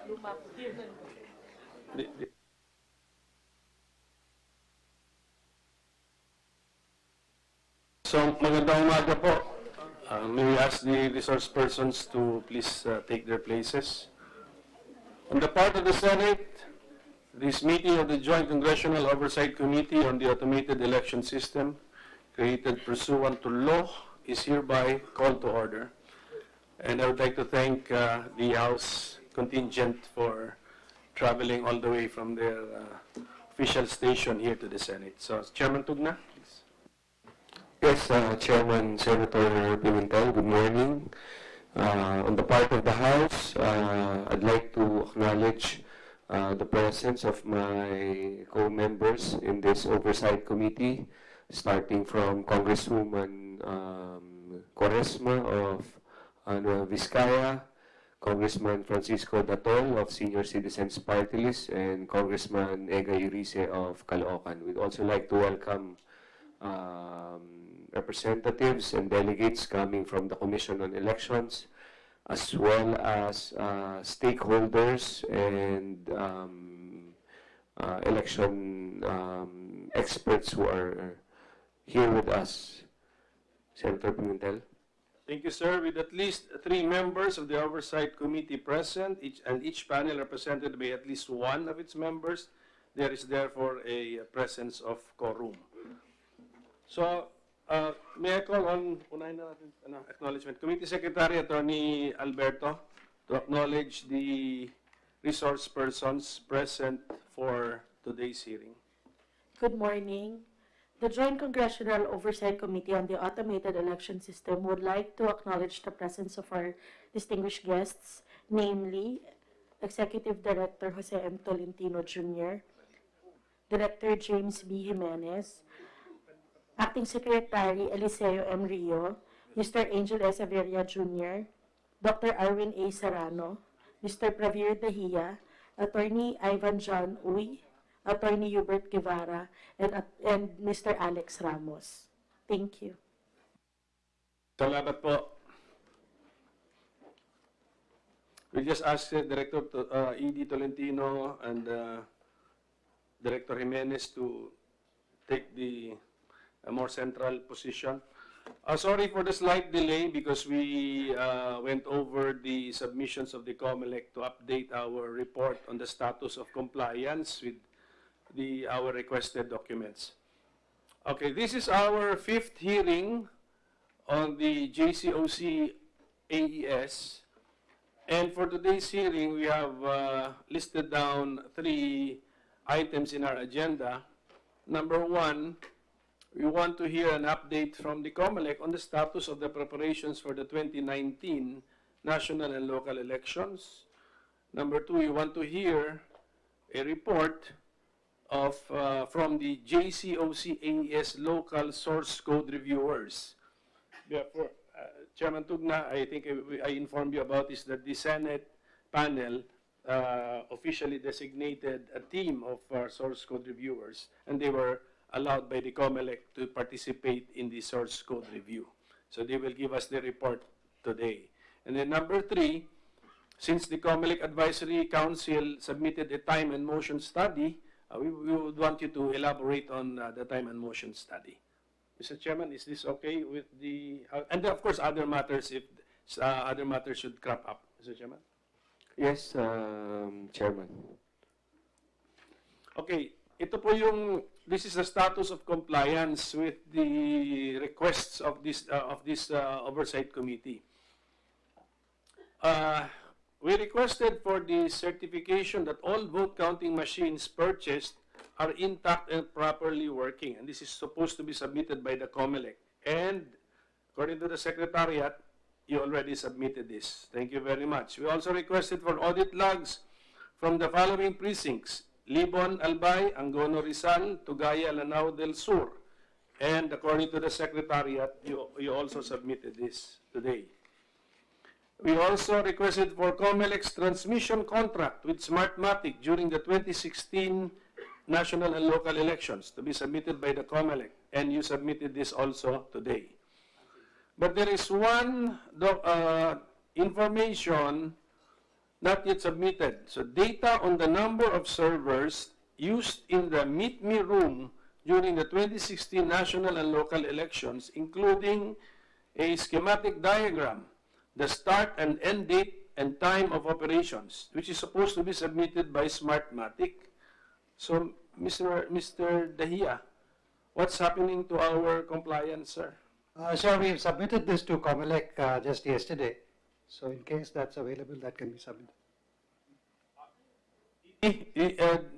So, magandang umaga po. May we ask the resource persons to please take their places. On the part of the Senate, this meeting of the Joint Congressional Oversight Committee on the Automated Election System, created pursuant to law, is hereby called to order. And I would like to thank the House contingent for traveling all the way from their official station here to the Senate. So, Chairman Tugna, please. Yes, Chairman Senator Pimentel, good morning. On the part of the House, I'd like to acknowledge the presence of my co-members in this Oversight Committee, starting from Congresswoman Quaresma of Vizcaya, Congressman Francisco Datol of Senior Citizens Party List, and Congressman Ega Irice of Caloocan. We'd also like to welcome representatives and delegates coming from the Commission on Elections, as well as stakeholders and election experts who are here with us. Senator Pimentel. Thank you, sir. With at least 3 members of the Oversight Committee present, each panel represented by at least one of its members, there is therefore a presence of quorum. So, may I call on acknowledgement. Committee Secretary Attorney Alberto to acknowledge the resource persons present for today's hearing. Good morning. The Joint Congressional Oversight Committee on the Automated Election System would like to acknowledge the presence of our distinguished guests, namely Executive Director Jose M. Tolentino Jr., Director James B. Jimenez, Acting Secretary Eliseo M. Rio, Mr. Angel S. Averia Jr., Dr. Arwin A. Serrano, Mr. Pravir Dahia, Attorney Ivan John Uy, Attorney Hubert Guevara, and Mr. Alex Ramos. Thank you. Salamat po. We just ask Director E.D. Tolentino and Director Jimenez to take the more central position. Sorry for the slight delay because we went over the submissions of the Comelec to update our report on the status of compliance with our requested documents. Okay, this is our 5th hearing on the JCOC AES. And for today's hearing, we have listed down 3 items in our agenda. Number 1, we want to hear an update from the Comelec on the status of the preparations for the 2019 national and local elections. Number 2, we want to hear a report of from the JCOC AES local source code reviewers. Therefore, Chairman Tugna, I think I informed you about this, that the Senate panel officially designated a team of source code reviewers, and they were allowed by the Comelec to participate in the source code review. So they will give us the report today. And then number 3, since the Comelec Advisory Council submitted a time and motion study, we would want you to elaborate on the time and motion study. Mr. Chairman, is this okay with the... and of course, other matters, if other matters should crop up. Mr. Chairman? Yes, Chairman. Okay, ito po yung... This is the status of compliance with the requests of this Oversight Committee. We requested for the certification that all vote counting machines purchased are intact and properly working. And this is supposed to be submitted by the Comelec. And according to the Secretariat, you already submitted this. Thank you very much. We also requested for audit logs from the following precincts: Libon, Albay, Angono, Rizal, Tugaya, Lanao del Sur. And according to the Secretariat, you also submitted this today. We also requested for Comelec's transmission contract with Smartmatic during the 2016 national and local elections to be submitted by the Comelec, and you submitted this also today. But there is one information not yet submitted. So data on the number of servers used in the Meet Me room during the 2016 national and local elections, including a schematic diagram, the start and end date and time of operations, which is supposed to be submitted by Smartmatic. So, Mr. Dahia, what's happening to our compliance, sir? Sir, we submitted this to Comelec just yesterday. So in case that's available, that can be submitted.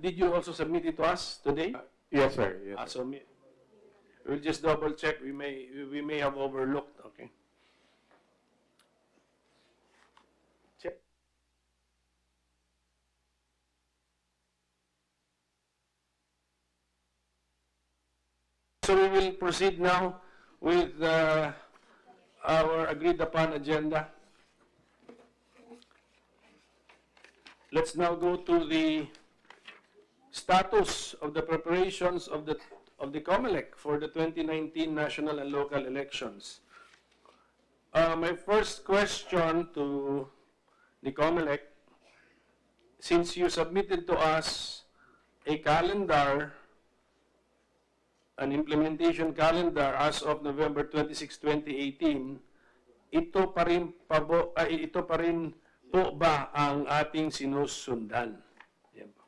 Did you also submit it to us today? Yes, sir. Yes, sir. So we'll just double check. We may have overlooked. Okay. Check. So we will proceed now with our agreed upon agenda. Let's now go to the status of the preparations of the Comelec for the 2019 national and local elections. My first question to the Comelec, since you submitted to us a calendar, an implementation calendar as of November 26, 2018, ito pa rin po ba ang ating sinusundan? Yan po.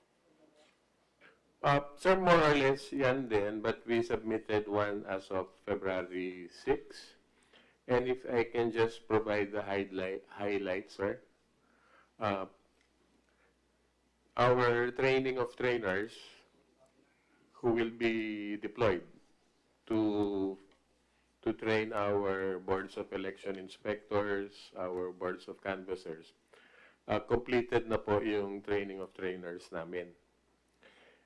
Sir, more or less, yan din, but we submitted one as of February 6. And if I can just provide the highlights, sir. Our training of trainers who will be deployed to train our boards of election inspectors, our boards of canvassers. Completed na po yung training of trainers namin.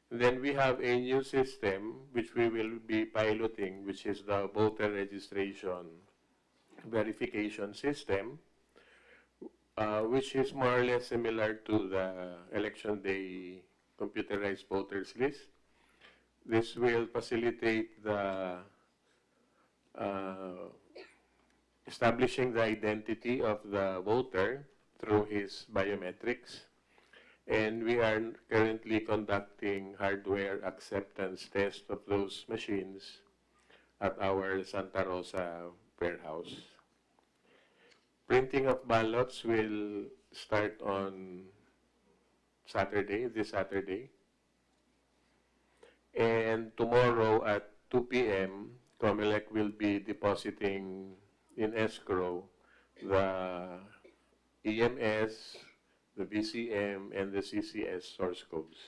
Then we have a new system which we will be piloting, which is the voter registration verification system, which is more or less similar to the election day computerized voters list. This will facilitate the establishing the identity of the voter through his biometrics. And we are currently conducting hardware acceptance test of those machines at our Santa Rosa warehouse. Printing of ballots will start on Saturday, this Saturday. And tomorrow at 2 p.m., Comelec will be depositing in escrow the EMS, the VCM, and the CCS source codes.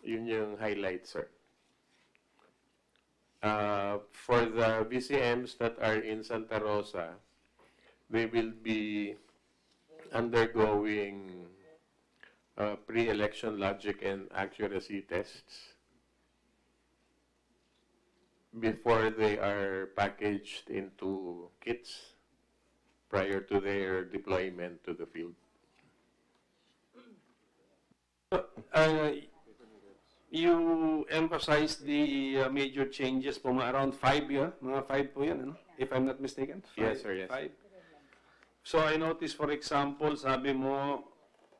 Yun yung highlight, sir. For the VCMs that are in Santa Rosa, they will be undergoing pre-election logic and accuracy tests before they are packaged into kits prior to their deployment to the field. You emphasized the major changes po, around 5, mga 5 po yan, ano? If I'm not mistaken? Yes, sir, yes. 5. So I noticed, for example, sabi mo,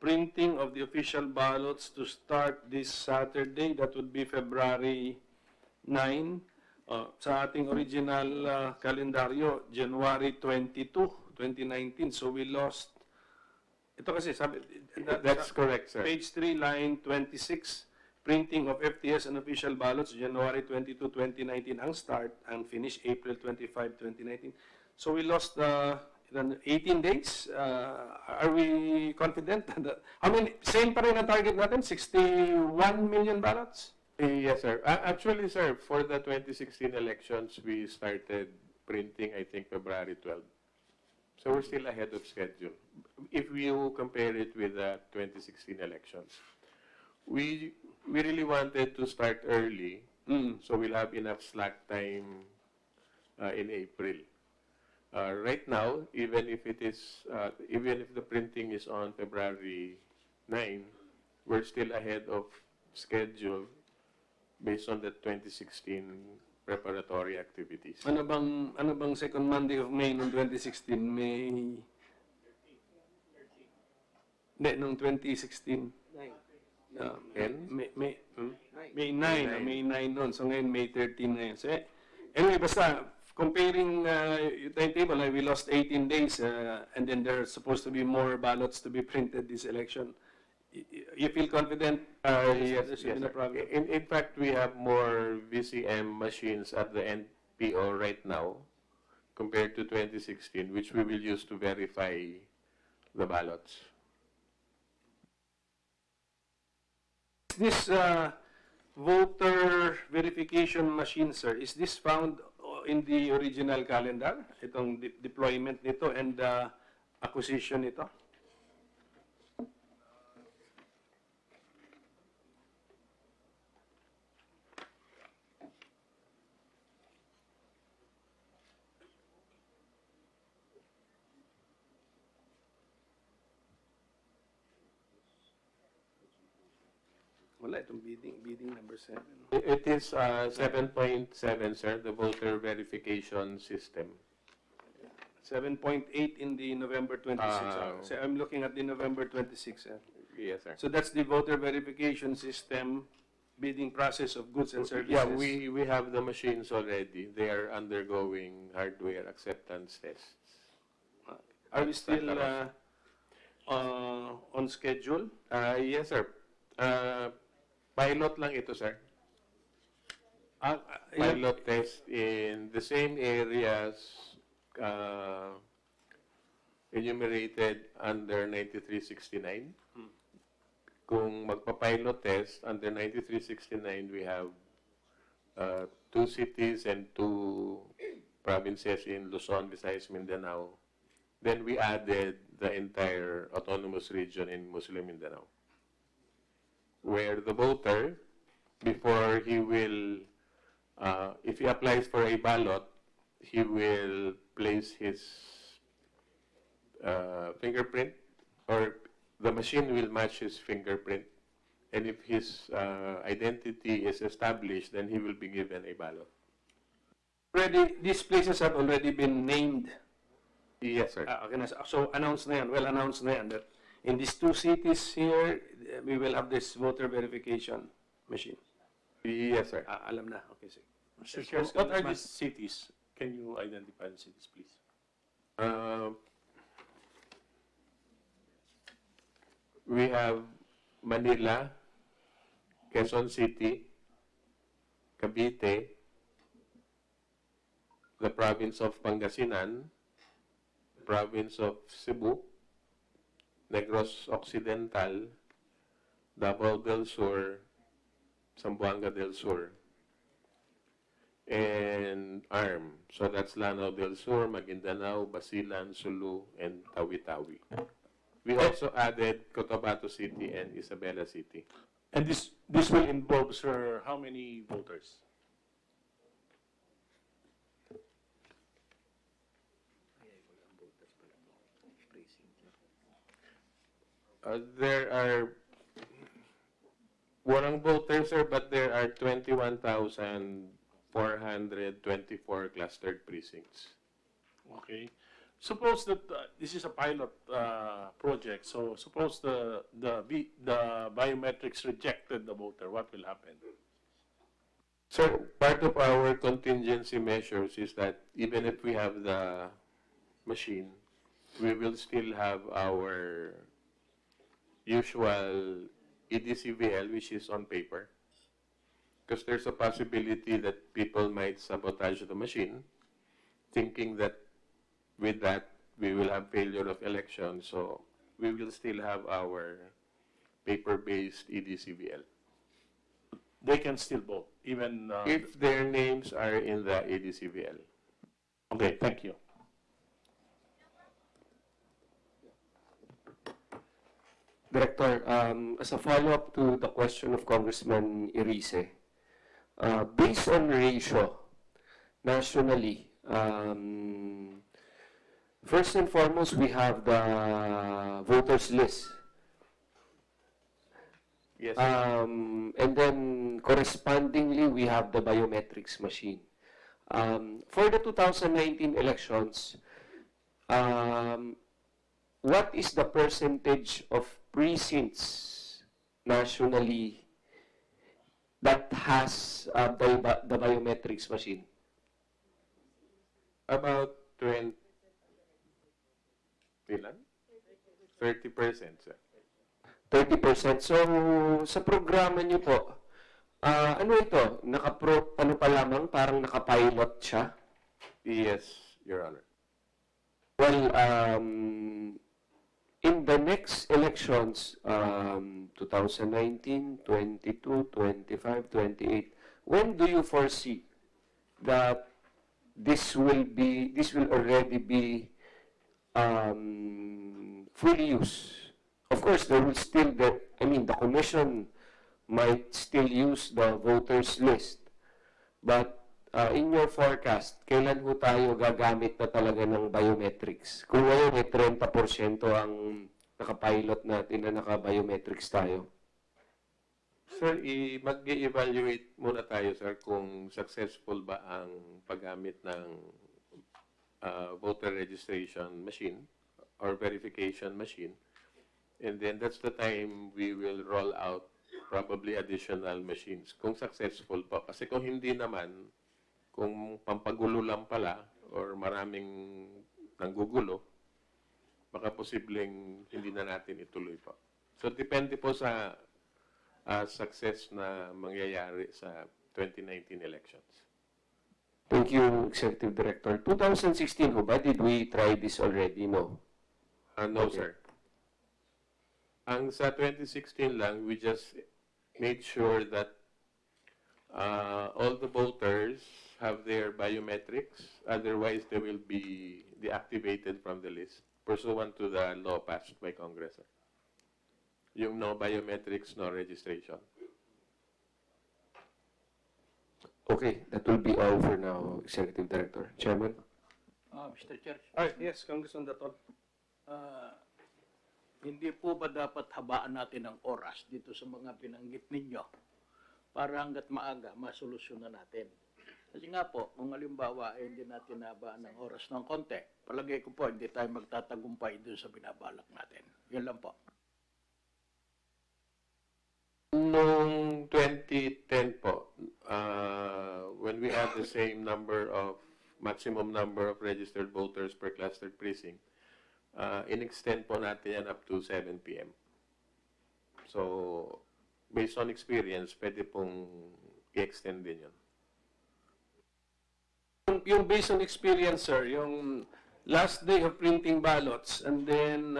printing of the official ballots to start this Saturday, that would be February 9. Sa ating original kalendaryo, January 22, 2019. So we lost, ito kasi sabi, That's correct, sir. Page 3, line 26, printing of FTS and official ballots, January 22, 2019 ang start, and finish April 25, 2019. So we lost 18 days. Are we confident? How many, same pa rin ang target natin, 61 million ballots? Yes, sir. Actually, sir, for the 2016 elections, we started printing, I think, February 12. So we're still ahead of schedule. If you compare it with the 2016 elections, we really wanted to start early, so we'll have enough slack time in April. Right now, even if the printing is on February 9, we're still ahead of schedule based on the 2016 preparatory activities. Ano bang second Monday of May noong 2016? Hindi, noong 2016. May 9, May 9 noon. So ngayon, May 13 na yun. So, anyway, basta, comparing yung timetable, we lost 18 days, and then there's supposed to be more ballots to be printed this election. You feel confident? Yes, yes, no sir. problem. In fact, we have more VCM machines at the NPO right now compared to 2016, which we will use to verify the ballots. This voter verification machine, sir, is this found in the original calendar? Itong deployment nito and acquisition nito? Wala itong bidding number 7. It is 7.7, sir, the voter verification system. 7.8 in the November 26. So I'm looking at the November 26. Yes, sir. So that's the voter verification system bidding process of goods and services. Yeah, we have the machines already. They are undergoing hardware acceptance tests. Are we still on schedule? Yes, sir. Pilot lang ito, sir. Pilot test in the same areas enumerated under 9369. Kung magpa-pilot test under 9369, we have 2 cities and 2 provinces in Luzon, Visayas, Mindanao. Then we added the entire autonomous region in Muslim Mindanao, where the voter, before he will, if he applies for a ballot, he will place his fingerprint, or the machine will match his fingerprint. And if his identity is established, then he will be given a ballot. These places have already been named. Yes, sir. Okay, so announced na yan, well announced na yan, that in these 2 cities here, we will have this voter verification machine. Yes, sir. Alam na. Okay, sige. Mr. Chair, what are these cities? Can you identify the cities, please? We have Manila, Quezon City, Cavite, the province of Pangasinan, province of Cebu, Negros Occidental, Davao del Sur, Zamboanga del Sur, and ARM. So that's Lanao del Sur, Maguindanao, Basilan, Sulu, and Tawi-Tawi. We also added Cotabato City and Isabela City. And this will involve, sir, how many voters? There are walang voters, sir, but there are 21,424 clustered precincts. Okay. Suppose that this is a pilot project. So suppose the biometrics rejected the voter. What will happen? Sir, part of our contingency measures is that even if we have the machine, we will still have our usual EDCVL, which is on paper. Because there's a possibility that people might sabotage the machine, thinking that with that we will have failure of election. So we will still have our paper-based EDCVL. They can still vote, even if their names are in the EDCVL. Okay, thank you. Director, as a follow-up to the question of Congressman Irice, based on ratio, nationally, first and foremost, we have the voters list. Yes. And then correspondingly, we have the biometrics machine. For the 2019 elections, what is the percentage of precincts nationally that has the biometrics machine? About 20, ilan? 30%, sir. 30%. So, sa programa niyo po, ano ito? Ano pa lamang? Parang nakapilot siya? Yes, Your Honor. Well, in the next elections, 2019, 22, 25, 28, when do you foresee that this will already be fully used? Of course, there will still the commission might still use the voters list. But in your forecast, kailan ho tayo gagamit na talaga ng biometrics? Kung ngayon may 30% ang nakapilot natin na naka-biometrics tayo. Sir, mag-evaluate muna tayo, sir, kung successful ba ang paggamit ng voter registration machine or verification machine. And then that's the time we will roll out probably additional machines kung successful po. Kasi kung hindi naman, kung pampagulo lang pala or maraming nanggugulo, baka posibleng hindi na natin ituloy po. So depende po sa success na mangyayari sa 2019 elections. Thank you, Executive Director. 2016 ho ba? Did we try this already? No? No, Okay. sir. Ang sa 2016 lang, we just made sure that all the voters have their biometrics. Otherwise, they will be deactivated from the list pursuant to the law passed by Congress. Yung no biometrics, no registration. Okay, that will be all for now, Executive Director. Chairman? Mr. Chair, Yes, Congressman Daton. hindi po ba dapat habaan natin ng oras dito sa mga binanggit ninyo para hanggat maaga masolusyonan natin? Kasi nga po, kung halimbawa hindi natin habaan ng oras ng konti, palagay ko po hindi tayo magtatagumpay doon sa binabalak natin. Yun lang po. Noong 2010 po, when we had the same maximum number of registered voters per clustered precinct, in-extend po natin yan up to 7 p.m. So, based on experience, pwede pong i-extend din yun. Yung based on experience, sir, yung last day of printing ballots and then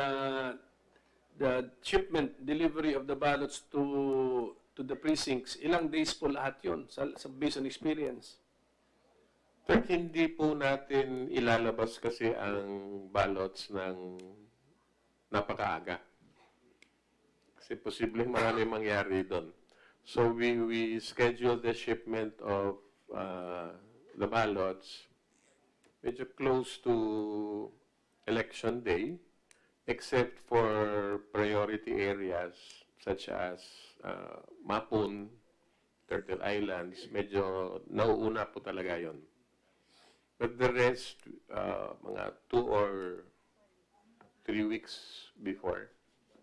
the shipment, delivery of the ballots to the precincts, ilang days po lahat yun sa based on experience? Pero hindi po natin ilalabas kasi ang ballots ng napakaaga. Kasi posibleng marami mangyari doon. So we schedule the shipment of the ballots medyo close to election day, except for priority areas such as Mapun, Turtle Islands. Medyo nauuna po talaga yon. But the rest, mga 2 or 3 weeks before.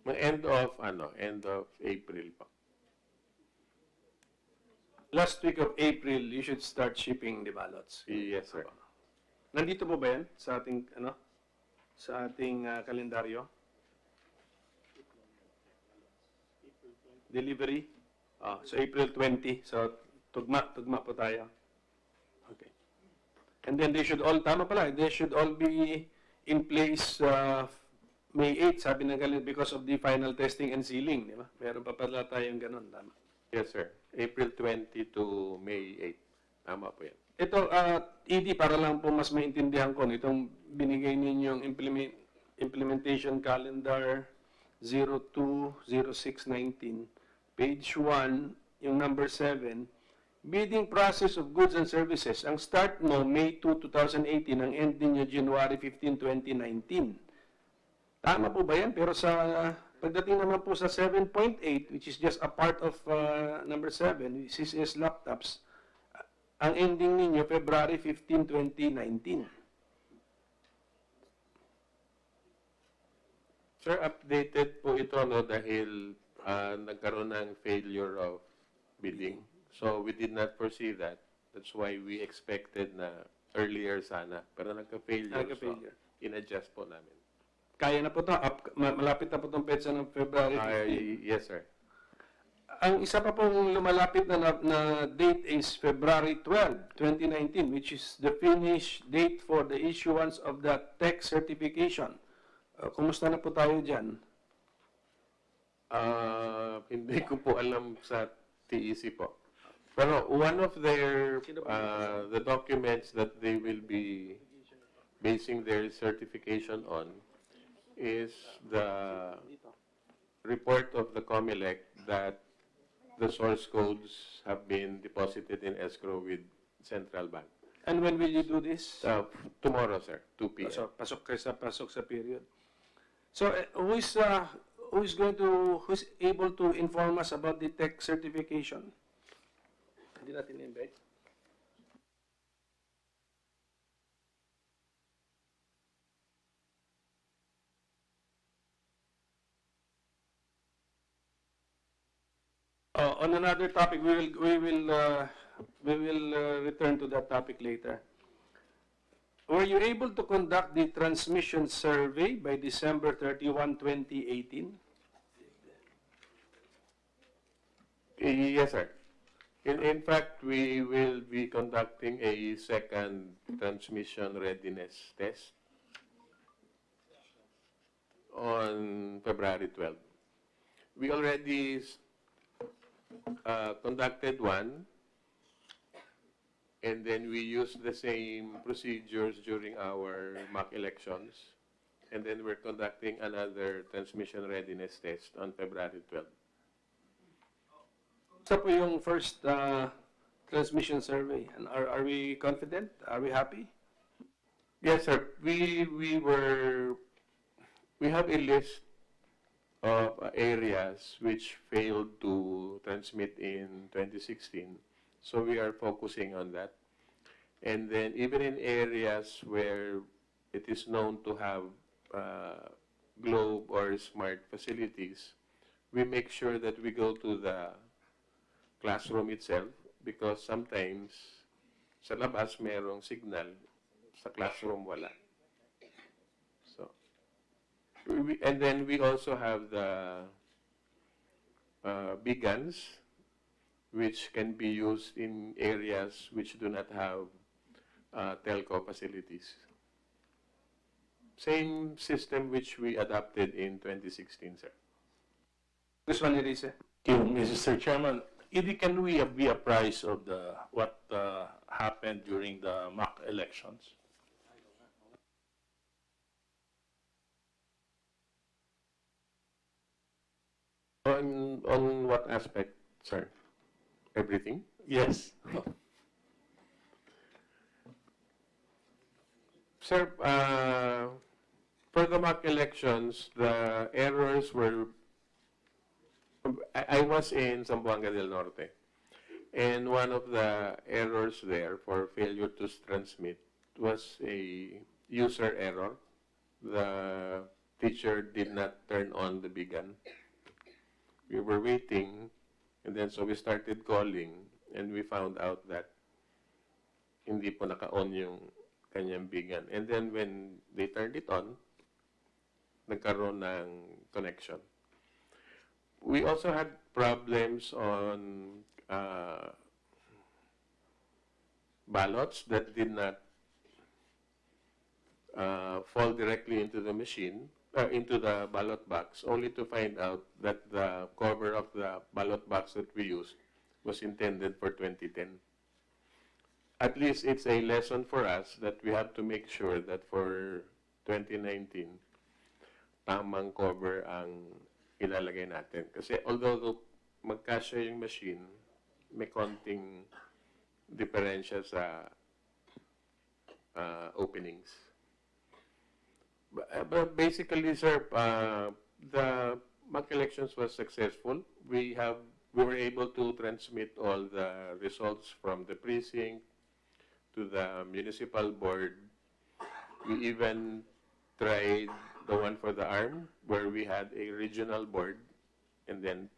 End of April pa. Last week of April, you should start shipping the ballots. Yes, sir. Nandito po ba yan sa ating kalendaryo? Delivery? So April 20. So tugma po tayo. Okay. And then they should all, tama pala, they should all be in place May 8, sabi ng kalendar, because of the final testing and sealing, di ba? Meron pa pala tayong ganun, tama? Yes, sir. April 20 to May 8. Tama po yan. Ito, ED, para lang po mas maintindihan ko, itong binigay ninyong implementation calendar 02-06-19, page 1, yung number 7, bidding process of goods and services. Ang start mo, May 2, 2018, ang end ninyo, January 15, 2019. Tama po ba yan? Pero sa pagdating naman po sa 7.8, which is just a part of number 7, which is laptops, ang ending ninyo, February 15, 2019. Sir, updated po ito no, dahil nagkaroon ng failure of bidding. So we did not foresee that. That's why we expected na earlier sana. Pero nagka-failure. Nagka-failure. So in-adjust po namin. Kaya na po ito, malapit na po itong petsa ng February 15. Yes, sir. Ang isa pa pong lumalapit na date is February 12, 2019, which is the finish date for the issuance of the tech certification. Kumusta na po tayo dyan? Hindi ko po alam sa TEC po. Pero one of their, the documents that they will be basing their certification on is the report of the Comelec that the source codes have been deposited in escrow with Central Bank. And when will you do this? Tomorrow, sir, 2 p.m. So, pasok sa period. So, who's able to inform us about the tech certification? Hindi natin invite. On another topic, we will return to that topic later. Were you able to conduct the transmission survey by December 31, 2018? Yes, sir. In fact, we will be conducting a second transmission readiness test on February 12. We already conducted one, and then we used the same procedures during our mock elections, and then we're conducting another transmission readiness test on February 12. Sa po yung first transmission survey, and are we confident? Are we happy? Yes, sir. We have a list of areas which failed to transmit in 2016. So we are focusing on that. And then even in areas where it is known to have globe or smart facilities, we make sure that we go to the classroom itself, because sometimes sa labas merong signal, sa classroom wala. So, and then we also have the big guns, which can be used in areas which do not have telco facilities. Same system which we adopted in 2016, sir. This one, Elise. Thank you, Mr. Chairman. Can we be apprised of what happened during the mock elections? On what aspect, sir? Everything? Yes. Sir, for the mock elections, the errors were... I was in Zamboanga del Norte, and one of the errors there for failure to transmit was a user error. The teacher did not turn on the big gun. We were waiting, and then so we started calling, and we found out that hindi po naka-on yung kanyang big gun. And then when they turned it on, nagkaroon ng connection. We also had problems on ballots that did not fall directly into the machine, into the ballot box, only to find out that the cover of the ballot box that we used was intended for 2010. At least it's a lesson for us that we have to make sure that for 2019, tamang cover ang ilalagay natin. Kasi although magkasya yung machine, may konting diferensya sa openings. But basically, sir, the mock elections was successful. We were able to transmit all the results from the precinct to the municipal board. We even tried the one for the ARM, where we had a regional board, and then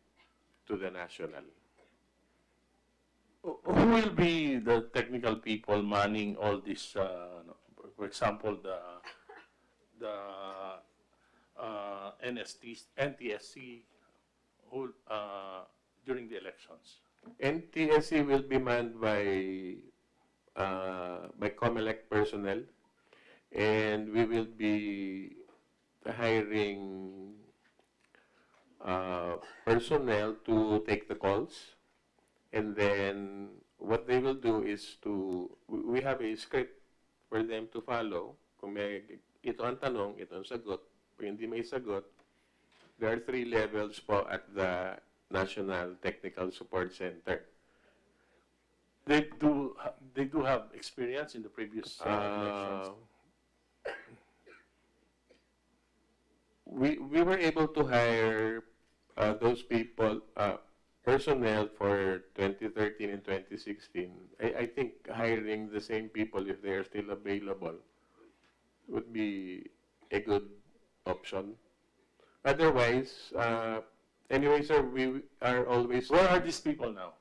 to the national. Who will be the technical people manning all this? For example, the NTSC who, during the elections. NTSC will be manned by Comelec personnel, and we will be hiring personnel to take the calls. And then what they will do is we have a script for them to follow. Kung may, ito ang tanong, ito ang sagot. Kung hindi may sagot, there are 3 levels po at the National Technical Support Center. They do have experience in the previous elections. We were able to hire those people, personnel for 2013 and 2016. I think hiring the same people, if they are still available, would be a good option. Otherwise, anyway, sir, we are always... Where are these people now?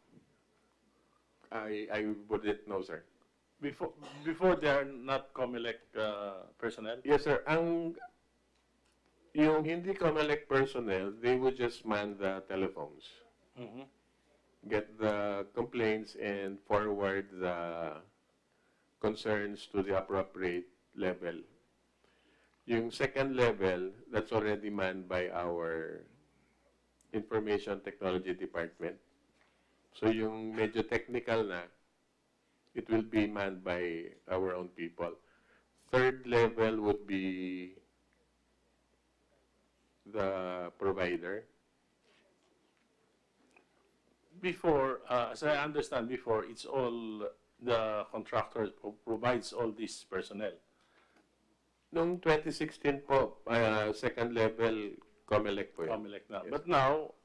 I wouldn't know, sir. Before they are not Comelec personnel? Yes, sir. Yung hindi Comelec personnel, they would just man the telephones. Mm-hmm. Get the complaints and forward the concerns to the appropriate level. Yung second level, that's already manned by our Information Technology Department. So yung medyo technical na, it will be manned by our own people. Third level would be the provider. Before, as I understand before, it's all the contractor provides all this personnel. Noong 2016 po, second level, Comelec po yun. Comelec now. Yes. But now,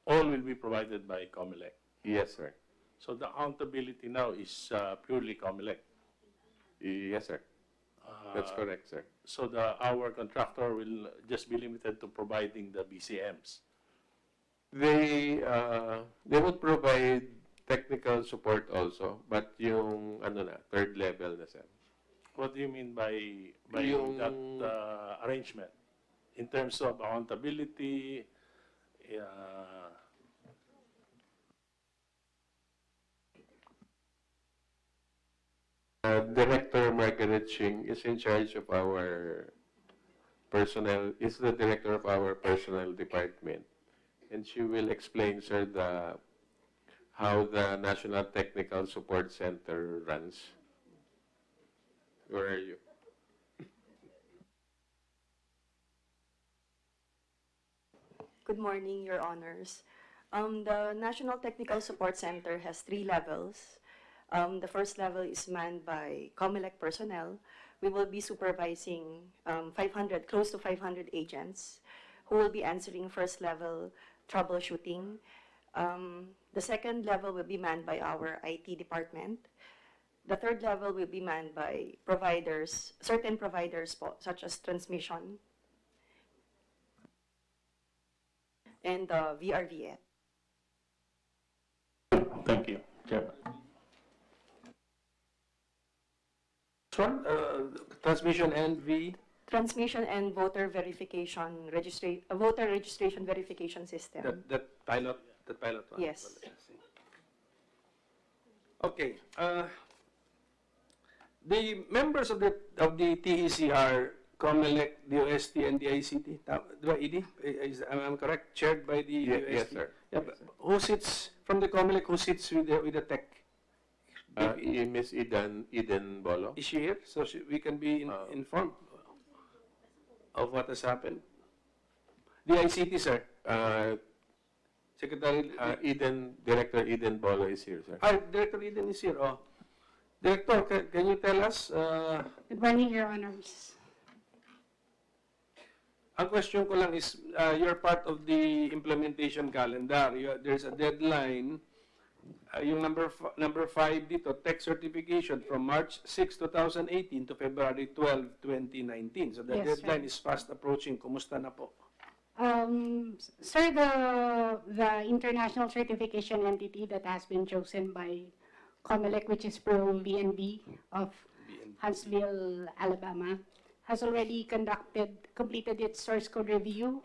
all will be provided by Comelec. Yes, sir. So the accountability now is purely Comelec. Yes, sir. That's correct, sir. So our contractor will just be limited to providing the BCMs. They would provide technical support also, but yung third level na, sir. What do you mean by Yung- that arrangement? In terms of accountability, Director Margaret Ching is in charge of our personnel, is the director of our personnel department. And she will explain, sir, how the National Technical Support Center runs. Where are you? Good morning, Your Honors. The National Technical Support Center has 3 levels. The first level is manned by Comelec personnel. We will be supervising close to 500 agents who will be answering first level troubleshooting. The second level will be manned by our IT department. The third level will be manned by providers, certain providers po, such as transmission and VRVF. thank you, Chairman. One, transmission and Transmission and voter verification voter registration verification system. that pilot one. Yes. Okay. The members of the TEC are Comelec, DOST, and the ICT. ED? Am I correct? Chaired by the DOST? Yes, sir. Yeah, but who sits from the Comelec? Who sits with the tech? Miss Eden Bolo. Is she here? So we can be informed of what has happened. The ICT, sir. Secretary. Director Eden Bolo is here, sir. Director Eden is here. Oh. Director, can you tell us? Good morning, Your Honors. Ang question ko lang is, you're part of the implementation calendar. There's a deadline Yung number 5 dito, tech certification from March 6, 2018 to February 12, 2019. So the Yes, deadline sir. is fast approaching. Kumusta na po? Sir, the international certification entity that has been chosen by Comelec, which is Pro VNB of Huntsville, Alabama, has already completed its source code review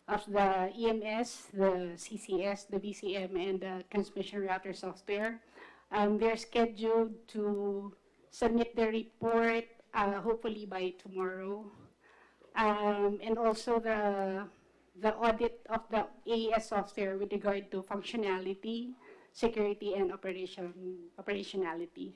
of the EMS, the CCS, the VCM, and the transmission router software. They're scheduled to submit the report hopefully by tomorrow. And also the audit of the AES software with regard to functionality, security, and operationality.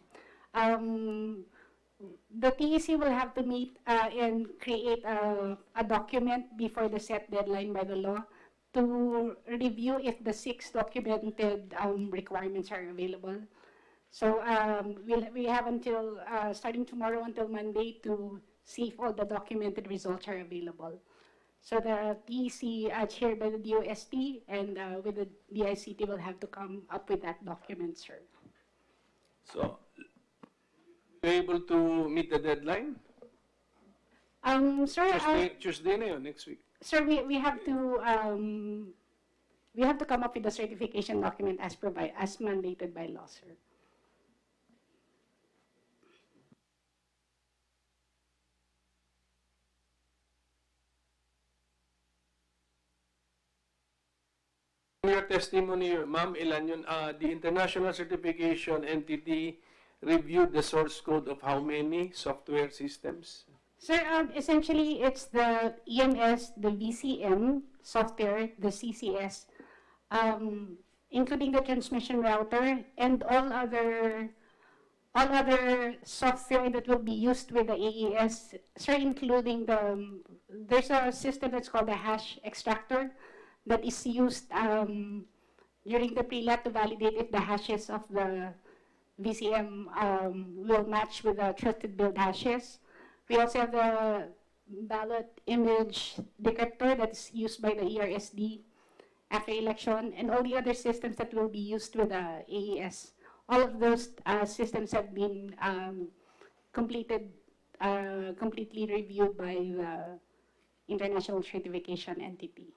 The TEC will have to meet and create a document before the set deadline by the law to review if the 6 documented requirements are available. So we have until, starting tomorrow until Monday to see if all the documented results are available. So the TEC chaired by the DOST and with the DICT will have to come up with that document, sir. So, be able to meet the deadline? Sir, Tuesday na yun, next week. sir, we have to come up with a certification document as mandated by law, sir. In your testimony, ma'am, ilan yun? The international certification entity reviewed the source code of how many software systems? Sir, essentially, it's the EMS, the VCM software, the CCS, including the transmission router and all other software that will be used with the AES, sir, including there's a system that's called the hash extractor that is used during the prelat to validate if the hashes of the VCM will match with the trusted build hashes. We also have the ballot image decryptor that's used by the ERSD after election, and all the other systems that will be used with the AES. All of those systems have been completely reviewed by the international certification entity.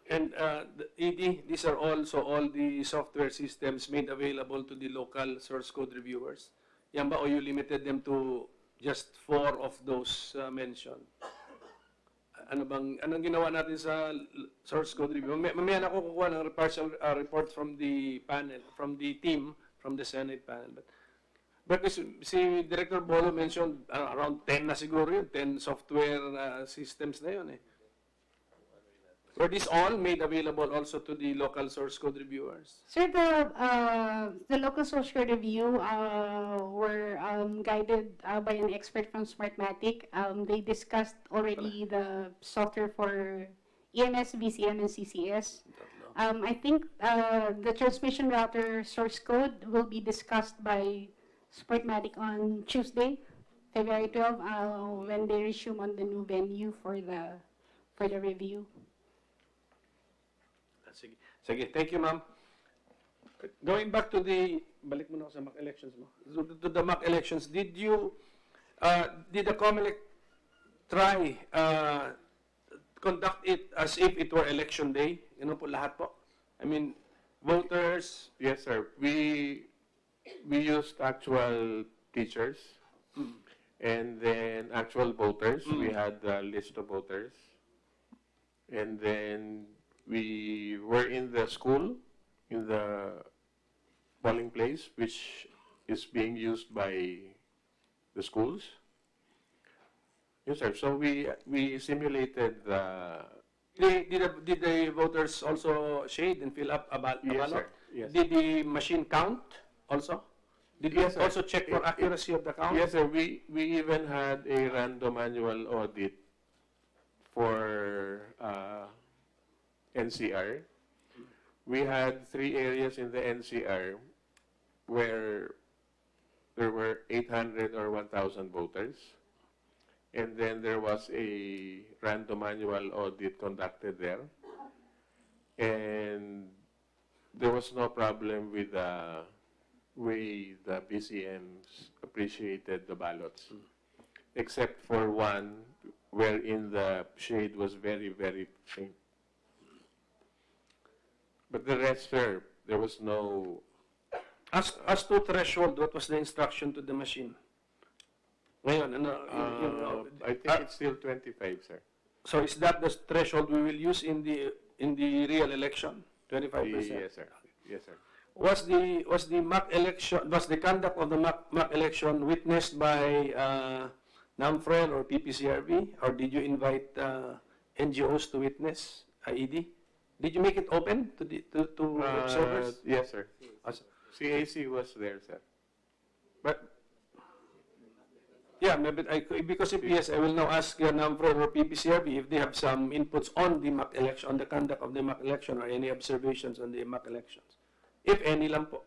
And the ED, these are also all the software systems made available to the local source code reviewers. Yan ba, or you limited them to just 4 of those mentioned? Anong ginawa natin sa source code review? Mamaya na ako kukuha ng partial report from the panel, from the team, from the Senate panel. But si Director Bolo mentioned around 10 na siguro yun, 10 software systems na yun eh. Were these all made available also to the local source code reviewers? Sir, the local source code review were guided by an expert from Smartmatic. They discussed already the software for EMS, VCM, and CCS. I think the transmission router source code will be discussed by Smartmatic on Tuesday, February 12, when they resume on the new venue for the review. Sige, thank you, ma'am. Going back to balik mo na ako sa mock elections mo. To the mock elections, did the Comelec try conduct it as if it were election day? You know po, lahat po? I mean, voters. Yes, sir. We used actual teachers and then actual voters. We had a list of voters. And then we were in the school, in the polling place, which is being used by the schools. Yes, sir. So we simulated the... Did the voters also shade and fill up a ballot? Yes, sir. Yes. Did the machine count also? Did you also check for accuracy of the count? Yes, sir. We even had a random annual audit for NCR. We had 3 areas in the NCR where there were 800 or 1,000 voters. And then there was a random annual audit conducted there. And there was no problem with the way the BCMs appreciated the ballots, except for one wherein the shade was very, very faint. But the rest, sir, there was no... As to threshold, what was the instruction to the machine? Ngayon, I think it's still 25, sir. so is that the threshold we will use in the real election? 25%? Yes, sir. Yes, sir. Was the mock election, was the conduct of the mock election witnessed by NAMFREL or PPCRB, or did you invite NGOs to witness, ED? Did you make it open to observers? Yes, sir. CAC was there, sir. But yeah, maybe because if yes, I will now ask NAMFREL or PPCRB if they have some inputs on the mock election, on the conduct of the mock election, or any observations on the mock elections. If any lang po.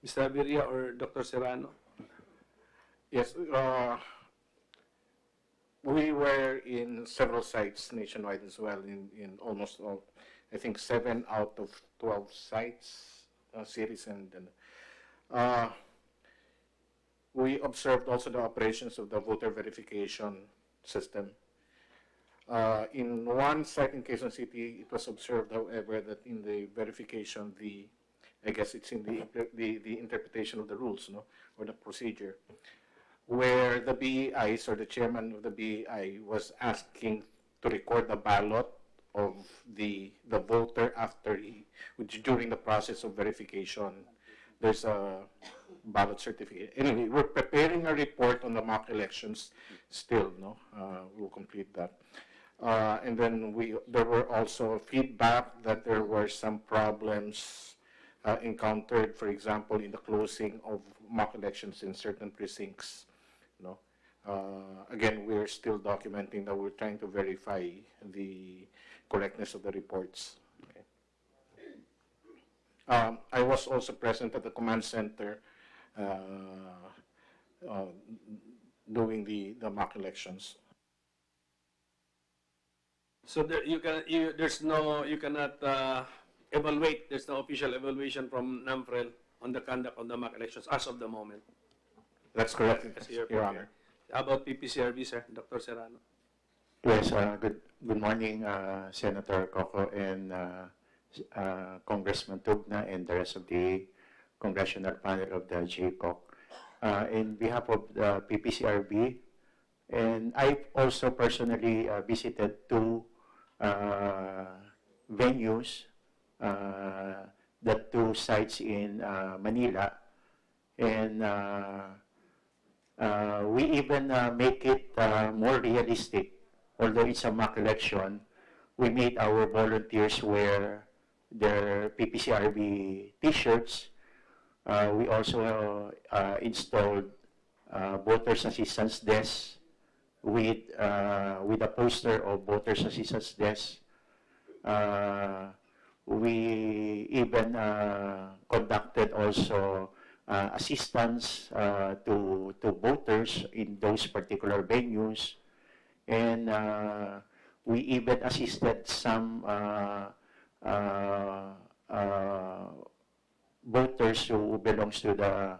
Mr. Abiria or Dr. Serrano? Yes, we were in several sites nationwide as well, in almost all, I think 7 out of 12 sites, cities, and we observed also the operations of the voter verification system. In one site in Quezon City, it was observed, however, that in the verification, I guess it's in the interpretation of the rules, no, or the procedure, where the BEIs or the chairman of the BEI was asking to record the ballot of the voter during the process of verification. There's a ballot certificate. Anyway, we're preparing a report on the mock elections still, no? We'll complete that. And then there were also feedback that there were some problems encountered, for example, in the closing of mock elections in certain precincts. No, again, we're still documenting that. We're trying to verify the correctness of the reports. Okay. I was also present at the command center doing the mock elections. So there, you cannot evaluate. There's no official evaluation from NAMFREL on the conduct of the mock elections as of the moment. That's correct, Your Honor. How about PPCRB, sir, Dr. Serrano? Yes, good morning, Senator Coco and Congressman Tugna and the rest of the congressional panel of the JCOC. In behalf of the PPCRB, and I also personally visited 2 venues, the 2 sites in Manila, and we even make it more realistic. Although it's a mock election, we made our volunteers wear their PPCRB T-shirts. We also installed voters assistance desks with a poster of voters assistance desks. We even conducted also assistance to voters in those particular venues, and we even assisted some voters who belongs to the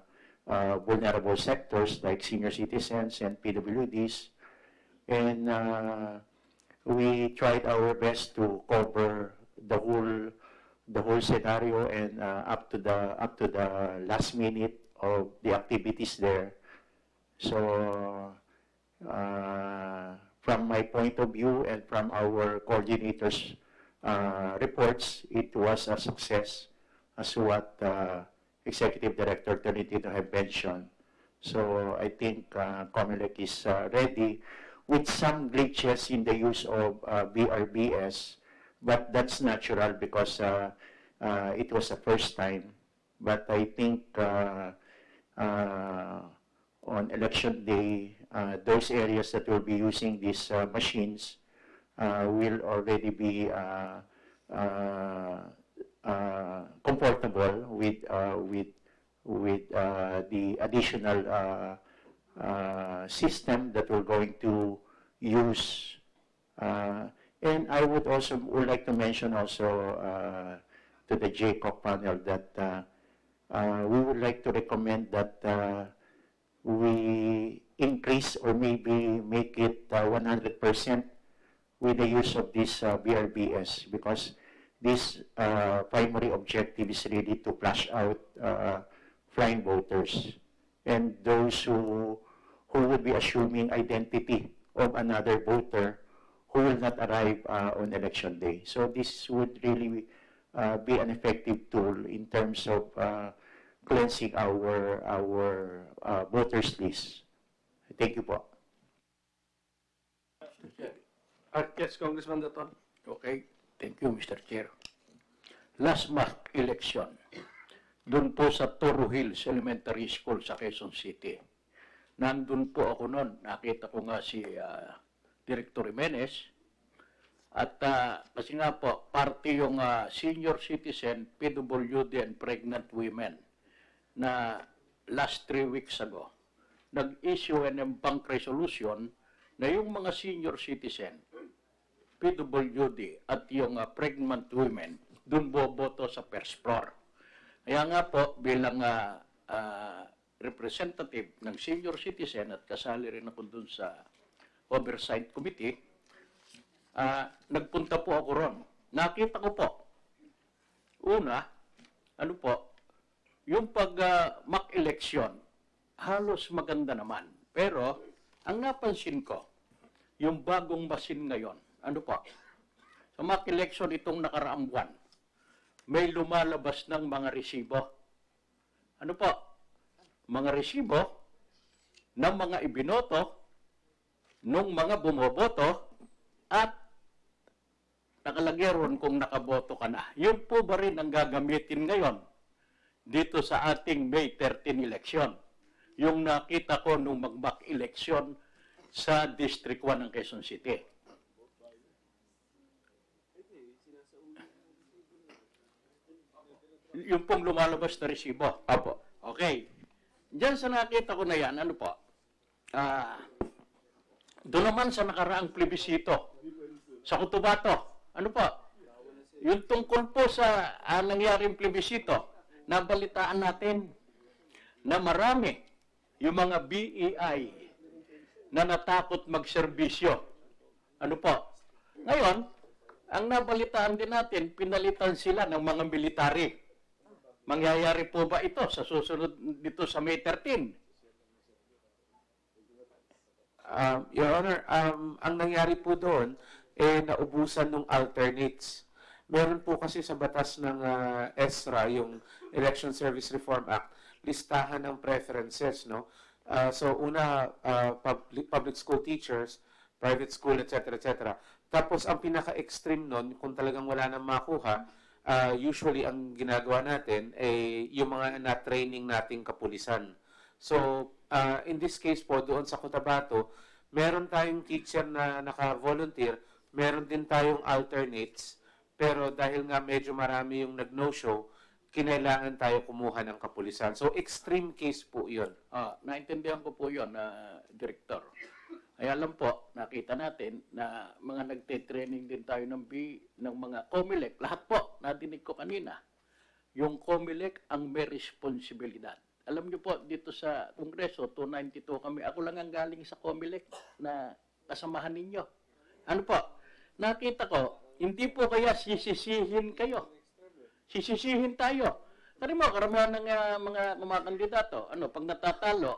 vulnerable sectors like senior citizens and PWDs, and we tried our best to cover the whole scenario and up to the last minute of the activities there. So from my point of view and from our coordinators' reports, it was a success, as what Executive Director Tolentino have mentioned. So I think Comelec is ready with some glitches in the use of BRBS, but that's natural because it was the first time. But I think on election day, those areas that will be using these machines will already be comfortable with the additional system that we're going to use. And I would like to mention also, to the JCOC panel that we would like to recommend that we increase or maybe make it 100% with the use of this BRBS, because this primary objective is really to flush out flying voters and those who would be assuming identity of another voter who will not arrive on election day. So this would really be an effective tool in terms of cleansing our voters list. Thank you po. Yes, Congressman Daton. Okay, thank you, Mr. Chair. Last mock election, doon po sa Toro Hills Elementary School sa Quezon City. Nandun po ako noon, nakita ko nga si Director Jimenez. At kasi nga po, parte yung senior citizen, PWD and pregnant women na last 3 weeks ago, nag-issue ng bank resolution na yung mga senior citizen, PWD at yung pregnant women, dun boboto sa first floor. Kaya nga po, bilang representative ng senior citizen at kasali rin ako dun sa Oversight Committee, nagpunta po ako ron. Nakita ko po, una, ano po, yung pag-mock election, halos maganda naman. Pero, ang napansin ko, yung bagong machine ngayon, ano po, sa mock election itong nakaraang buwan, may lumalabas ng mga resibo. Ano po? Mga resibo ng mga ibinoto, nung mga bumoboto, at nakalagay ron kung nakaboto ka na. Yun po ba rin ang gagamitin ngayon dito sa ating May 13 election? Yung nakita ko nung mag-mock election sa District 1 ng Quezon City. Yung pong lumalabas na resibo. Opo. Okay. Diyan sa nakita ko na yan, ano po? Doon naman sa nakaraang plebisito, sa Cotabato, ano po? Yung tungkol po sa nangyaring plebisito, nabalitaan natin na marami yung mga BEI na natakot magserbisyo. Ano po? Ngayon, ang nabalitaan din natin, pinalitan sila ng mga military. Mangyayari po ba ito sa susunod dito sa May 13? Your Honor, ang nangyari po doon, naubusan ng alternates. Meron po kasi sa batas ng ESRA, yung Election Service Reform Act, listahan ng preferences, no? So, una, public school teachers, private school, etc., etc. Tapos, ang pinaka-extreme nun, kung talagang wala nang makuha, usually, ang ginagawa natin, yung mga na-training nating kapulisan. So, in this case po, doon sa Cotabato, meron tayong teacher na naka-volunteer, meron din tayong alternates, pero dahil nga medyo marami yung nag-no-show, kinailangan tayo kumuha ng kapulisan. So, extreme case po yun. Naintindihan ko po yun, Director. Ay alam po, nakita natin na mga nagte-training din tayo ng mga Comelec. Lahat po, nadinig ko kanina. Yung Comelec ang may responsibilidad. Alam niyo po, dito sa Kongreso, 292 kami. Ako lang ang galing sa Comelec na kasamahan ninyo. Ano po? Nakita ko, hindi po kaya sisisihin kayo. Sisisihin tayo. Kasi mo, karamihan ng mga kandidato, pag natatalo,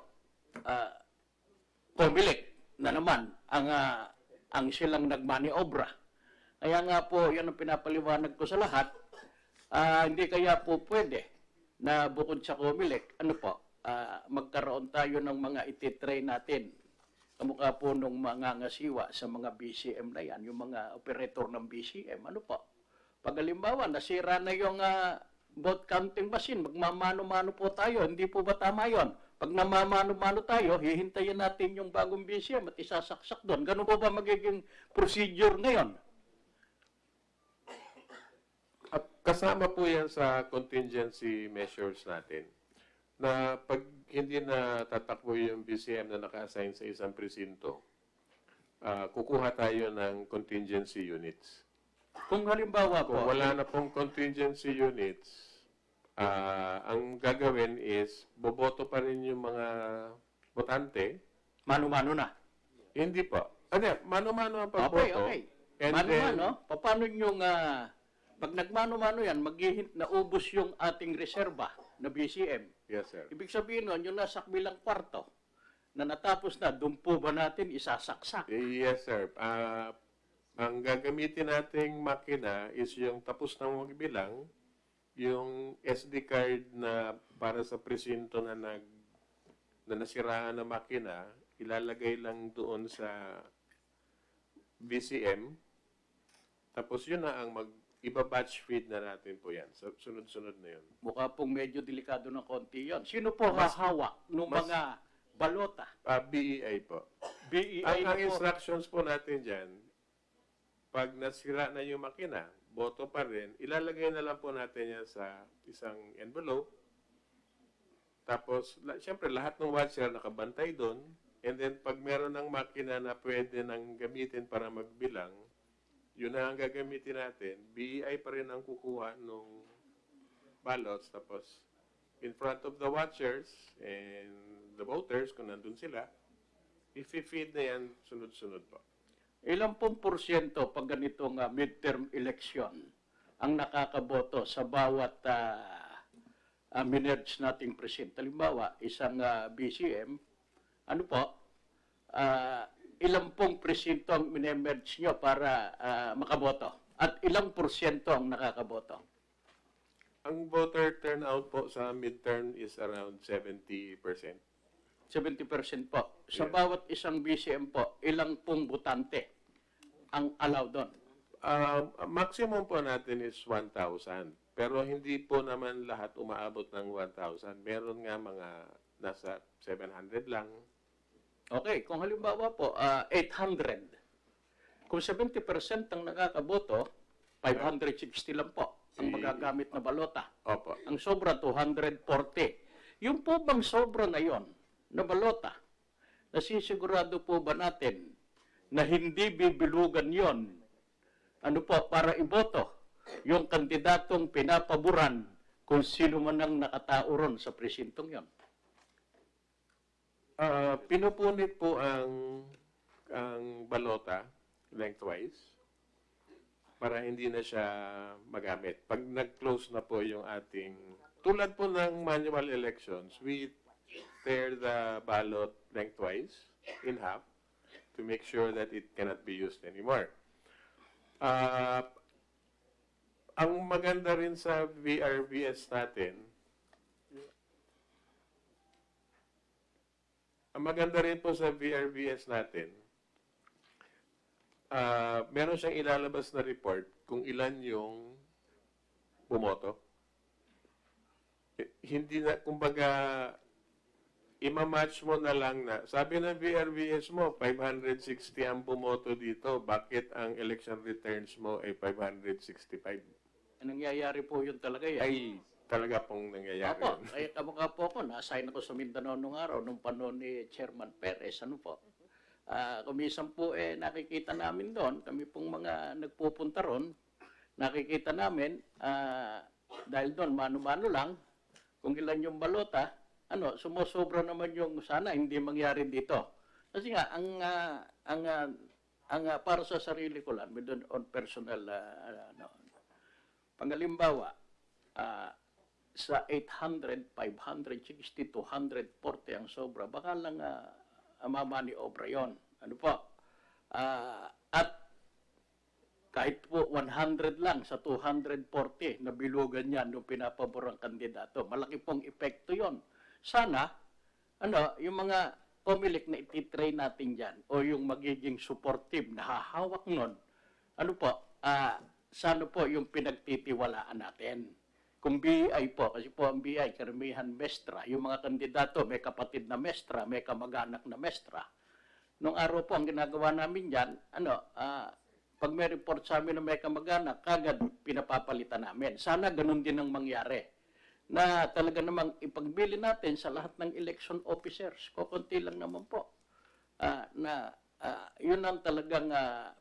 Comelec na naman ang silang nagmaniobra. Kaya nga po, yan ang pinapaliwanag ko sa lahat. Hindi kaya po pwede na bukod sa Comelec, magkaroon tayo ng mga ititrain natin. Kamukha po nung mga ngasiwa sa mga BCM na yan, yung mga operator ng BCM. Pag halimbawa, nasira na yung vote counting machine, magmamano-mano po tayo. Hindi po ba tama yun? Pag namamano-mano tayo, hihintayin natin yung bagong BCM at isasaksak doon. Ganun po ba magiging procedure ngayon? At kasama po yan sa contingency measures natin na pag hindi na tatakbo yung BCM na naka-assign sa isang presinto, kukuha tayo ng contingency units. Kung halimbawa Kung po, wala na pong contingency units, ang gagawin is boboto pa rin yung mga botante. mano-mano na. Hindi po. Ano, mano-mano ang pagboto. Okay. And Mano-mano, paano yung, pag nagmano-mano yan, naubos yung ating reserba na BCM. Yes, sir. Ibig sabihin nun, yung nasa bilang kwarto, na natapos na, doon po ba natin isasaksak? Yes, sir. Ang gagamitin nating makina is yung tapos na magbilang, yung SD card na para sa presinto na nasiraan na makina, ilalagay lang doon sa BCM. Tapos yun na ang iba-batch feed na natin po yan. Sunod-sunod na yun. Mukha pong medyo delikado ng konti yon. Sino po hahawak ng mga balota? BEI po. BEI Ang po. instructions po natin dyan, pag nasira na yung makina, boto pa rin, ilalagay na lang po natin yan sa isang envelope. Tapos, siyempre, lahat ng watcher nakabantay doon. And then, pag meron ng makina na pwede nang gamitin para magbilang, yun na ang gagamitin natin. BEI pa rin ang kukuha ng ballots. Tapos, in front of the watchers and the voters, kung nandun sila, i-feed na yan sunod-sunod po. Ilang pong porsyento pag ganitong midterm election ang nakakaboto sa bawat minerge nating presinto? Halimbawa, isang BCM, ano po, ilang pong presinto ang minemerge nyo para makaboto? At ilang porsyento ang nakakaboto? Ang voter turnout po sa midterm is around 70%. 70% po. Sa Yes. bawat isang BCM po, ilang pong botante ang allowed doon? Maximum po natin is 1,000. Pero hindi po naman lahat umaabot ng 1,000. Meron nga mga nasa 700 lang. Okay, kung halimbawa po, 800. Kung 70% ang nakakaboto, 560 lang po ang magagamit na balota. Opo. Ang sobra, 240. Yung po bang sobra na yon na balota, nasisigurado po ba natin na hindi bibilugan yon, ano po, para iboto yung kandidatong pinapaboran kung sino man ang nakatao ron sa presintong yon? Pinupunit po ang balota lengthwise para hindi na siya magamit. Pag nag-close na po yung ating, tulad po ng manual elections, we tear the ballot lengthwise in half to make sure that it cannot be used anymore. Ang maganda rin sa VRVS natin, meron siyang ilalabas na report kung ilan yung bumoto. Hindi na, kumbaga, ima-match mo na lang na, sabi ng VRVS mo, 560 ang bumoto dito, bakit ang election returns mo ay 565? Nangyayari po yun talaga yan. Ay, talaga pong nangyayari. Opo, ay kamukha po ako, na-assign ako sa Mindanao nung araw, nung panahon ni Chairman Perez, ano po. Kumisan po, nakikita namin doon, kami pong mga nagpupunta ron, nakikita namin, dahil doon, mano-mano lang, kung ilan yung balota, sumusobra naman yung sana hindi mangyari dito. Kasi nga, ang para sa sarili ko lang, on personal, panghalimbawa, sa 800, 560, 240 ang sobra, baka lang mamani obra yon. Ano po? At kahit po 100 lang sa 240 na bilugan niya nung pinapaborang kandidato, malaki pong epekto yon. Sana, yung mga Comelec na ititrain natin dyan, o yung magiging supportive na hahawak nun, sana po yung pinagtitiwalaan natin. Kung BI po, kasi po ang BI, karamihan mestra, yung mga kandidato, may kapatid na mestra, may kamag-anak na mestra. Nung araw po, ang ginagawa namin dyan, pag may report sa amin na may kamag-anak, kagad pinapapalitan namin. Sana ganun din ang mangyari. Na talaga namang ipagbili natin sa lahat ng election officers. Kukunti lang naman po. Na yun ang talagang,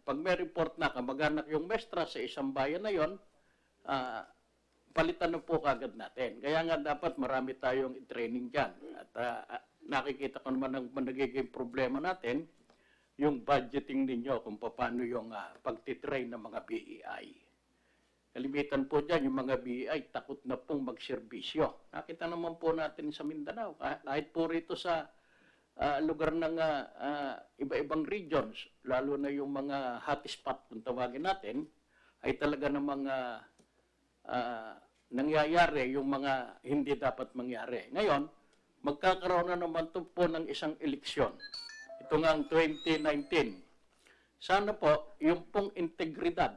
pag may report na kamag-anak yung mestra sa isang bayan na yon, palitan na po kagad natin. Kaya nga dapat marami tayong training dyan. At nakikita ko naman ang nagiging problema natin, yung budgeting ninyo kung paano yung pagtitrain ng mga BEI. Kalimitan po dyan, yung mga BEI takot na pong magserbisyo. Nakita naman po natin sa Mindanao, kahit po rito sa lugar ng iba-ibang regions, lalo na yung mga hotspot kung tawagin natin, ay talaga namang nangyayari yung mga hindi dapat mangyari. Ngayon, magkakaroon na naman po ng isang eleksyon. Ito nga ang 2019. Sana po, yung pong integridad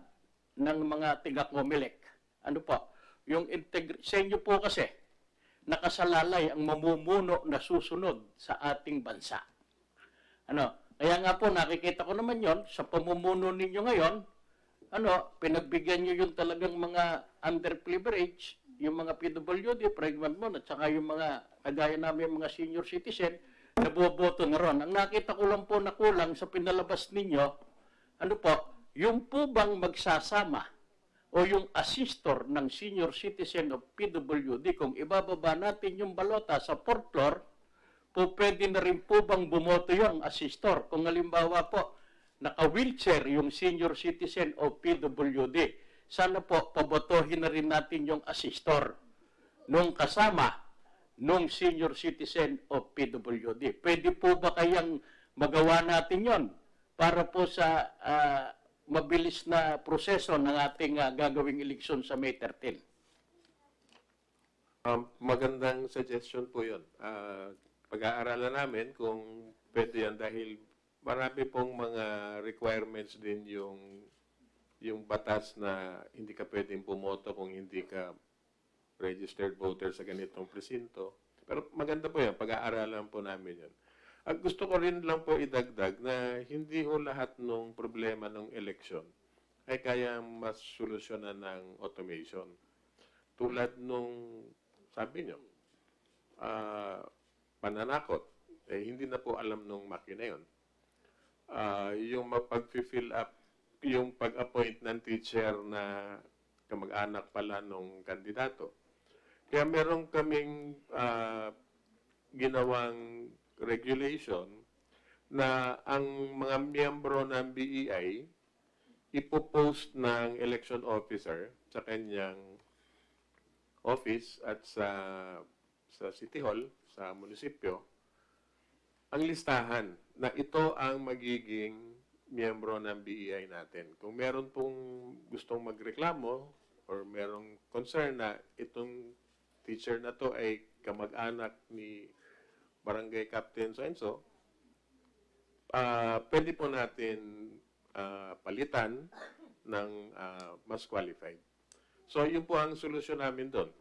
ng mga tiga-Comelec, ano po, yung sa inyo po kasi, nakasalalay ang mamumuno na susunod sa ating bansa. Kaya nga po, nakikita ko naman yon sa pamumuno ninyo ngayon, pinagbigyan nyo yung talagang mga underprivileged, yung mga PWD, pregnant mo, at saka yung mga, kagaya namin mga senior citizen, naboboto na ron. Ang nakita ko lang po na kulang sa pinalabas ninyo, yung po bang magsasama o yung assistor ng senior citizen of PWD, kung ibababa natin yung balota sa 4th floor, po pwede na rin po bang bumoto yung assistor? Kung halimbawa po, naka-wheelchair yung senior citizen of PWD, sana po pabotohin na rin natin yung assistor nung kasama nung senior citizen of PWD. Pwede po ba kayang magawa natin yon para po sa mabilis na proseso ng ating gagawing eleksyon sa May 13? Magandang suggestion po yun. Pag-aaralan namin kung pwede yan dahil marami pong mga requirements din yung batas na hindi ka pwedeng bumoto kung hindi ka registered voter sa ganitong presinto. Pero maganda po yan, pag-aaralan po namin yan. At gusto ko rin lang po idagdag na hindi ho lahat ng problema ng eleksyon ay kaya mas solusyonan ng automation. Tulad nung, sabi nyo, pananakot, hindi na po alam nung makina yun. Yung mapag-fill up, yung pag-appoint ng teacher na kamag-anak pala nung kandidato. Kaya meron kaming ginawang regulation na ang mga miyembro ng BEI ipopost ng election officer sa kanyang office at sa City Hall, sa munisipyo, ang listahan na ito ang magiging miyembro ng BEI natin. Kung meron pong gustong magreklamo or merong concern na itong teacher na to ay kamag-anak ni Barangay Captain so-and-so, pwede po natin palitan ng mas qualified. So, yun po ang solusyon namin doon.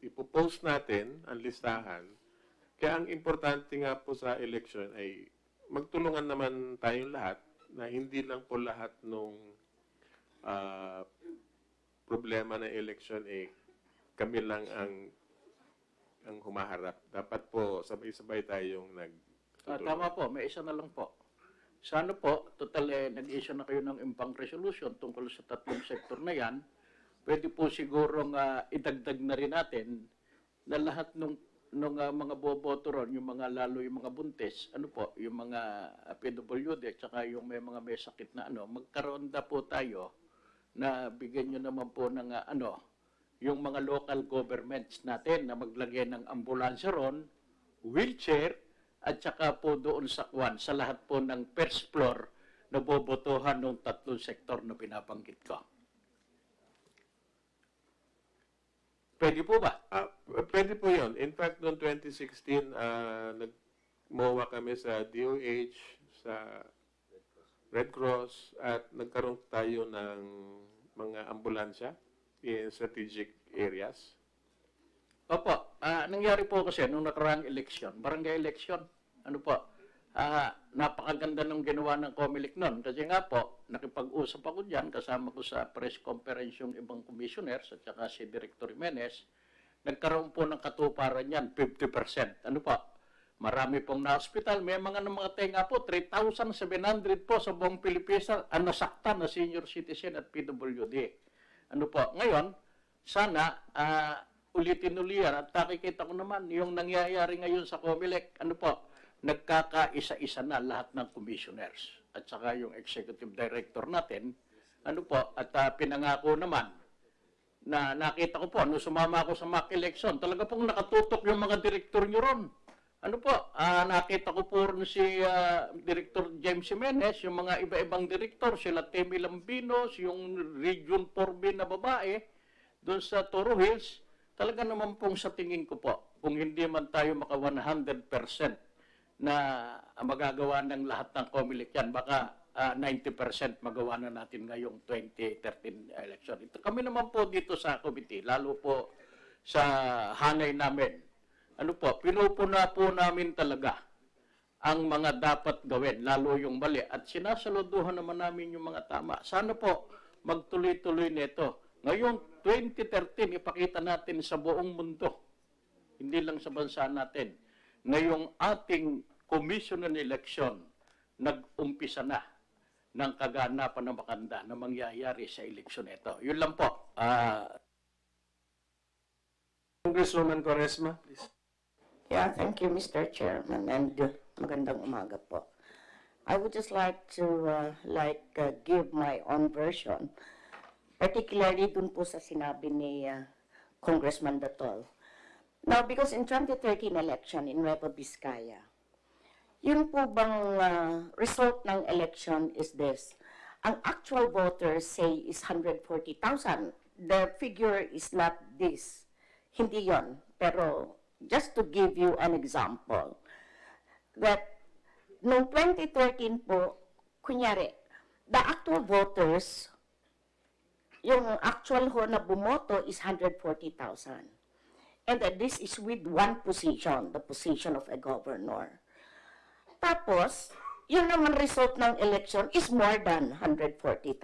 Ipopost natin ang listahan. Kaya ang importante nga po sa election ay magtulungan naman tayong lahat na hindi lang po lahat ng problema ng election kami lang ang humaharap. Dapat po sabay-sabay tayong nagtutulungan. Tama po, may isa na lang po. Sana po, total nag-issue na kayo ng impang resolution tungkol sa tatlong sektor na yan. Pwede po sigurong idagdag na rin natin na lahat ng mga boboto ron, lalo yung mga buntis, yung mga PWD at saka yung may mga may sakit na magkaroon na po tayo na bigyan nyo naman po ng yung mga local governments natin na maglagay ng ambulansya ron, wheelchair, at saka po doon sa lahat po ng first floor na bobotohan ng tatlong sektor na binabanggit ko. Pwede po ba? Pwede po yun. In fact, noong 2016, nag-MOA kami sa DOH, sa Red Cross, at nagkaroon tayo ng mga ambulansya in strategic areas. Opo, nangyari po kasi nung nakaraang eleksyon, barangay eleksyon, napakaganda nung ginawa ng Comelec noon. Kasi nga po, nakipag-usap ako dyan, kasama ko sa press conference yung ibang commissioners at saka si Director Jimenez, nagkaroon po ng katuparan yan, 50%. Marami pong na-hospital. May mga namatay nga po, 3,700 po sa buong Pilipinas ang nasaktan na senior citizen at PWD. Ano po, ngayon, sana ulitin-ulian at nakikita ko naman yung nangyayari ngayon sa Comelec, ano po, nagkakaisa-isa na lahat ng commissioners at saka yung executive director natin, ano po, at pinangako naman na nakita ko po, nung sumama ako sa mock election, talaga pong nakatutok yung mga direktor nyo ron. Ano po, nakita ko po rin si Director James Jimenez, yung mga iba-ibang direktor, sila Temi Lambinos, yung Region 4B na babae, doon sa Toro Hills, talaga naman pong sa tingin ko po, kung hindi man tayo maka 100% na magagawa ng lahat ng Comelec yan, baka 90% magawa na natin ngayong 2013 election. Ito kami naman po dito sa committee, lalo po sa hanay namin. Ano po, pinupuna po namin talaga ang mga dapat gawin, lalo yung mali. At sinasaluduhan naman namin yung mga tama. Sana po magtuloy-tuloy nito. Ngayong 2013, ipakita natin sa buong mundo, hindi lang sa bansa natin, na yung ating commission on election nag-umpisa na ng kaganapan na makanda na mangyayari sa eleksyon ito. Yun lang po. Congresswoman Quaresma, please. Yeah, thank you, Mr. Chairman, and magandang umaga po. I would just like to give my own version, particularly dun po sa sinabi ni Congressman Datol. Now, because in 2013 election in Nueva Vizcaya, yun po bang result ng election is this. Ang actual voters say is 140,000. The figure is not this. Hindi yon. Pero just to give you an example, that noong 2013 po, kunyari, the actual voters, yung actual ho na bumoto is 140,000. And that this is with one position, the position of a governor. Tapos, yun naman result ng election is more than 140,000.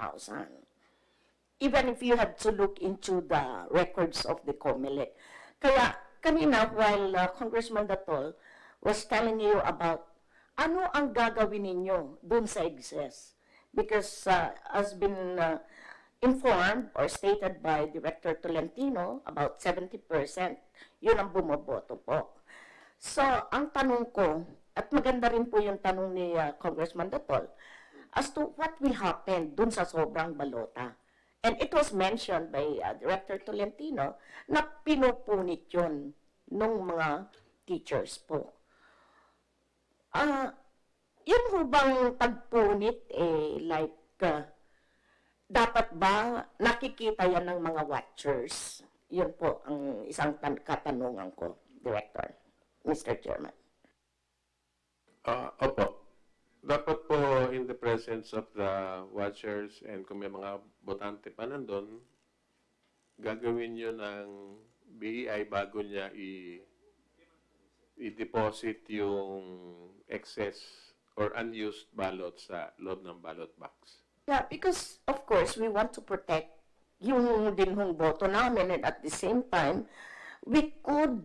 Even if you had to look into the records of the Comelec. Kaya, kanina, while Congressman Datol was telling you about ano ang gagawin ninyo dun sa excess. Because as been informed or stated by Director Tolentino, about 70%, yun ang bumoboto po. So, ang tanong ko, at maganda rin po yung tanong ni Congressman Datol, as to what will happen dun sa sobrang balota. And it was mentioned by Director Tolentino na pinupunit yun ng mga teachers po. Yun po bang pagpunit, dapat ba nakikita yan ng mga watchers? Yun po ang isang katanungan ko, Director, Mr. Chairman. Opo. Dapat po in the presence of the watchers and kung may mga botante pa nandun, gagawin nyo ng BEI bago niya i-deposit yung excess or unused ballot sa loob ng ballot box. Yeah, because of course we want to protect yung din hong boto namin, and at the same time, we could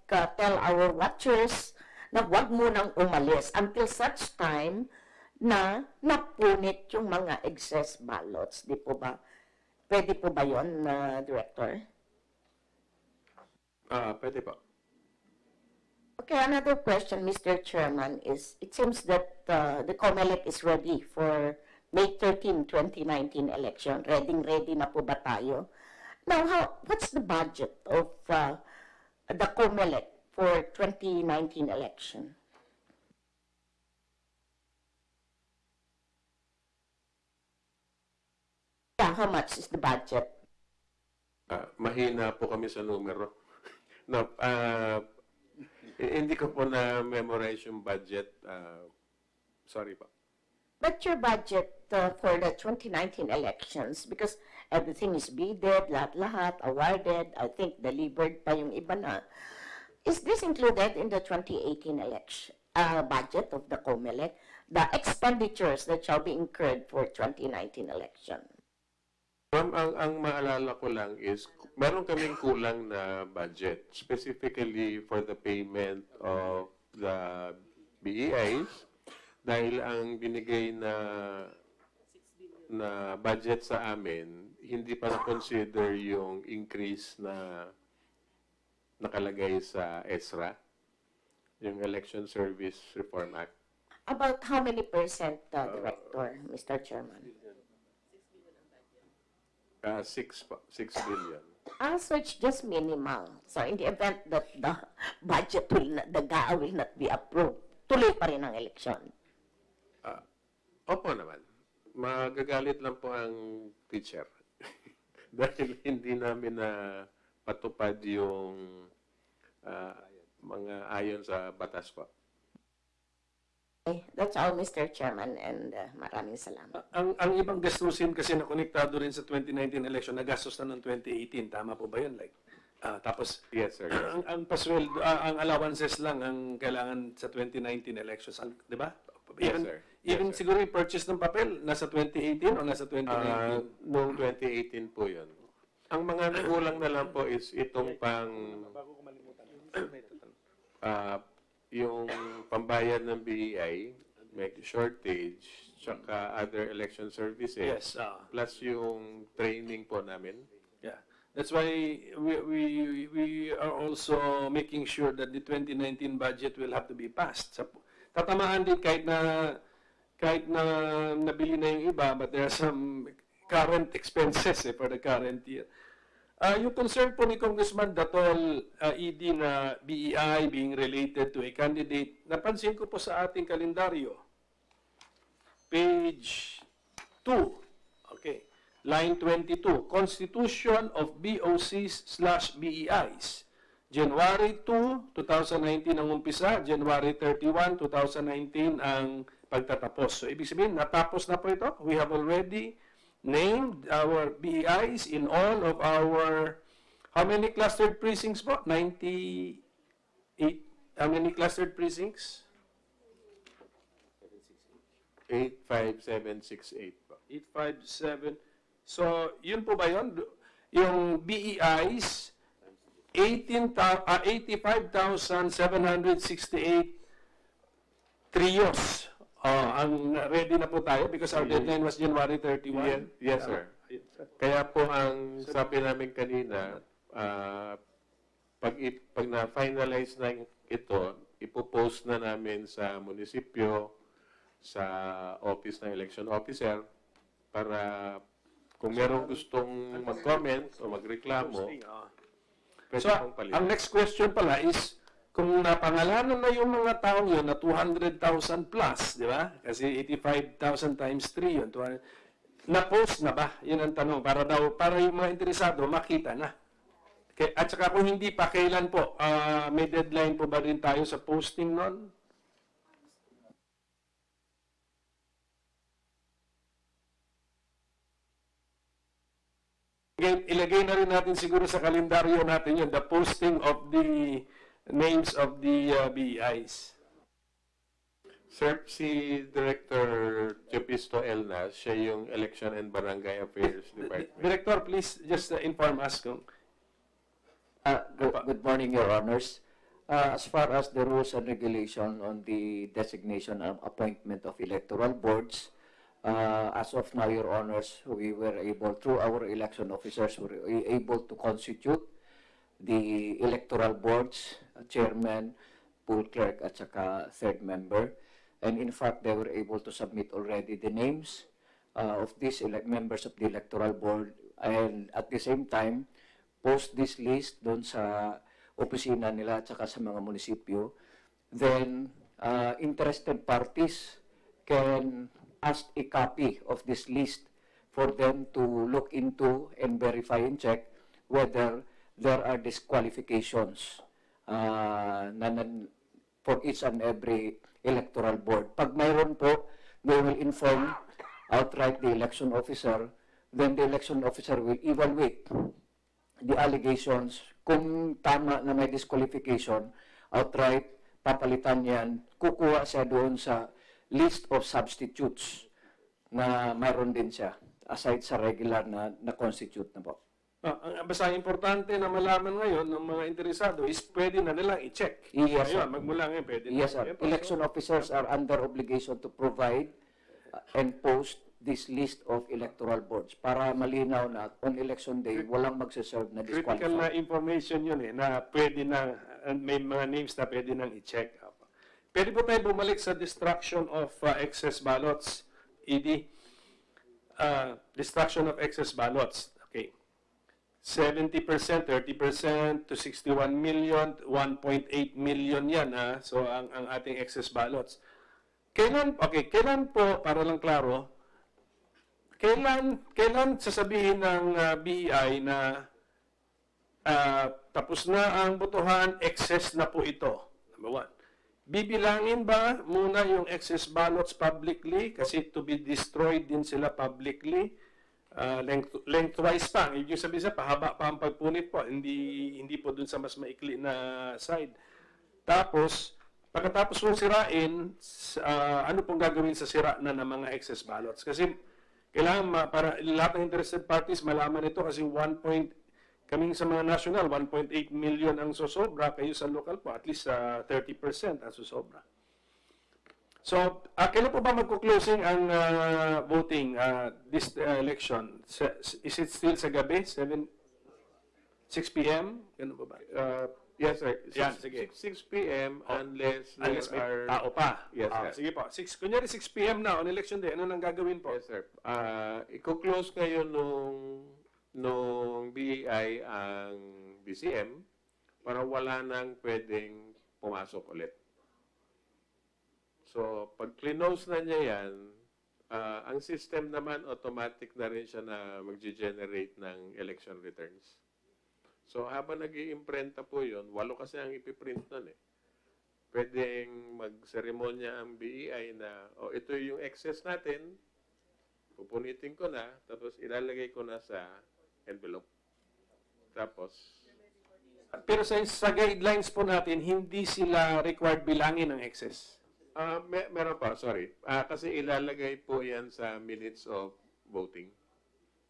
tell our watchers na huwag munang umalis until such time na napunit yung mga excess ballots. Di po ba? Pwede po ba yun, Director? Pwede po. Okay, another question, Mr. Chairman, is it seems that the Comelec is ready for May 13, 2019 election. Ready na po ba tayo? Now, what's the budget of the Comelec for 2019 election? Yeah, how much is the budget? Mahina po kami sa numero. No, hindi ko po na-memorize yung budget. Sorry po. But your budget for the 2019 elections, because everything is bidded, lahat-lahat, awarded, I think delivered pa yung iba na. Is this included in the 2018 election budget of the Comelec, the expenditures that shall be incurred for 2019 election? Ma'am, ang maalala ko lang is, meron kaming kulang na budget, specifically for the payment of the BEIs dahil ang binigay na budget sa amin, hindi pa na-consider yung increase na nakalagay sa ESRA, yung Election Service Reform Act. About how many percent, Director, Mr. Chairman? 6 billion. So it's just minimal. So in the event that the budget will not, the GAA will not be approved, tuloy pa rin ang eleksyon. Opo naman. Magagalit lang po ang teacher. Dahil hindi namin na patupad yung mga ayon sa batas po. Okay, that's all, Mr. Chairman, and maraming salamat. Ang ibang gastusin kasi na konektado rin sa 2019 election, nagastos na noong 2018. Tama po ba yun? Like, tapos, yes, sir. ang pasweldo, ang allowances lang ang kailangan sa 2019 elections. Di ba? Even, Yes, sir. even Yes, sir. siguro yung purchase ng papel, nasa 2018 o nasa 2019? Noong 2018 po yun. Ang mga nagulang na lang po is itong yung pambayad ng BEI, may shortage, tsaka other election services, Yes. plus yung training po namin. Yeah. That's why we are also making sure that the 2019 budget will have to be passed. Tatamaan din kahit na nabili na yung iba, but there are some current expenses for the current year. Yung concern po ni Congressman Datol ED na BEI being related to a candidate, napansin ko po sa ating kalendaryo. Page 2. Okay. Line 22. Constitution of BOCs/BEIs. January 2, 2019 ang umpisa. January 31, 2019 ang pagtatapos. So, ibig sabihin, natapos na po ito. We have already named our BEIs in all of our, how many clustered precincts po? 98. How many clustered precincts? 85768 po. 857. So, yun po ba yun? Yung BEIs, 85,768 trios. Ang ready na po tayo because our deadline was January 31. Yes, sir. Kaya po ang sabi namin kanina, pag na-finalize na ito, ipopost na namin sa munisipyo, sa office ng election officer, para kung merong gustong mag-comment o magreklamo, So, ang next question pala is, kung napangalanan na yung mga taong yun na 200,000 plus, di ba? Kasi 85,000 times 3 yun. Na-post na ba? Yun ang tanong. Para yung mga interesado, makita na. Okay. At saka kung hindi pa, kailan po? May deadline po ba rin tayo sa posting nun? Ilagay na rin natin siguro sa kalendaryo natin yun, the posting of the names of the BEIs. Sir, si Director Jopisto Elnas, siya yung Election and Barangay Affairs Department. Director, please just inform us kung... Good morning, Your Honors. As far as the rules and regulation on the designation and appointment of electoral boards, as of now, Your Honors, we were able, through our election officers, we were able to constitute the electoral boards, chairman, pool clerk, at saka third member. And in fact, they were able to submit already the names of these members of the electoral board, and at the same time, post this list doon sa opisina nila at saka sa mga munisipyo. Then, interested parties can ask a copy of this list for them to look into and verify and check whether there are disqualifications for each and every electoral board. Pag mayroon po, they will inform outright the election officer, then the election officer will evaluate the allegations. Kung tama na may disqualification, outright, papalitan yan, kukuha siya doon sa list of substitutes na mayroon din siya, aside sa regular na constitute na po. Basta importante na malaman ngayon ng mga interesado is pwede na nilang i-check. Yes, Ngayon, sir. magmula ngayon, pwede na. Yes, sir. Yan po. Election officers are under obligation to provide and post this list of electoral boards para malinaw na on election day, walang magsaserve na Critical na disqualified. information yun na pwede na, may mga names na pwede nang i-check. Pwede po tayo bumalik sa destruction of excess ballots, ED. Destruction of excess ballots. Okay. 70%, 30% to 61 million, 1.8 million yan. So, ang ating excess ballots. Kailan po, para lang klaro, kailan sasabihin ng BEI na tapos na ang botohan, excess na po ito? Number one. Bibilangin ba muna yung excess ballots publicly? Kasi to be destroyed din sila publicly. Lengthwise pa. Yung sabihin sa pahaba pa ang pagpunit po. Hindi po dun sa mas maikli na side. Tapos, pagkatapos mong sirain, ano pong gagawin sa sira na ng mga excess ballots? Kasi kailangan para lahat ng interested parties malaman ito kasi kaming sa mga national, 1.8 million ang sosobra, kayo sa local po, at least 30% ang sosobra. So, kailan po ba magko-closing ang voting this election? Is it still sa gabi? 6 p.m.? Ganun po ba? Yes, sir. Yan, sige. 6 p.m. unless may there are... tao pa. Yes, sir. Sige po. Kunyari 6 p.m. na on election day, ano nang gagawin po? Yes, sir. Iko-close kayo nung BEI ang BCM para wala nang pwedeng pumasok ulit. So, pag close na niya yan, ang system naman automatic na rin siya na mag-generate ng election returns. So, habang nag-iimprenta po yun, 8 kasi ang ipiprint nun eh. Pwedeng mag-seremonya ang BEI na, ito yung excess natin, pupunitin ko na, tapos ilalagay ko na sa envelope. Tapos, pero sa guidelines po natin, hindi sila required bilangin ng excess. meron pa, sorry. Kasi ilalagay po yan sa minutes of voting.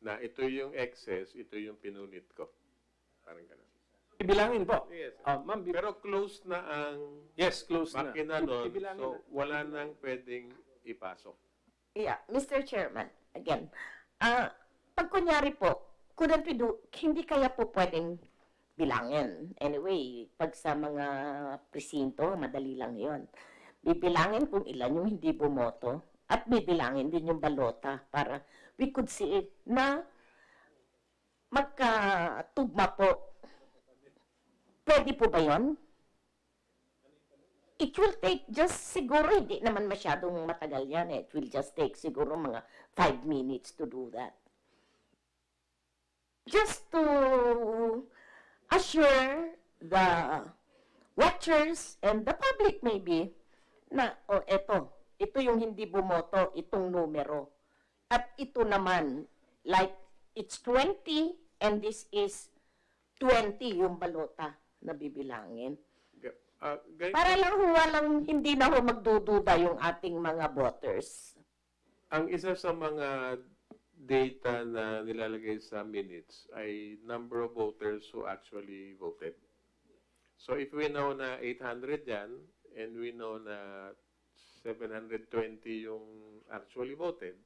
Na ito yung excess, ito yung pinunit ko. Parang ganun. Ibilangin po. Yes. Ma'am, pero closed na ang closed makina nun, Ibilangin so wala nang pwedeng ipasok. Yeah, Mr. Chairman, again, pag kunyari po, hindi kaya po pwedeng bilangin. Anyway, pag sa mga presinto, madali lang yon. Bibilangin kung ilan yung hindi bumoto at bibilangin din yung balota para we could see it na magkatugma po. Pwede po ba yun? It will take just siguro, hindi naman masyadong matagal yan. It will just take siguro mga 5 minutes to do that. Just to assure the watchers and the public maybe na, ito yung hindi bumoto, itong numero. At ito naman, like, it's 20 and this is 20 yung balota na bibilangin. Para lang walang hindi na magdududa yung ating mga voters. Ang isa sa mga data na nilalagay sa minutes ay number of voters who actually voted. So if we know na 800 yan, and we know na 720 yung actually voted,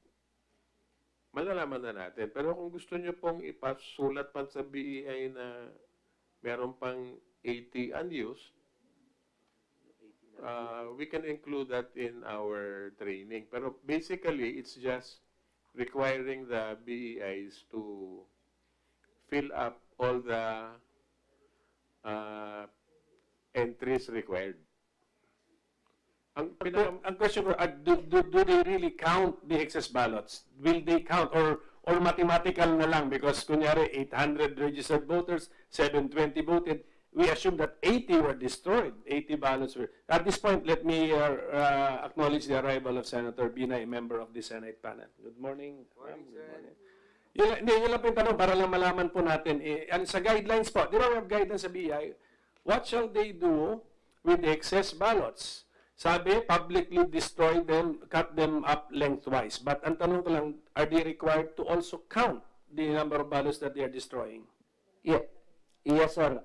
malalaman na natin. Pero kung gusto nyo pong ipasulat pa sa BEI na meron pang 80 unused, we can include that in our training. Pero basically, it's just requiring the BEIs to fill up all the entries required. Ang question ko, do they really count the excess ballots? Will they count or mathematical na lang? Because kunyari 800 registered voters, 720 voted, we assume that 80 were destroyed. 80 ballots were. At this point, let me acknowledge the arrival of Senator Binay, member of the Senate panel. Good morning. Good morning. Yun lang po yung tanong para lang malaman po natin. Sa guidelines po, di ba we have guidelines sa BI? What shall they do with the excess ballots? Sabi, publicly destroy them, cut them up lengthwise. But ang tanong ko lang, are they required to also count the number of ballots that they are destroying? Yeah. Yes, sir.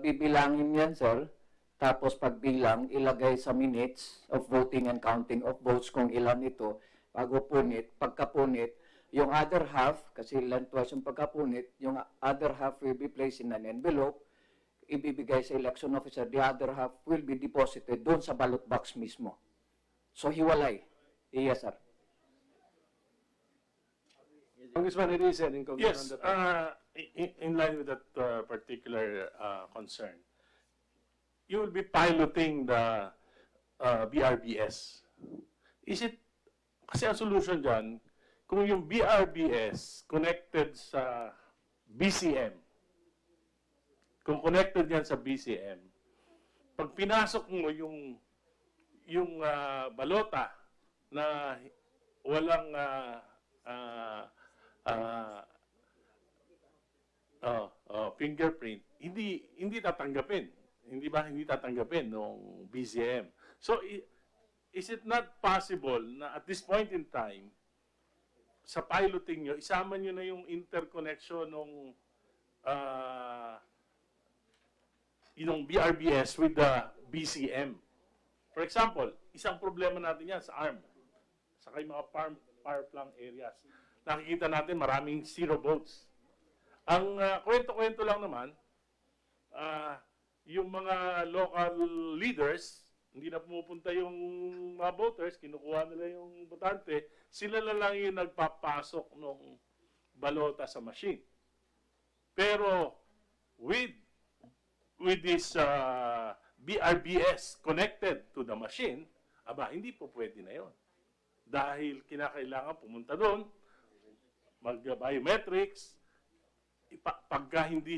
Bibilangin yan, sir. Tapos pagbilang, ilagay sa minutes of voting and counting of votes kung ilan ito. Bago punit, pagkapunit, yung other half, kasi ilan twice yung pagkapunit, yung other half will be placed in an envelope, ibibigay sa election officer, the other half will be deposited doon sa ballot box mismo. So, hiwalay. Yes, sir. Congressman, it is in Yes, Congressman. in line with that particular concern, you will be piloting the BRBS. Is it, kasi ang solution dyan, kung yung BRBS connected sa BCM, kung connected yan sa BCM, pag pinasok mo yung balota na walang fingerprint, hindi tatanggapin. Hindi ba hindi tatanggapin ng BCM? So, is it not possible na at this point in time, sa piloting nyo, isama nyo na yung interconnection ng BRBS with the BCM? For example, isang problema natin yan sa ARM, sa kay mga power plant areas. Nakikita natin maraming zero votes. Ang kwento-kwento lang naman, yung mga local leaders, hindi na pumupunta yung mga voters, kinukuha nila yung botante, sila na lang yung nagpapasok ng balota sa machine. Pero with this BRBS connected to the machine, hindi po pwede na yon. Dahil kinakailangan pumunta doon, mag-biometrics, pagka hindi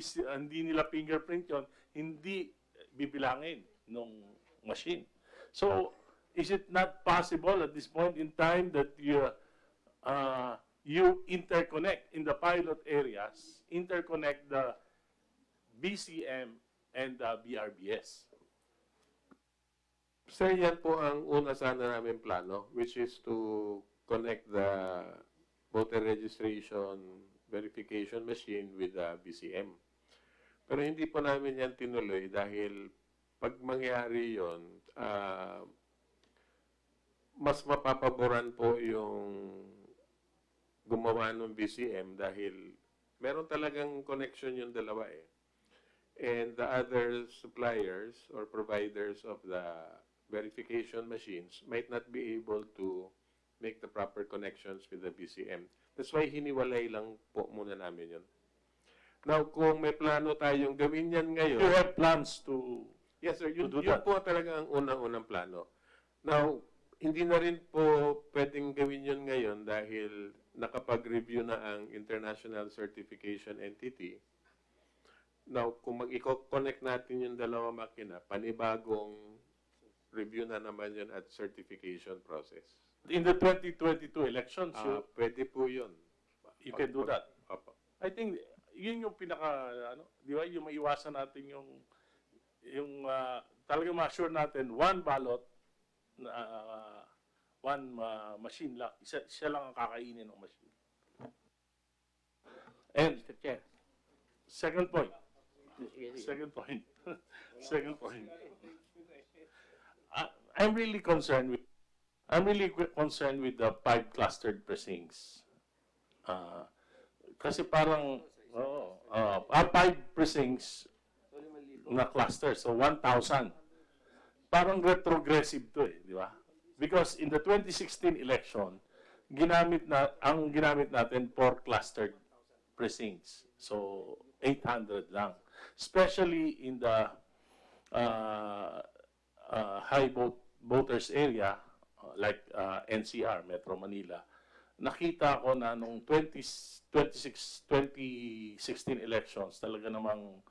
nila fingerprint yon, hindi bibilangin ng machine. So, is it not possible at this point in time that you interconnect in the pilot areas, interconnect the BCM and the BRBS? Sir, yan po ang una sana namin plano, which is to connect the voter registration verification machine with the BCM. Pero hindi po namin yan tinuloy dahil pag mangyari yon, mas mapapaboran po yung gumawa ng BCM dahil meron talagang connection yung dalawa eh. And the other suppliers or providers of the verification machines might not be able to make the proper connections with the BCM. That's why hiniwalay lang po muna namin yun. Now, kung may plano tayong gawin yan ngayon... You have plans to... Yes, sir. Yun that. po talaga ang unang-unang plano. Now, hindi na rin po pwedeng gawin yun ngayon dahil nakapag-review na ang International Certification Entity. Now, kung mag-connect natin yung dalawa makina, panibagong review na naman yun at certification process. In the 2022 elections, pwede po yun. You can do that. Opo. I think yun yung pinaka, di ba, yung maiwasan natin yung talaga ma-assure natin one ballot, one machine lang, isa lang ang kakainin ng machine. And, Mr. Chair. second point. Second point. I'm really concerned with the 5 clustered precincts. Kasi parang 5 precincts na cluster, so 1,000. Parang retrogressive to eh, di ba? Because in the 2016 election, ginamit natin 4 clustered precincts. So 800 lang. Especially in the high voters area, like NCR, Metro Manila, nakita ko na nung 2016 elections, talaga namang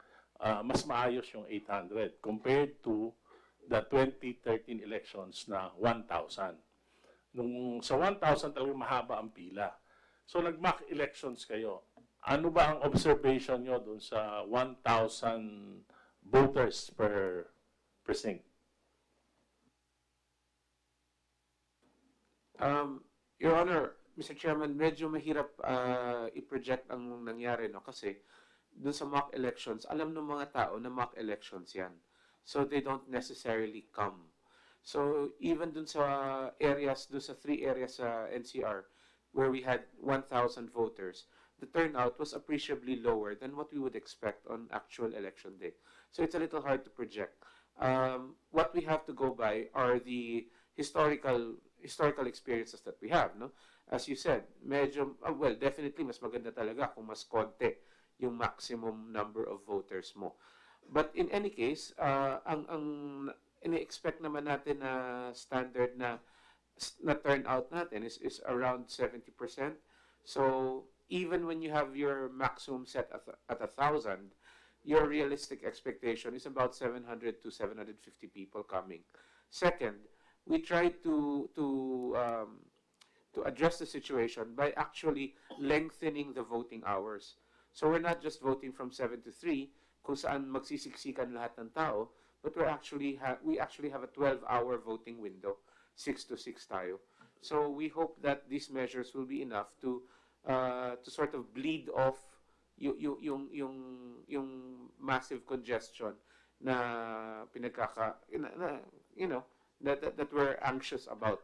mas maayos yung 800 compared to the 2013 elections na 1,000. Nung sa 1,000 talagang mahaba ang pila. So nag-mock elections kayo. Ano ba ang observation nyo dun sa 1,000 voters per precinct? Your Honor, Mr. Chairman, medyo mahirap i-project ang nangyari, no? Kasi dun sa mock elections, alam ng mga tao na mock elections yan. So they don't necessarily come. So even dun sa areas, dun sa 3 areas sa NCR, where we had 1,000 voters, the turnout was appreciably lower than what we would expect on actual election day. So it's a little hard to project. What we have to go by are the historical experiences that we have, no? As you said, medyo, well, definitely mas maganda talaga kung mas konti yung maximum number of voters mo. But in any case, ang ini-expect naman natin na standard na turnout natin is around 70%. So even when you have your maximum set at 1,000, your realistic expectation is about 700 to 750 people coming. Second, we try to address the situation by actually lengthening the voting hours. So we're not just voting from 7 to 3, kung saan magsisiksikan lahat ng tao, but we actually have a 12-hour voting window, 6 to 6 tayo. So we hope that these measures will be enough to sort of bleed off yung massive congestion na that we're anxious about.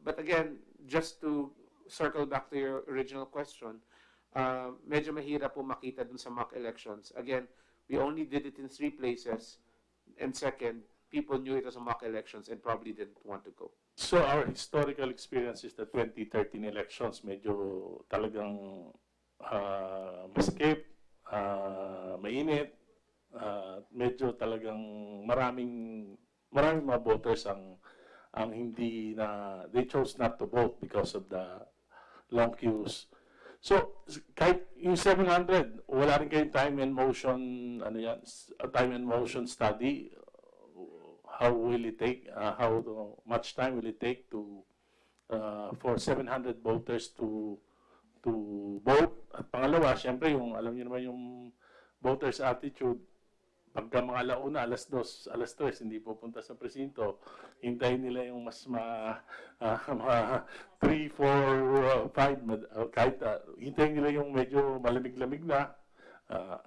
But again, just to circle back to your original question, medyo mahirap po makita dun sa mock elections. Again, we only did it in 3 places, and second, people knew it was a mock elections and probably didn't want to go. So our historical experience is the 2013 elections, medyo talagang masikip, mainit, medyo talagang maraming mga voters ang hindi na, they chose not to vote because of the long queues. So kahit yung 700, wala rin kayong time and motion, time and motion study. How will it take? How much time will it take to for 700 voters to vote? At pangalawa, siyempre yung alam niyo naman yung voters' attitude. Pagka mga alauna, alas 2, alas 3, hindi pupunta sa presinto. Hintayin nila yung mas mga 3, 4, 5, kahit hintayin nila yung medyo malamig-lamig na.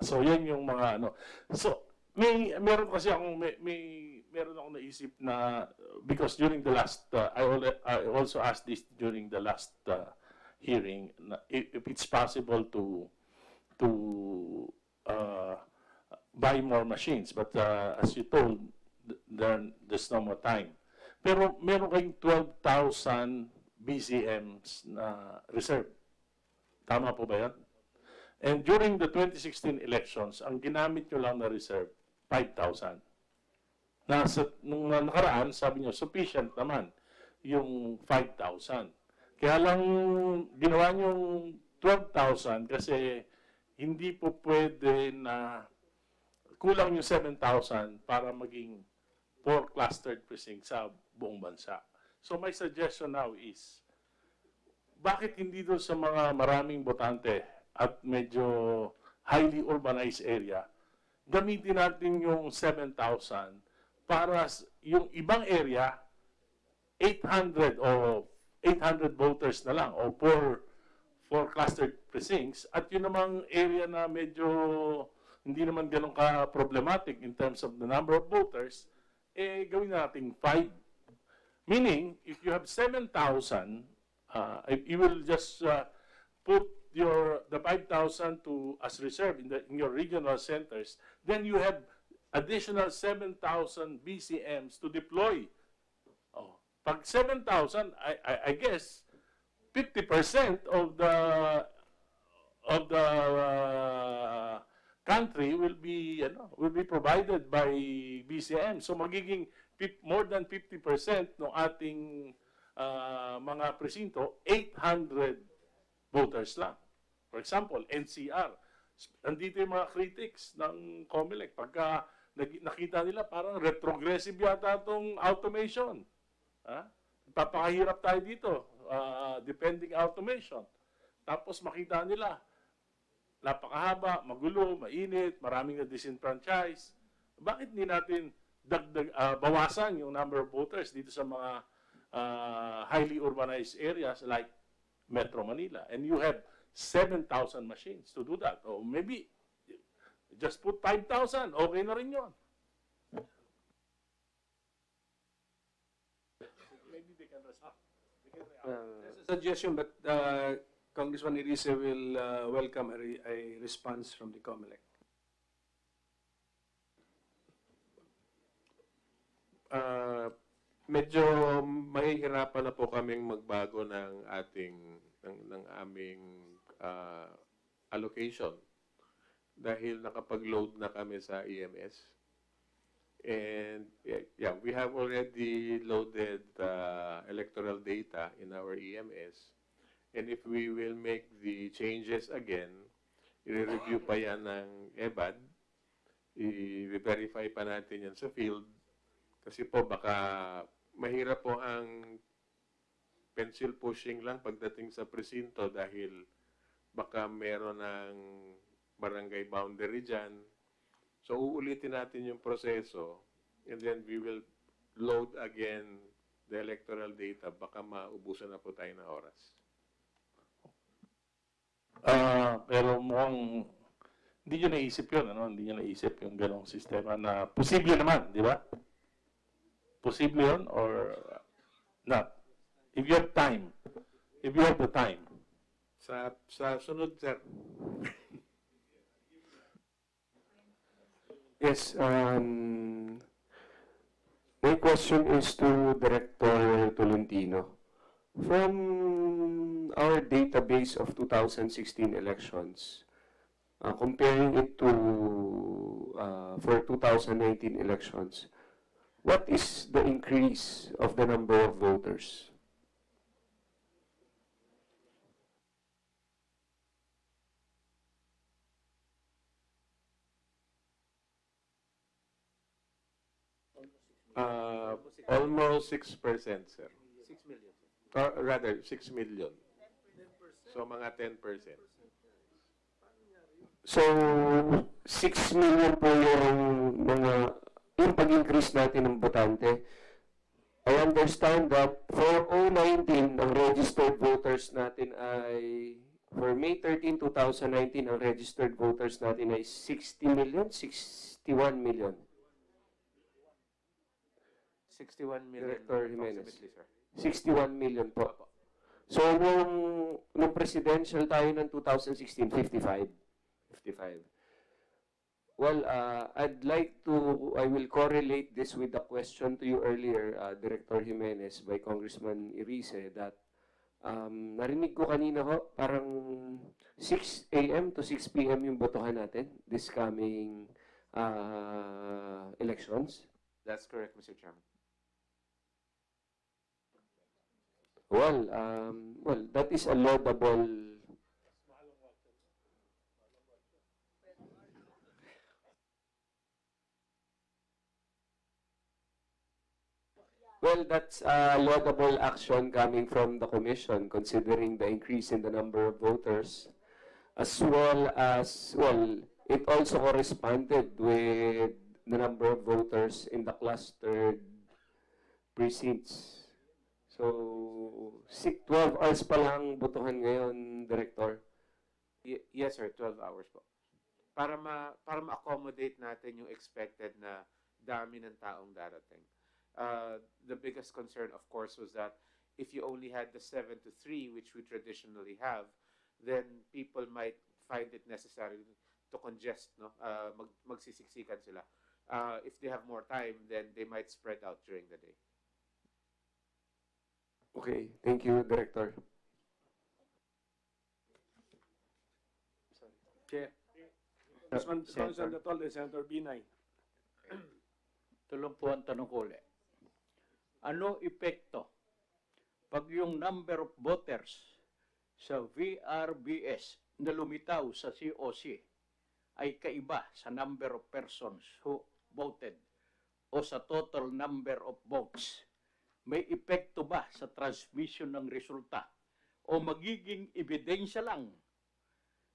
So yan yung mga ano. So meron kasi akong meron akong naisip na, because during the last I also asked this during the last hearing, if it's possible to buy more machines, but as you told, there's no more time. Pero meron kayong 12,000 BCMs na reserve. Tama po ba yan? And during the 2016 elections, ang ginamit nyo lang na reserve, 5,000. Nung nakaraan, sabi nyo, sufficient naman yung 5,000. Kaya lang ginawa nyo 12,000 kasi hindi po pwede na kulang yung 7,000 para maging 4 clustered precincts sa buong bansa. So my suggestion now is, bakit hindi doon sa mga maraming botante at medyo highly urbanized area, gamitin natin yung 7,000 para yung ibang area, 800 o 800 voters na lang o 4 clustered precincts, at yun namang area na medyo hindi naman ganun ka-problematic in terms of the number of voters, gawin natin 5. Meaning, if you have 7,000, you will just put the 5,000 as reserve in your regional centers, then you have additional 7,000 BCMs to deploy. Pag 7,000, I guess 50% of the country will be provided by BCM. So magiging more than 50% ng ating mga presinto, 800 voters lang. For example, NCR. Andito yung mga critics ng Comelec. Pagka nakita nila, parang retrogressive yata itong automation. Papakahirap tayo dito, depending automation. Tapos makita nila, napakahaba, magulo, mainit, maraming na-disenfranchise. Bakit hindi natin bawasan yung number of voters dito sa mga highly urbanized areas like Metro Manila? And you have 7,000 machines to do that. Or maybe Just put 5,000. Okay na rin yun. Maybe they can respond. There's a suggestion, but Congressman Irise will welcome a response from the Comelec. Medyo mahihirapan na po kaming magbago ng aming allocation dahil nakapag-load na kami sa EMS. And yeah, we have already loaded electoral data in our EMS. And if we will make the changes again, i-review pa yan ng EBAD, i-verify pa natin yan sa field. Kasi po baka mahirap po ang pencil pushing lang pagdating sa presinto dahil baka meron ng barangay boundary dyan. So uulitin natin yung proseso and then we will load again the electoral data. Baka maubusan na po tayo ng oras. Pero mukhang hindi nyo naisip yun, ano? Hindi nyo naisip yung ganong sistema na posible naman, di ba? Posible yun or not? If you have time, if you have the time. Sa sunod, sir. Yes, my question is to Director Tolentino. From our database of 2016 elections, comparing it to for 2019 elections, what is the increase of the number of voters? Almost 6%, sir. 6 million. Rather, 6 million. So, mga 10%. So, 6 million po yung pag-increase natin ng botante. I understand that for 2019, ang registered voters natin ay, for May 13, 2019, ang registered voters natin ay 60 million, 61 million. 61 million. Director Jimenez. Sir. 61 million po. So, nung presidential tayo ng 2016, 55. Well, I will correlate this with the question to you earlier, Director Jimenez, by Congressman Irise, that narinig ko kanina ho, parang 6 a.m. to 6 p.m. yung botohan natin this coming elections. That's correct, Mr. Chairman. Well, that is a laudable. Well, that's a laudable action coming from the Commission, considering the increase in the number of voters, as well as, it also corresponded with the number of voters in the clustered precincts. So, 12 hours pa lang botohan ngayon, Director? Yes, sir. 12 hours po. Para ma-accommodate natin yung expected na dami ng taong darating. The biggest concern, of course, was that if you only had the 7 to 3, which we traditionally have, then people might find it necessary to congest, no? Magsisiksikan sila. If they have more time, then they might spread out during the day. Okay, thank you, Director. Chair. Congressman Datol and Senator Binay. Tulong po ang tanong ko ulit. Ano epekto pag yung number of voters sa VRBS na lumitaw sa COC ay kaiba sa number of persons who voted o sa total number of votes? May epekto ba sa transmission ng resulta o magiging ebidensya lang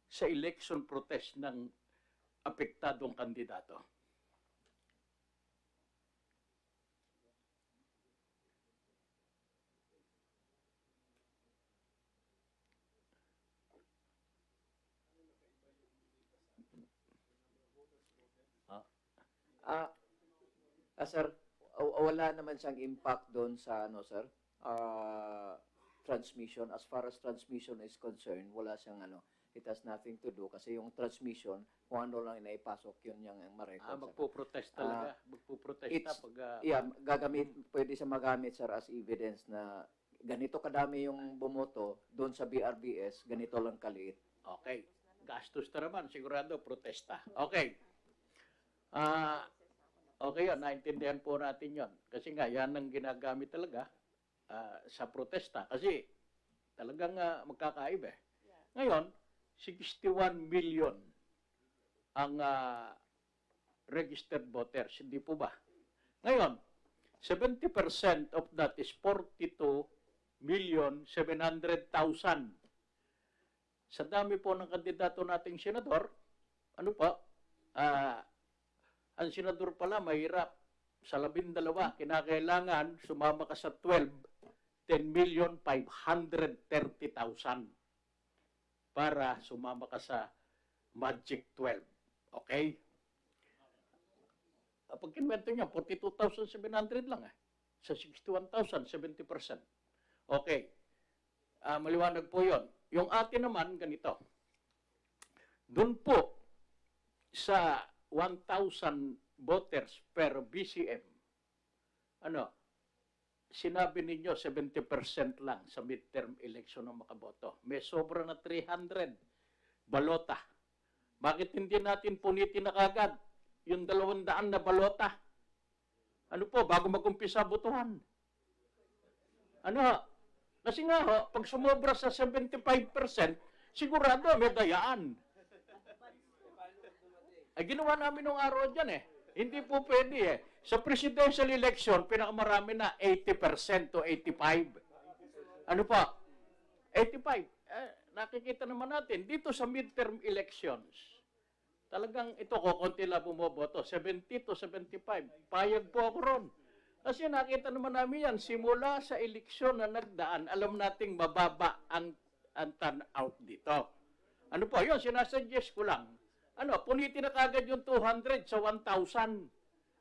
sa election protest ng apektadong kandidato? Sir, wala naman siyang impact doon sa ano, sir, transmission. As far as transmission is concerned, wala siyang ano, it has nothing to do kasi yung transmission, kung ano lang inaipasok, yun yung ma-record. Magpuprotest talaga. Magpuprotesta pag... Pwede siya magamit, sir, as evidence na ganito kadami yung bumoto, doon sa BRBS, ganito lang kaliit. Okay. Gastos na naman, sigurado, protesta. Okay. Okay yun, naintindihan po natin yun. Kasi nga, yan ang ginagamit talaga sa protesta. Kasi talagang magkakaiba eh. Ngayon, 61 million ang registered voters, hindi po ba? Ngayon, 70% of that is 42,700,000. Sa dami po ng kandidato nating senador, ano pa, ang senador pala mahirap. Sa 12, kinakailangan sumama ka sa 12, 10,530,000 para sumama ka sa Magic 12. Okay? Pag kinwento niya, 42,700 lang eh. Sa 61,000, 70%. Okay. Maliwanag po yon. Yung atin naman, ganito. Doon po sa 1,000 voters per BCM, sinabi ninyo 70% lang sa midterm election ang makaboto. May sobra na 300 balota. Bakit hindi natin punitin na kagad yung 200 na balota? Ano po, bago mag-umpisa botohan? Kasi nga pag sumobra sa 75%, sigurado may dayaan. Ay, ginawa namin nung araw dyan eh. Hindi po pwede eh. Sa presidential election, pinakamarami na 80% to 85%. Ano pa? 85%. Nakikita naman natin, dito sa midterm elections, talagang ito, kukunti lang bumoboto, 70 to 75. Payag po ako ron. Kasi nakita naman namin yan, simula sa eleksyon na nagdaan, alam nating mababa ang turnout dito. Ano po, yun, sinasuggest ko lang. Punitin na kagad yung 200 sa 1,000.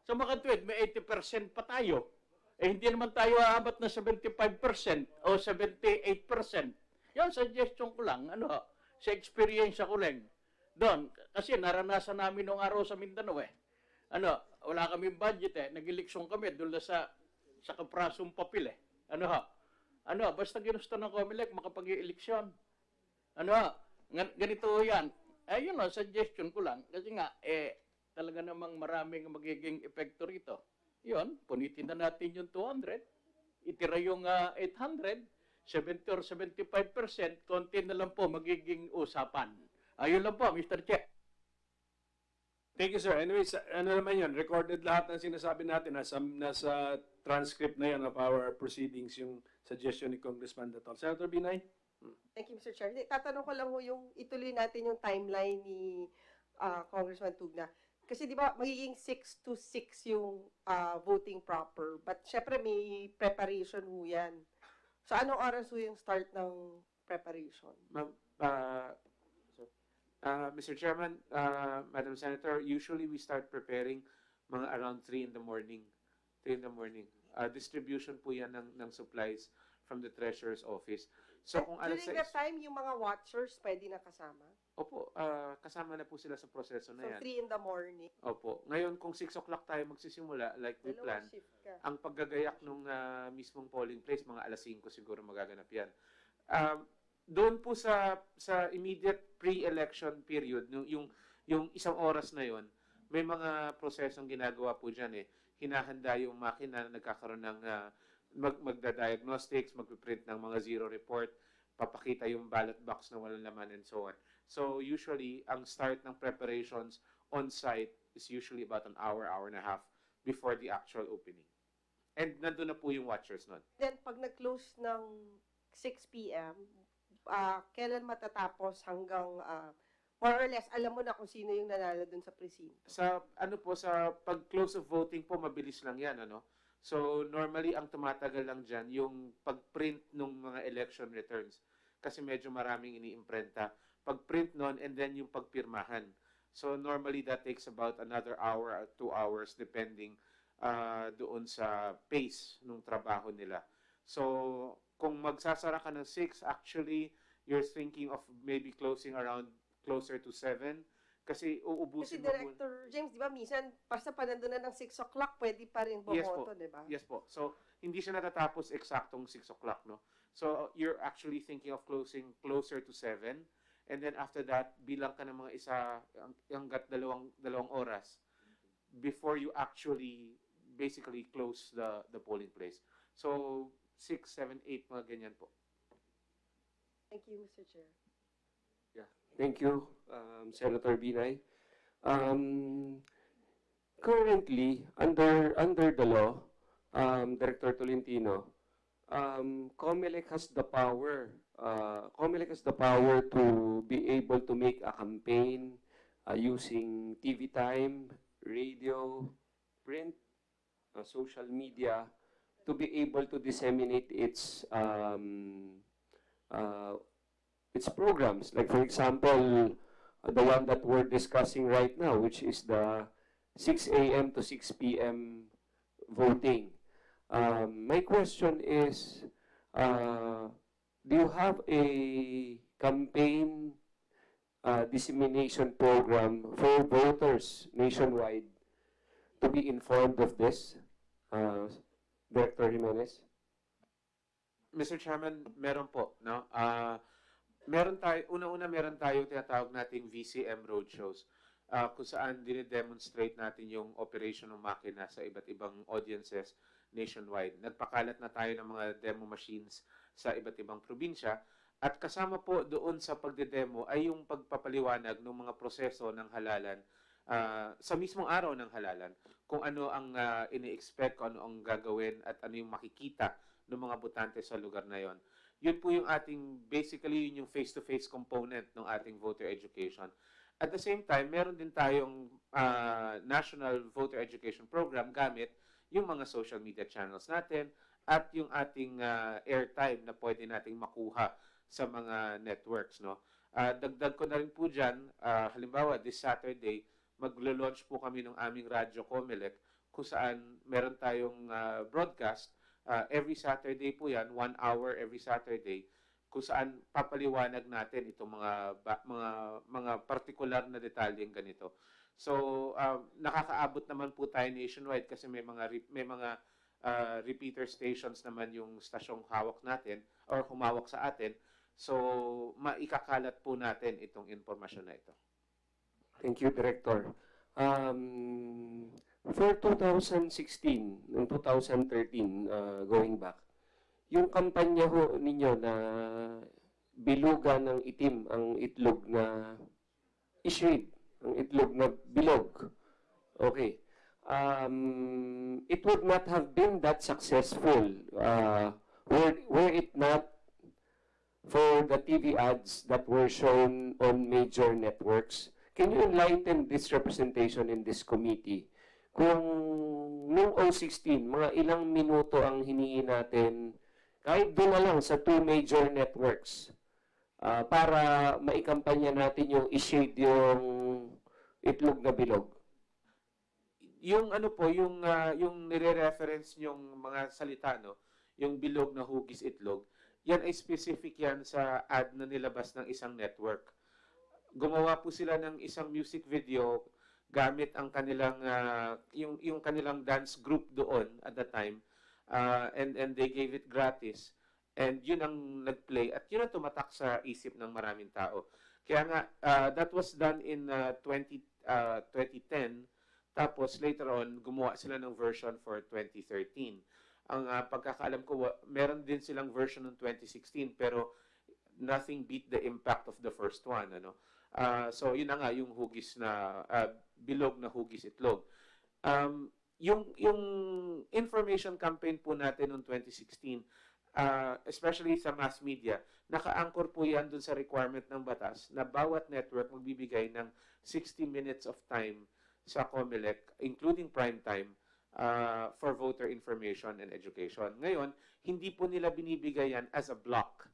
Sa mga tweet, may 80% pa tayo. Hindi naman tayo aabot na 75% o 78%. Yan, suggestion ko lang, sa experience ko lang. Doon, kasi naranasan namin nung araw sa Mindanao eh. Wala kaming budget eh. Nag-eleksyon kami doon sa kaprasong papel eh. Basta ginusto ng Comelec makapag-eleksyon. Ganito yan. Yun o, suggestion ko lang. Kasi nga, talaga namang maraming magiging epekto rito. Yun, punitin na natin yung 200. Itira yung 800. 70 or 75%. Konti na lang po magiging usapan. Ayun lang po, Mr. Chair. Thank you, sir. Anyways, naman yun, recorded lahat ng sinasabi natin. Nasa transcript na yan of our proceedings, yung suggestion ni Congressman Datol. Senator Binay? Thank you, Mr. Chair. Tatanong ko lang yung ituloy natin yung timeline ni Congressman Tugna. Kasi di ba magiging 6 to 6 yung voting proper. But syempre may preparation ho yan. So anong oras ho yung start ng preparation? Mr. Chairman, Madam Senator, usually we start preparing mga around 3 in the morning. 3 in the morning. Distribution po yan ng supplies from the Treasurer's Office. So kung during that time, yung mga watchers pwede na kasama? Opo, kasama na po sila sa proseso na yan. So 3 in the morning? Opo. Ngayon, kung 6 o'clock tayo magsisimula, like we plan, ang paggagayak ng mismong polling place, mga alas 5 siguro magaganap yan. Doon po sa immediate pre-election period, yung isang oras na yon, may mga prosesong ginagawa po dyan eh. Hinahanda yung makina na nagkakaroon ng magda-diagnostics, magpiprint ng mga zero report, papakita yung ballot box na walang laman and so on. So usually, ang start ng preparations on-site is usually about an hour, hour and a half before the actual opening. And nandun na po yung watchers nun. Then pag nag-close ng 6 p.m., kailan matatapos hanggang more or less, alam mo na kung sino yung nanalo dun sa presinto? Sa pag-close of voting po, mabilis lang yan, So, normally, ang tumatagal lang dyan, yung pag-print ng mga election returns. Kasi medyo maraming iniimprenta. Pag-print nun, and then yung pagpirmahan. So normally that takes about another hour or 2 hours depending doon sa pace ng trabaho nila. So kung magsasara ka ng 6, actually you're thinking of maybe closing around closer to 7 kasi Kasi uubusin mo muna. Director James, di ba, minsan, basta pa nandun na ng 6 o'clock, pwede pa rin bumoto, di ba? Yes po. So, hindi siya natatapos eksaktong 6 o'clock, no? So, you're actually thinking of closing closer to 7. And then after that, bilang ka ng mga isa, hanggat dalawang oras before you actually basically close the polling place. So, 6, 7, 8, mga ganyan po. Thank you, Mr. Chair. Yeah, thank you, Senator Binay. Currently, under the law, Director Tolentino, Comelec has the power. Comelec has the power to be able to make a campaign using TV time, radio, print, social media, to be able to disseminate its programs. Like, for example, the one that we're discussing right now, which is the 6 a.m. to 6 p.m. voting. My question is, do you have a campaign dissemination program for voters nationwide to be informed of this? Director Jimenez? Mr. Chairman, meron po, no? Meron tayo tinatawag nating VCM roadshows kung saan dine-demonstrate natin yung operation ng makina sa iba't ibang audiences nationwide. Nagpakalat na tayo ng mga demo machines sa iba't ibang probinsya at kasama po doon sa pagde-demo ay yung pagpapaliwanag ng mga proseso ng halalan sa mismong araw ng halalan, kung ano ang ini-expect, kung ano ang gagawin at ano yung makikita ng mga botante sa lugar na yon. Yun po yung ating, basically, yun yung face-to-face component ng ating voter education. At the same time, meron din tayong national voter education program gamit yung mga social media channels natin at yung ating airtime na pwede nating makuha sa mga networks. No? Dagdag ko na rin po dyan, halimbawa, this Saturday, maglo-launch po kami ng aming radyo Comelec kung saan meron tayong broadcast. Every Saturday po yan, 1 hour every Saturday, kung saan papaliwanag natin itong mga partikular na detalyeng ganito. So, nakakaabot naman po tayo nationwide kasi may mga repeater stations naman yung stasyong hawak natin or humawak sa atin. So, maikakalat po natin itong informasyon na ito. Thank you, Director. For 2016 and 2013, going back, yung kampanya ho ninyo na bilugan ng itim ang itlog na i-shade, ang itlog na bilog. Okay. It would not have been that successful were it not for the TV ads that were shown on major networks. Can you enlighten this representation in this committee? Kung noong 2016, mga ilang minuto ang hiningi natin, kahit doon na lang sa 2 major networks, para maikampanya natin yung i-shade yung itlog na bilog. Yung ano po, yung nire-reference yung mga salita, no? Yung bilog na hugis itlog, yan ay specific yan sa ad na nilabas ng isang network. Gumawa po sila ng isang music video gamit ang kanilang yung kanilang dance group doon at the time, and they gave it gratis, and yun ang nagplay at yun ang tumatak sa isip ng maraming tao. Kaya nga that was done in 2010, tapos later on gumawa sila ng version for 2013. Ang pagkakaalam ko, meron din silang version ng 2016 pero nothing beat the impact of the first one, ano. So yun na nga yung hugis na bilog na hugis itlog. Yung information campaign po natin noong 2016, especially sa mass media, naka-anchor po yan dun sa requirement ng batas na bawat network magbibigay ng 60 minutes of time sa Comelec, including prime time, for voter information and education. Ngayon, hindi po nila binibigay yan as a block.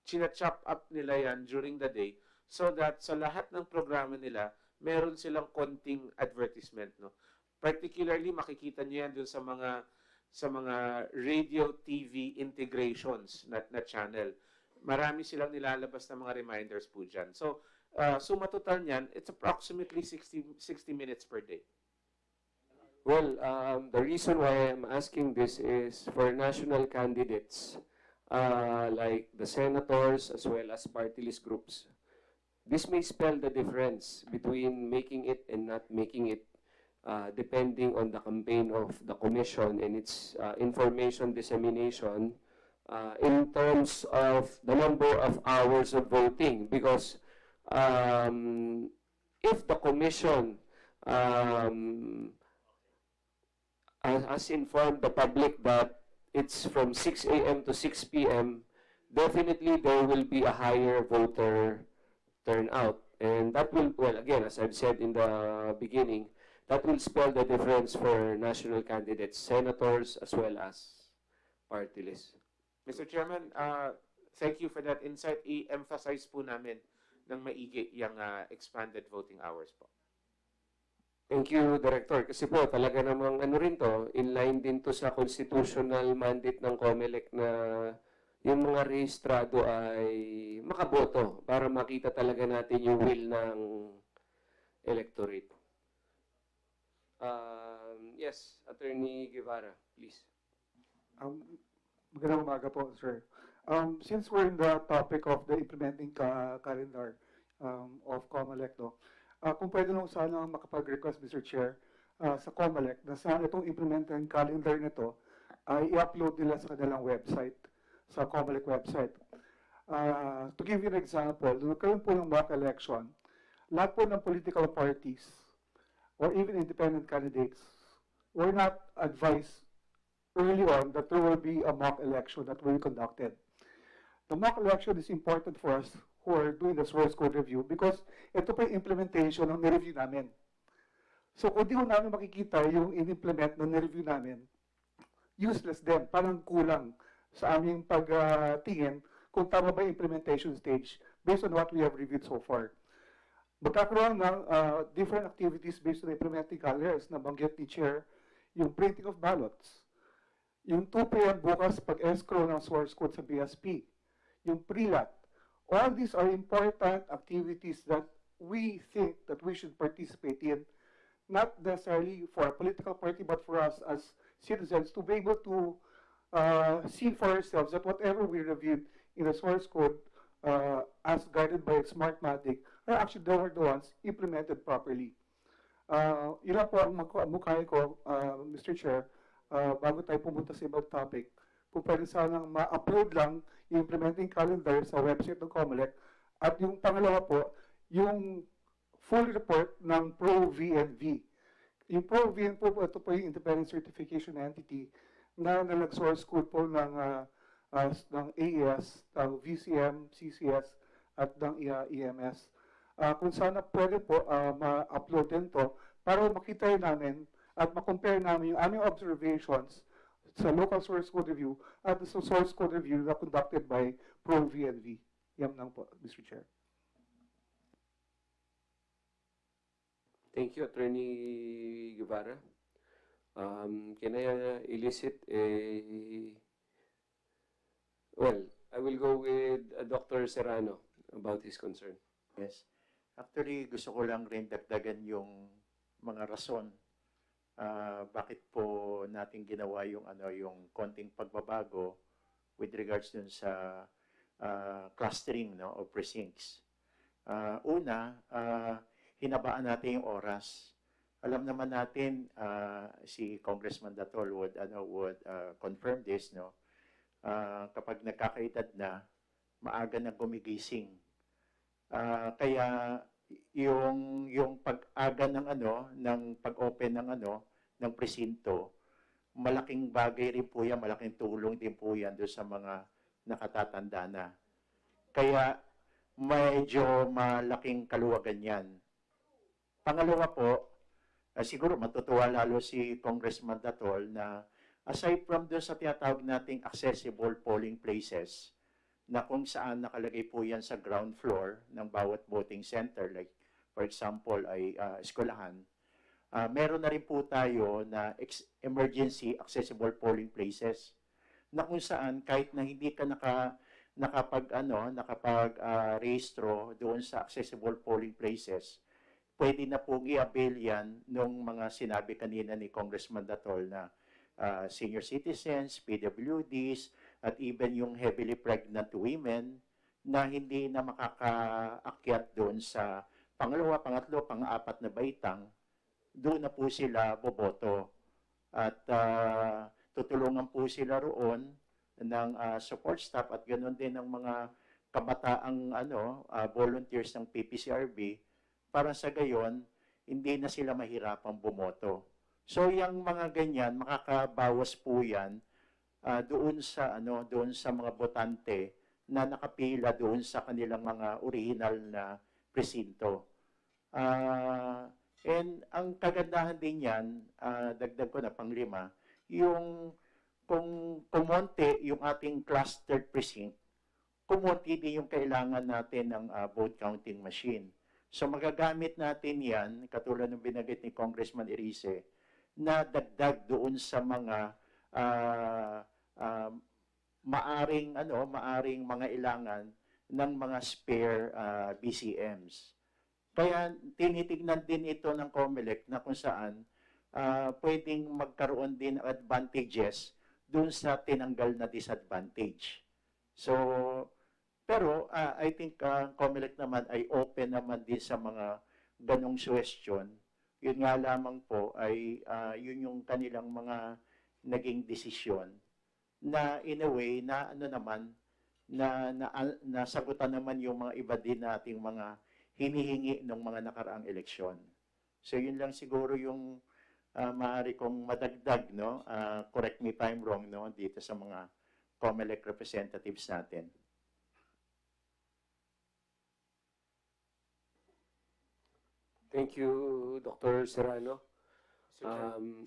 China-chop up nila yan during the day so that sa lahat ng programa nila, meron silang konting advertisement, no? Particularly makikita niyo yan dun sa mga radio TV integrations na channel. Marami silang nilalabas na mga reminders po dyan. So, suma total niyan, it's approximately 60 minutes per day. Well, the reason why I'm asking this is for national candidates, like the senators as well as party list groups. This may spell the difference between making it and not making it, depending on the campaign of the commission and its information dissemination in terms of the number of hours of voting. Because if the commission has informed the public that it's from 6 a.m. to 6 p.m., definitely there will be a higher voter turnout. And that will, well, again, as I've said in the beginning, that will spell the difference for national candidates, senators, as well as party list. Mr. Chairman, thank you for that insight. I-emphasize po namin ng maigi yung expanded voting hours po. Thank you, Director. Kasi po, talaga namang ano rin to, in line din to sa constitutional mandate ng Comelec na yung mga rehistrado ay makaboto para makita talaga natin yung will ng electorate. Yes, Attorney Guevara, please. Magandang umaga po, sir. Since we're in the topic of the implementing calendar of Comelec, no, kung pwede nung sana makapag-request, Mr. Chair, sa Comelec, na sana itong implementing calendar nito ay i-upload nila sa kanilang website, sa Comelec website. To give you an example, nung nagkaroon po ng mock election, lahat po ng political parties or even independent candidates were not advised early on that there will be a mock election that will be conducted. The mock election is important for us who are doing the source code review because ito pa yung implementation ng nireview namin. So kung di ko namin makikita yung in-implement ng nireview namin, useless din, parang kulang sa aming pagtingin kung tama ba yung implementation stage based on what we have reviewed so far. Magkakaroon ng different activities based on implementing calendars na banggit ni Chair, yung printing of ballots, yung 2 p.m. bukas pag-escrow ng source code sa BSP, yung pre-lot. All these are important activities that we think that we should participate in, not necessarily for a political party, but for us as citizens to be able to see for ourselves that whatever we reviewed in the source code as guided by Smartmatic are actually the ones implemented properly. Yun lang po ang mukhay ko, Mr. Chair, bago tayo pumunta sa ibang topic. Kung pwede sanang ma-upload lang yung implementing calendar sa website ng Comelec. At yung pangalawa po, yung full report ng Pro-VNV. Yung Pro-VNV po, ito po yung Independent Certification Entity na nag-source code po ng AES, ng VCM, CCS, at ng EMS. Kung sana pwede po ma-upload din to para makita namin at ma-compare namin yung aming observations sa local source code review at sa source code review na conducted by Pro-VNV. Yan lang po, Mr. Chair. Thank you, Attorney Guevara. Can I elicit a... Well, I will go with Dr. Serrano about his concern. Yes. Actually, gusto ko lang rin dagdagan yung mga rason bakit po natin ginawa yung yung konting pagbabago with regards dun sa clustering of precincts. Una, hinabaan natin yung oras. Alam naman natin si Congressman Datol would confirm this, no. Kapag nagkakaedad na, maaga na gumigising. Kaya yung pag-aga ng pag-open ng presinto, malaking bagay rin po yan, malaking tulong din po yan doon sa mga nakatatanda na. Kaya medyo malaking kaluwagan yan. Pangalawa po, siguro matutuwa lalo si Congressman Datol na aside from doon sa tinatawag nating accessible polling places, na kung saan nakalagay po yan sa ground floor ng bawat voting center, like for example, ay eskwelahan, meron na rin po tayo na emergency accessible polling places na kung saan kahit na hindi ka nakapag-rehistro doon sa accessible polling places, pwede na pong i-avail yan nung mga sinabi kanina ni Congressman Datol na senior citizens, PWDs, at even yung heavily pregnant women na hindi na makakaakyat doon sa pangalawa, pangatlo, pang-apat na baitang, doon na po sila boboto. At tutulungan po sila roon ng support staff at ganoon din ng mga kabataang volunteers ng PPCRB para sa gayon hindi na sila mahirapang bumoto. So yung mga ganyan makakabawas po yan doon sa mga botante na nakapila doon sa kanilang mga original na presinto. And ang kagandahan din yan, dagdag ko na panglima, yung kung kumonti yung ating clustered precinct, kumonti din yung kailangan natin ng vote counting machine. So magagamit natin yan, katulad ng binagit ni Congressman Erice, na dagdag doon sa mga maaring mga ilangan ng mga spare BCMs. Kaya tinitignan din ito ng Comelec na kung saan pwedeng magkaroon din advantages doon sa tinanggal na disadvantage. So, pero I think Comelec naman ay open naman din sa mga ganong suggestion. Yun nga lamang po ay yun yung kanilang mga naging desisyon na in a way na nasagutan naman yung mga iba din nating mga hinihingi ng mga nakaraang eleksyon. So yun lang siguro yung maaari kong madagdag, no? Correct me if I'm wrong, no? Dito sa mga Comelec representatives natin. Thank you, Dr. Serrano.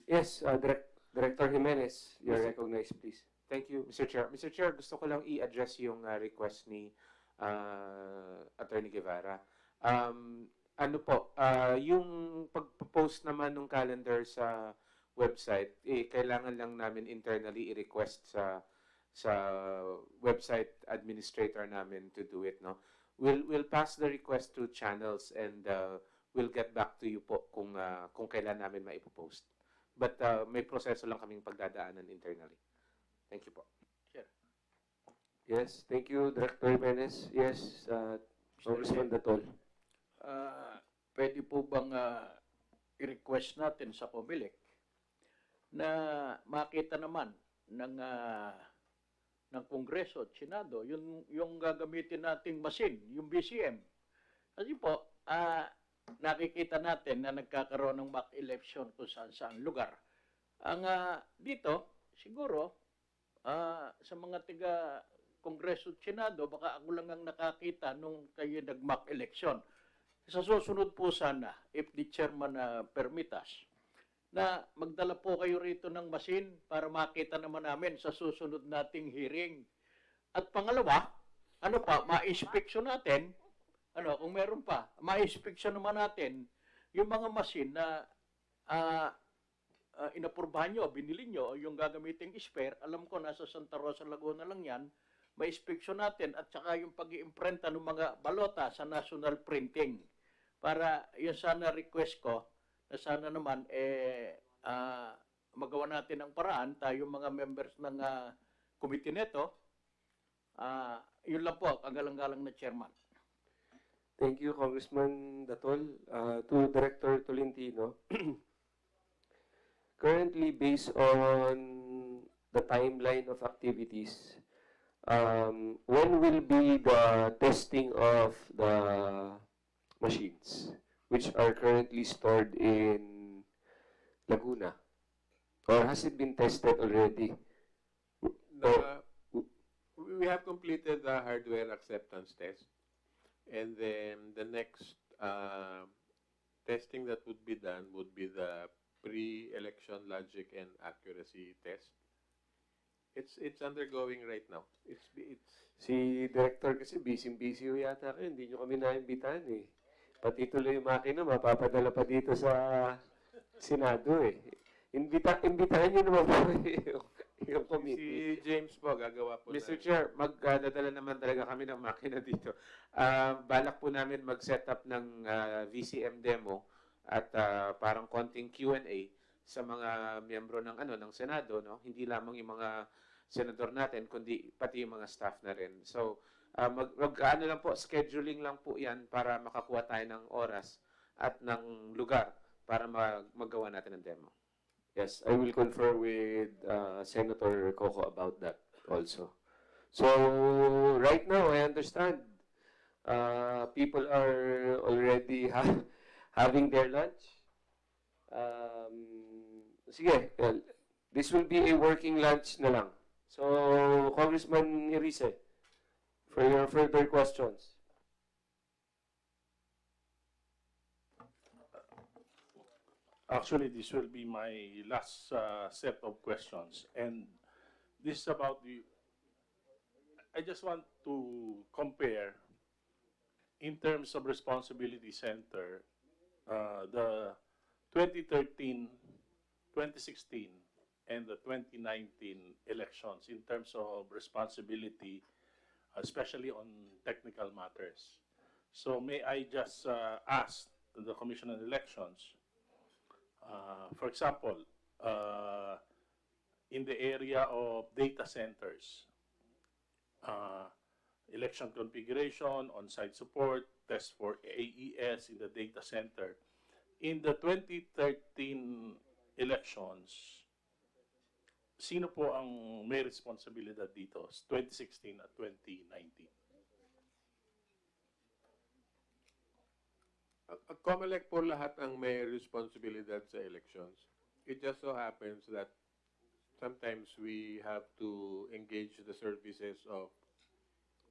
Yes, Director Jimenez, you're recognized, please. Thank you, Mr. Chair. Mr. Chair, gusto ko lang i-address yung request ni Attorney Guevara. Yung pag-post naman ng calendar sa website, kailangan lang namin internally i-request sa website administrator namin to do it, no? We'll pass the request to channels and we'll get back to you po kung kailan namin maipopost. But may proseso lang kaming pagdadaanan internally. Thank you po. Sure. Yes, thank you, Director Jimenez. Yes, Congressman Datol. Pwede po bang i-request natin sa Comelec na makita naman ng Kongreso at Senado yung gagamitin nating machine, yung BCM. Kasi po, nakikita natin na nagkakaroon ng mock election kung saan lugar. Ang dito, siguro, sa mga tiga Kongreso at Senado, baka ako lang ang nakakita nung kayo nag-mock election. Sa susunod po sana, if the chairman permit us, na magdala po kayo rito ng machine para makita naman namin sa susunod nating hearing. At pangalawa, ma-inspeksyon natin, kung meron pa, ma-inspeksyon naman natin yung mga machine na inapurbahan nyo, binili nyo, yung gagamiting spare. Alam ko, nasa Santa Rosa, Laguna lang yan. Ma-inspeksyon natin at saka yung pag-iimprenta ng mga balota sa national printing. Para yun sana request ko, na sana naman magawa natin ang paraan, tayo mga members ng committee neto, yun lang po, ang galang-galang na chairman. Thank you, Congressman Datol. To Director Tolentino, currently, based on the timeline of activities, when will be the testing of the machines, which are currently stored in Laguna? Or has it been tested already? We have completed the hardware acceptance test. And then the next testing that would be done would be the pre-election logic and accuracy test. It's undergoing right now. It's Si Director kasi busy yata kayo, hindi nyo kami naimbitahan eh. Pati tuloy yung makina, mapapadala pa dito sa Senado eh. Imbitahan niyo naman po yung committee. Si James po, gagawa po Mr. Chair, magdadala naman talaga kami ng makina dito. Balak po namin mag-set up ng VCM demo at parang konting Q&A sa mga miyembro ng ng Senado, no? Hindi lamang yung mga senador natin kundi pati yung mga staff na rin. So, ano lang po, scheduling lang po 'yan para makakuha tayo ng oras at ng lugar para magawa natin ng demo. Yes, I will confer with Senator Coco about that also. So, right now, I understand people are already having their lunch. Sige, this will be a working lunch na lang. So, Congressman Irise, for your further questions. Actually, this will be my last set of questions. And this is about I just want to compare in terms of responsibility center, the 2013, 2016, and the 2019 elections in terms of responsibility, especially on technical matters. So may I just ask the Commission on Elections, for example, in the area of data centers, election configuration, on-site support, test for AES in the data center. In the 2013 elections, sino po ang may responsibilidad dito, 2016 at 2019? Comelec po lahat ang may responsibilidad sa elections. It just so happens that sometimes we have to engage the services of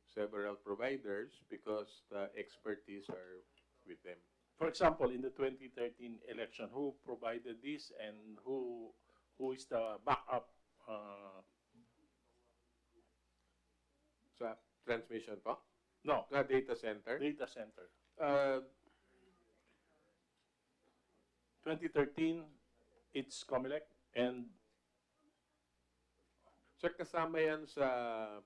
several providers because the expertise are with them. For example, in the 2013 election, who provided this and who is the backup sa transmission po? No. Sa data center? Data center. 2013, it's Comelec and Sir, kasama yan sa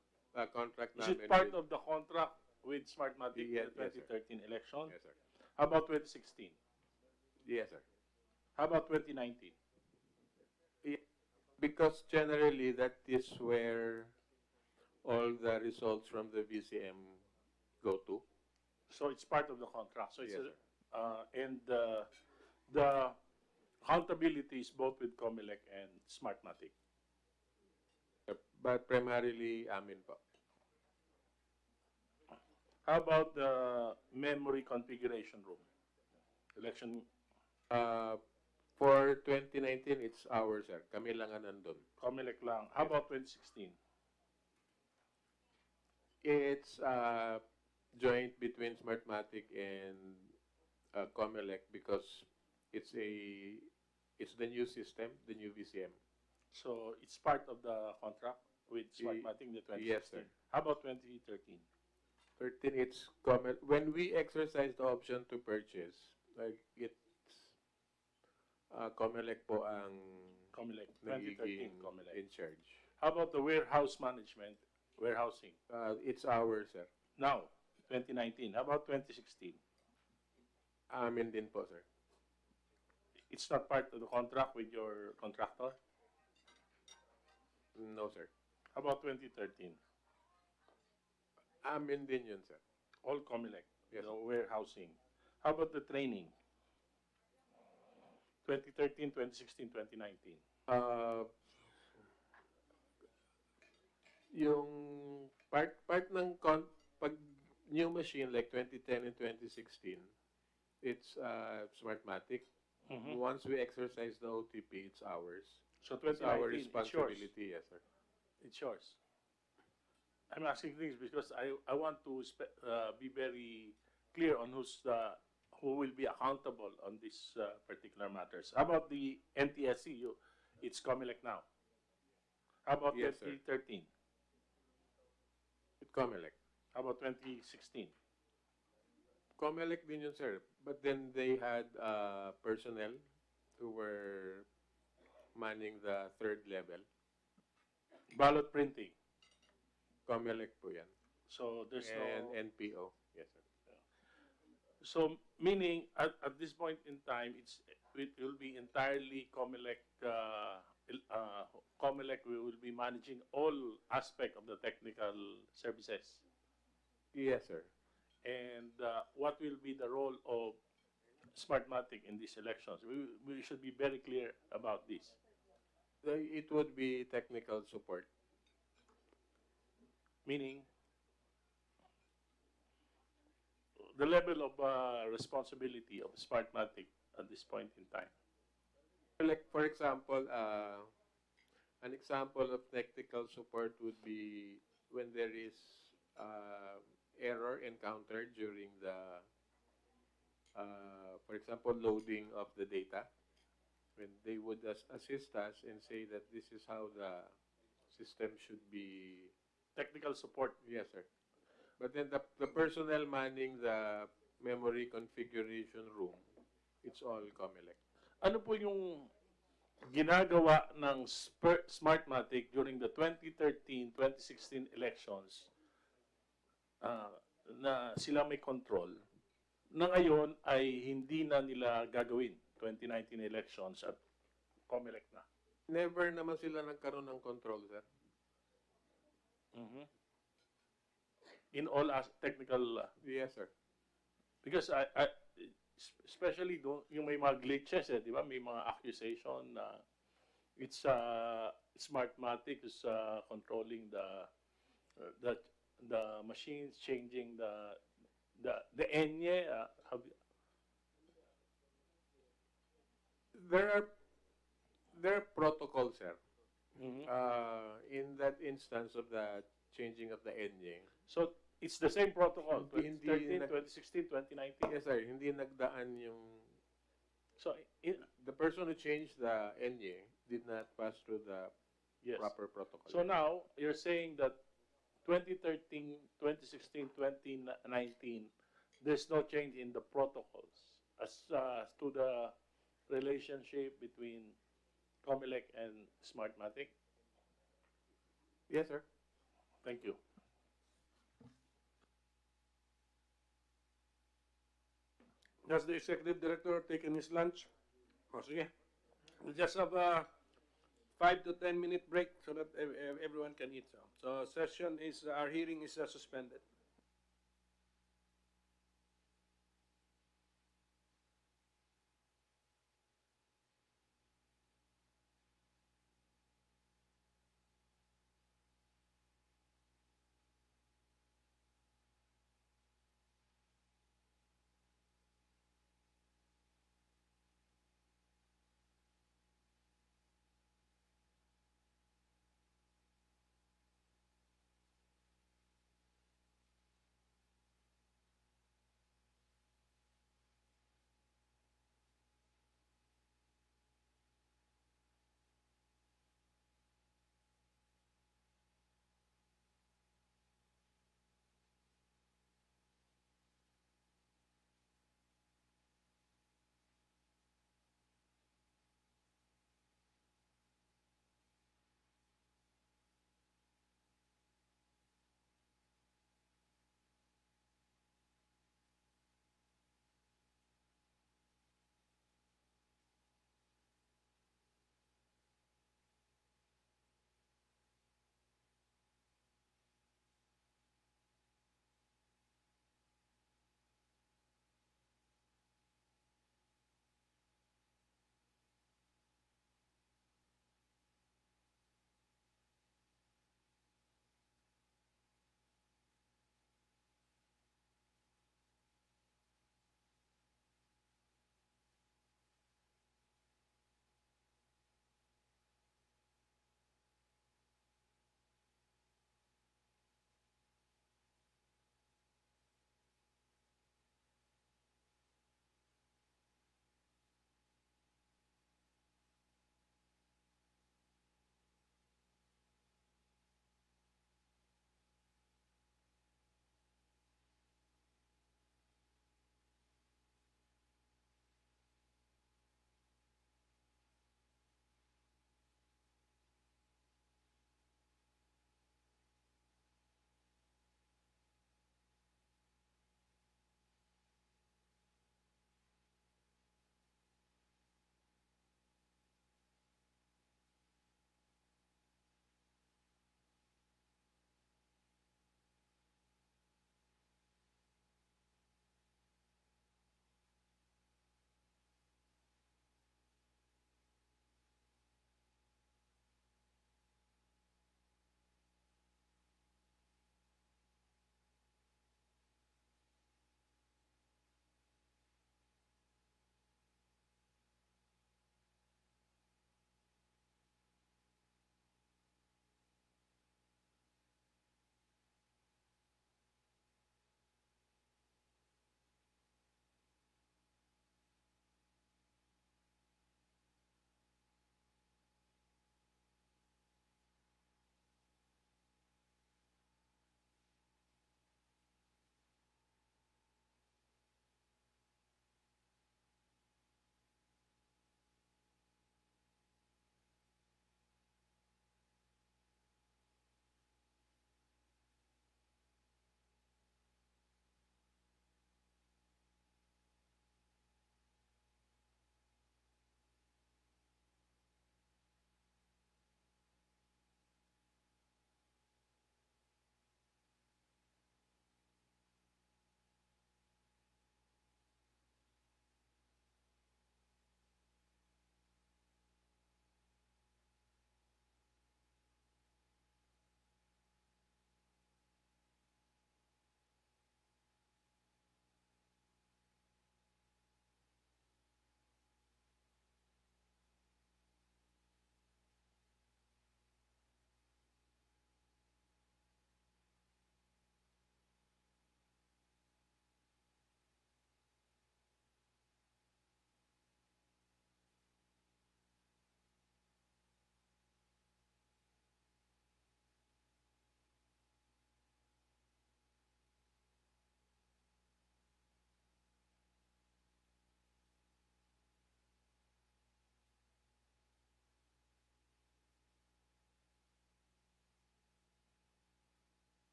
contract is namin. it part of the contract with Smartmatic in the 2013 election? Yes, sir. How about 2016? Yes, sir. How about 2019? Because generally that is where all the results from the VCM go to. So it's part of the contract. So it's Yes, and the accountability is both with Comelec and Smartmatic. But primarily amin po. How about the memory configuration room? Election. For 2019, it's ours, sir. Kami lang ang nandun. Comelec lang. How about 2016? It's joint between Smartmatic and Comelec because it's the new system, the new VCM. So it's part of the contract with Smartmatic in the 2016. Yes, sir. How about 2013? 13, it's Comelec. When we exercise the option to purchase, like it's Comelec po ang Comelec. nagiging 2013 Comelec. in charge. How about the warehouse management, warehousing? It's ours, sir. Now, 2019. How about 2016? Amin din po, sir. It's not part of the contract with your contractor? No, sir. How about 2013? Amin din yun, sir. All Comelec, Yes. the warehousing. How about the training? 2013, 2016, 2019. Yung part ng pag new machine like 2010 and 2016, it's Smartmatic. Mhm. Once we exercise the OTP, it's ours. So It's our 2019, it's yours. responsibility, yes, sir. It's yours. I'm asking things because I want to be very clear on who will be accountable on these particular matters. How about the NTSC? It's Comelec now. How about Yes, sir. 2013? With Comelec. How about 2016? Comelec din yun, sir. But then they had personnel who were manning the third level. Ballot printing. Comelec po yan. So there's and no... NPO. Yes, sir. So meaning at this point in time, it will be entirely Comelec. Comelec will be managing all aspect of the technical services. Yes, sir. And what will be the role of Smartmatic in these elections? We should be very clear about this. It would be technical support. Meaning, the level of responsibility of Smartmatic at this point in time. Like, for example, an example of technical support would be when there is error encountered during the, for example, loading of the data. When they would assist us and say that this is how the system should be. Technical support. Yes, sir. But then the personnel manning the memory configuration room, it's all Comelec. Ano po yung ginagawa ng Smartmatic during the 2013-2016 elections na sila may control, na ngayon ay hindi na nila gagawin 2019 elections at Comelec na? Never naman sila nagkaroon ng control, sir. Mm-hmm. In all technical... yes, sir. Because especially yung may mga glitches, di ba? May mga accusation na it's Smartmatic is controlling the machines, changing the enye. There are protocols, sir. Mm-hmm. In that instance of the changing of the enye. So it's the same protocol, Hindi 2013, 2016, 2019? Yes, sir. Hindi nagdaan yung... So, the person who changed the enye did not pass through the proper protocol. So now, you're saying that 2013, 2016, 2019, there's no change in the protocols as to the relationship between Comelec and Smartmatic? Yes, sir. Thank you. Has the executive director taken his lunch? O, sige. We'll just have a 5 to 10 minute break so that everyone can eat. So our hearing is suspended.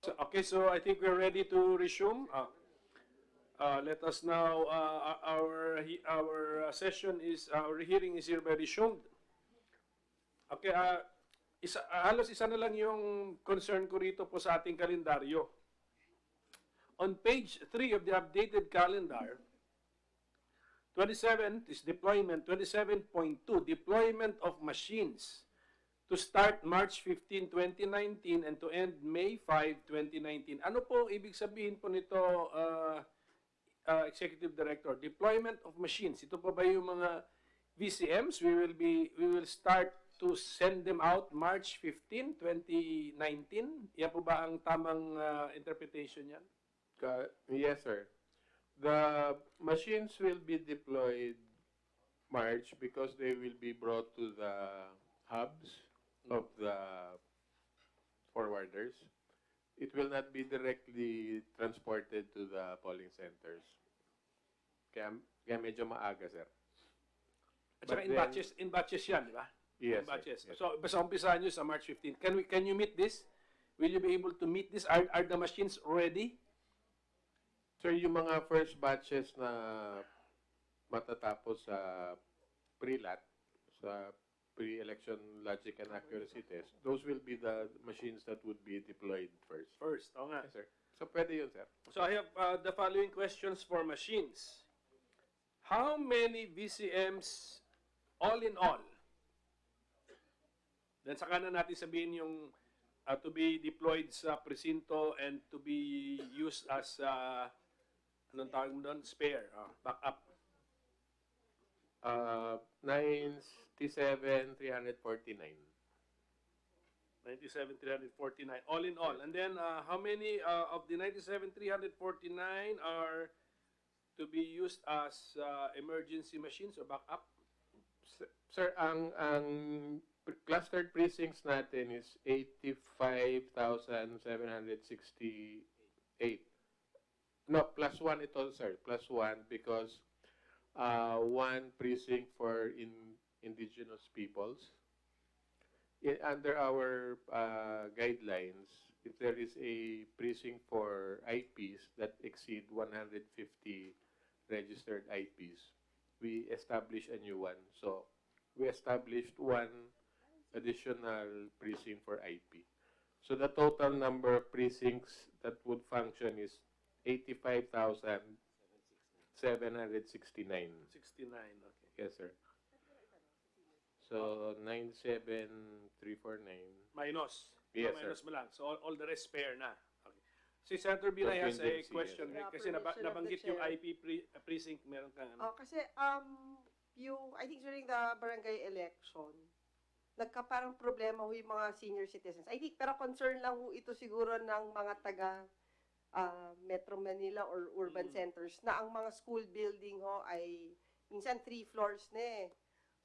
Okay, so I think we're ready to resume. Let us now, our session is, our hearing is hereby resumed. Okay, halos isa na lang yung concern ko rito po sa ating kalendaryo. On page 3 of the updated calendar, 27 is deployment, 27.2, deployment of machines to start March 15, 2019 and to end May 5, 2019. Ano po ibig sabihin po nito, Executive Director? Deployment of machines. Ito po ba yung mga VCMs? We will start to send them out March 15, 2019. Yan po ba ang tamang interpretation yan? Yes, sir. The machines will be deployed March because they will be brought to the hubs of the forwarders. It will not be directly transported to the polling centers. Kaya medyo maaga, sir. At saka in batches yan, di ba? Yes, in batches. sir. Yes. So, basta umpisahan nyo sa March 15. Can you meet this? Will you be able to meet this? Are the machines ready? Sir, yung mga first batches na matatapos sa pre-lat, sa pre-election logic and accuracy test, those will be the machines that would be deployed first. First, oo nga. Yes, sir. So, pwede yun, sir. So, I have the following questions for machines. How many VCMs all in all? Then saka na natin sabihin yung to be deployed sa presinto and to be used as anong tawag mo doon? Spare, backup. 97,349. 97,349, all in all. And then, how many of the 97,349 are to be used as emergency machines or backup? Sir, ang clustered precincts natin is 85,768. No, plus one ito, sir. Plus one because one precinct for indigenous peoples. Under our guidelines, if there is a precinct for IPs that exceed 150 registered IPs, we establish a new one. So we established one additional precinct for IP. So the total number of precincts that would function is 85,769. 69, okay. Yes, sir. So 97,349. Minus. Yes, minus sir. mo lang. So all the rest spare na. Okay. Si Senator Binay has a Contingency, question. yes, sir. Kasi Permission of nabanggit the yung chair. IP precinct. Meron kang ano. Kasi I think during the barangay election, nagkaparang problema ho yung mga senior citizens. I think, pero concern lang ho ito siguro ng mga taga Metro Manila or urban centers na ang mga school building ho ay minsan 3 floors na eh.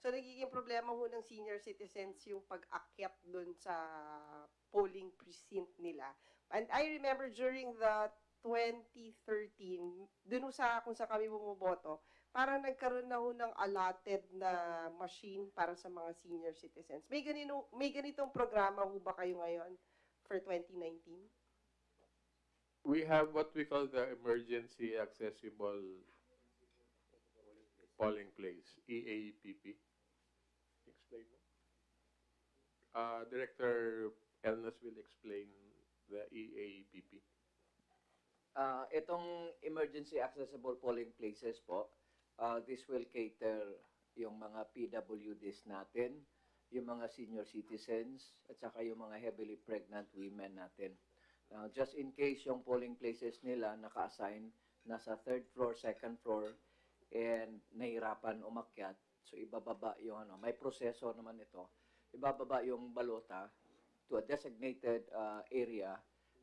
So, nagiging problema ho ng senior citizens yung pag-akyat dun sa polling precinct nila. And I remember during the 2013, dun ho sa kung saan kami bumoboto, parang nagkaroon na ho ng allotted na machine para sa mga senior citizens. May ganitong programa ho ba kayo ngayon for 2019? We have what we call the Emergency Accessible Polling Place, EAPP. Explain mo. Director Elnas will explain the EAPP. Itong emergency accessible polling places po, this will cater yung mga PWDs natin, yung mga senior citizens, at saka yung mga heavily pregnant women natin. Just in case yung polling places nila naka-assign nasa 3rd floor, 2nd floor, and nahirapan umakyat, so ibababa yung may proseso naman ito, ibababa yung balota to a designated area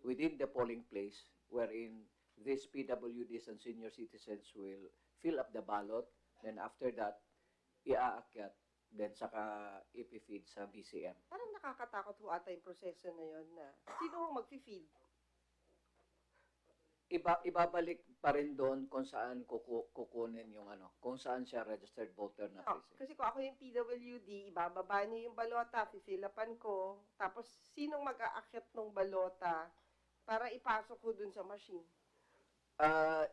within the polling place wherein these PWDs and senior citizens will fill up the ballot, then after that, iaakyat, then saka ipifeed sa BCM. Parang nakakatakot ho ata yung proseso na yun na sino ho mag-feed? Ibabalik pa rin doon kung saan kukunin yung kung saan siya registered voter na precinct. Kasi kung ako yung PWD, ibababa niyo yung balota, fifill upan ko, tapos sinong mag-aakyat ng balota para ipasok ko dun sa machine?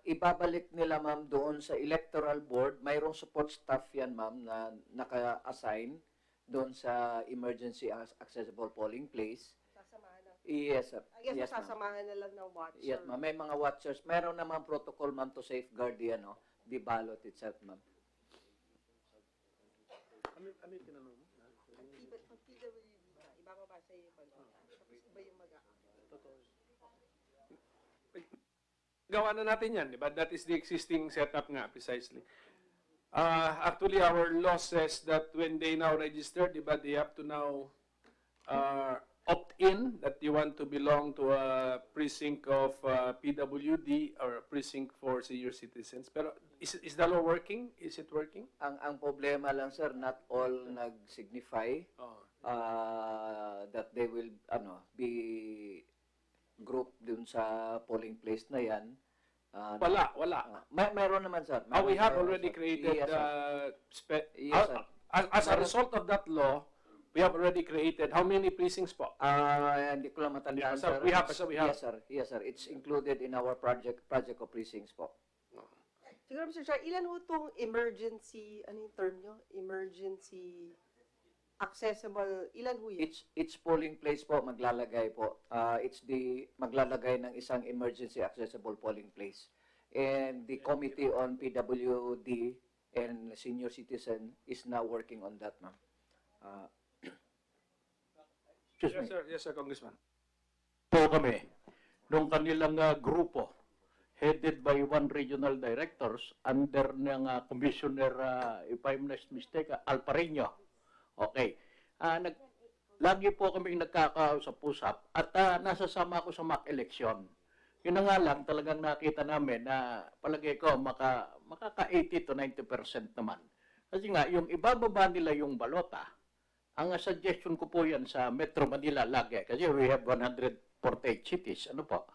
Ibabalik nila ma'am doon sa electoral board. Mayroong support staff yan ma'am na naka-assign doon sa emergency accessible polling place. Sasamahan na? Yes, sir. I guess Yes, ma'am. sasamahan na lang ng watcher. Yes, ma'am. May mga watchers. Mayroon naman protocol ma'am to safeguard the ballot itself ma'am. Ano yung tinanong mo? Pag PWD ka, ibababa sa iyo yung balota. Tapos iba yung Gawa na natin yan, di ba? That is the existing setup nga, precisely. Actually, our law says that when they now register, di ba, they have to now opt in that you want to belong to a precinct of PWD or a precinct for senior citizens. Pero is the law working? Is it working? Ang problema lang sir, not all nag-signify that they will be group dun sa polling place na yan. Wala. Mayroon naman sir. We have already created Yes, sir. As a result of that law, we have already created how many precincts po? Hindi ko lang matandaan, sir. We have. Yes, sir. It's included in our project of precincts po. Siguro, Mr. Chair, ilan ho itong emergency, ano yung term nyo? Emergency accessible, ilan ho yun? It's polling place po, maglalagay po. Maglalagay ng isang emergency accessible polling place. And the Committee on PWD and Senior Citizen is now working on that, ma'am. Yes, sir, Congressman. Po kami, nung kanilang grupo, headed by one regional directors, under ng Commissioner, if I'm not mistaken, Alpareño. Okay. Lagi po kami nagkakausap-usap at nasasama ako sa mock election. Yun na nga lang, talagang nakita namin na palagay ko makaka-80 to 90% naman. Kasi nga, yung ibababa nila yung balota, ang suggestion ko po yan sa Metro Manila lagi, kasi we have 148 cities. Ano po?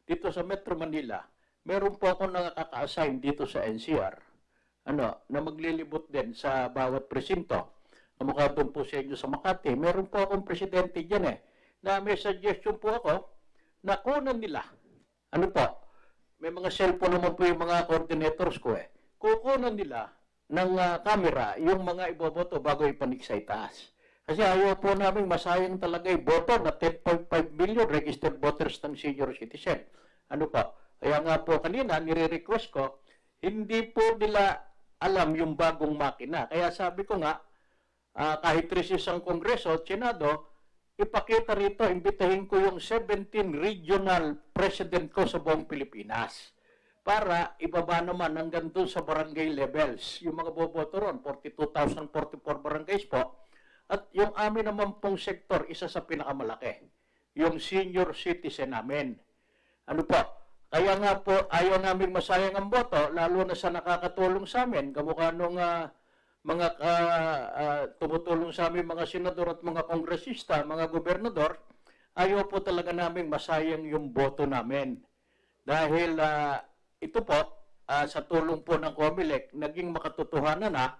Dito sa Metro Manila, meron po ako nakaka-assign dito sa NCR, na maglilibot din sa bawat presinto. Kamukha doon po sa inyo sa Makati, meron po akong presidente dyan na may suggestion po ako na kunan nila. Ano po? May mga cellphone naman po yung mga coordinators ko Kukunan nila ng camera yung mga iboboto bago ipanik sa itaas. Kasi ayaw po namin masayang talaga yung boto na 10.5 million registered voters ng senior citizen. Ano po? Kaya nga po kanina, nire-request ko, hindi po nila alam yung bagong makina. Kaya sabi ko nga, kahit resis ang Kongreso at Senado, ipakita rito, imbitahin ko yung 17 regional president ko sa buong Pilipinas para ibaba naman hanggang doon sa barangay levels. Yung mga boboto ron, 42,044 barangays po. At yung amin naman pong sektor, isa sa pinakamalaki. Yung senior citizen namin. Ano po? Kaya nga po, ayaw namin masayang ang boto, lalo na sa nakakatulong sa amin. Kamukha nung mga tumutulong sa amin, mga senador at mga kongresista, mga gobernador, ayaw po talaga namin masayang yung boto namin. Dahil ito po, sa tulong po ng Comelec, naging makatotohanan na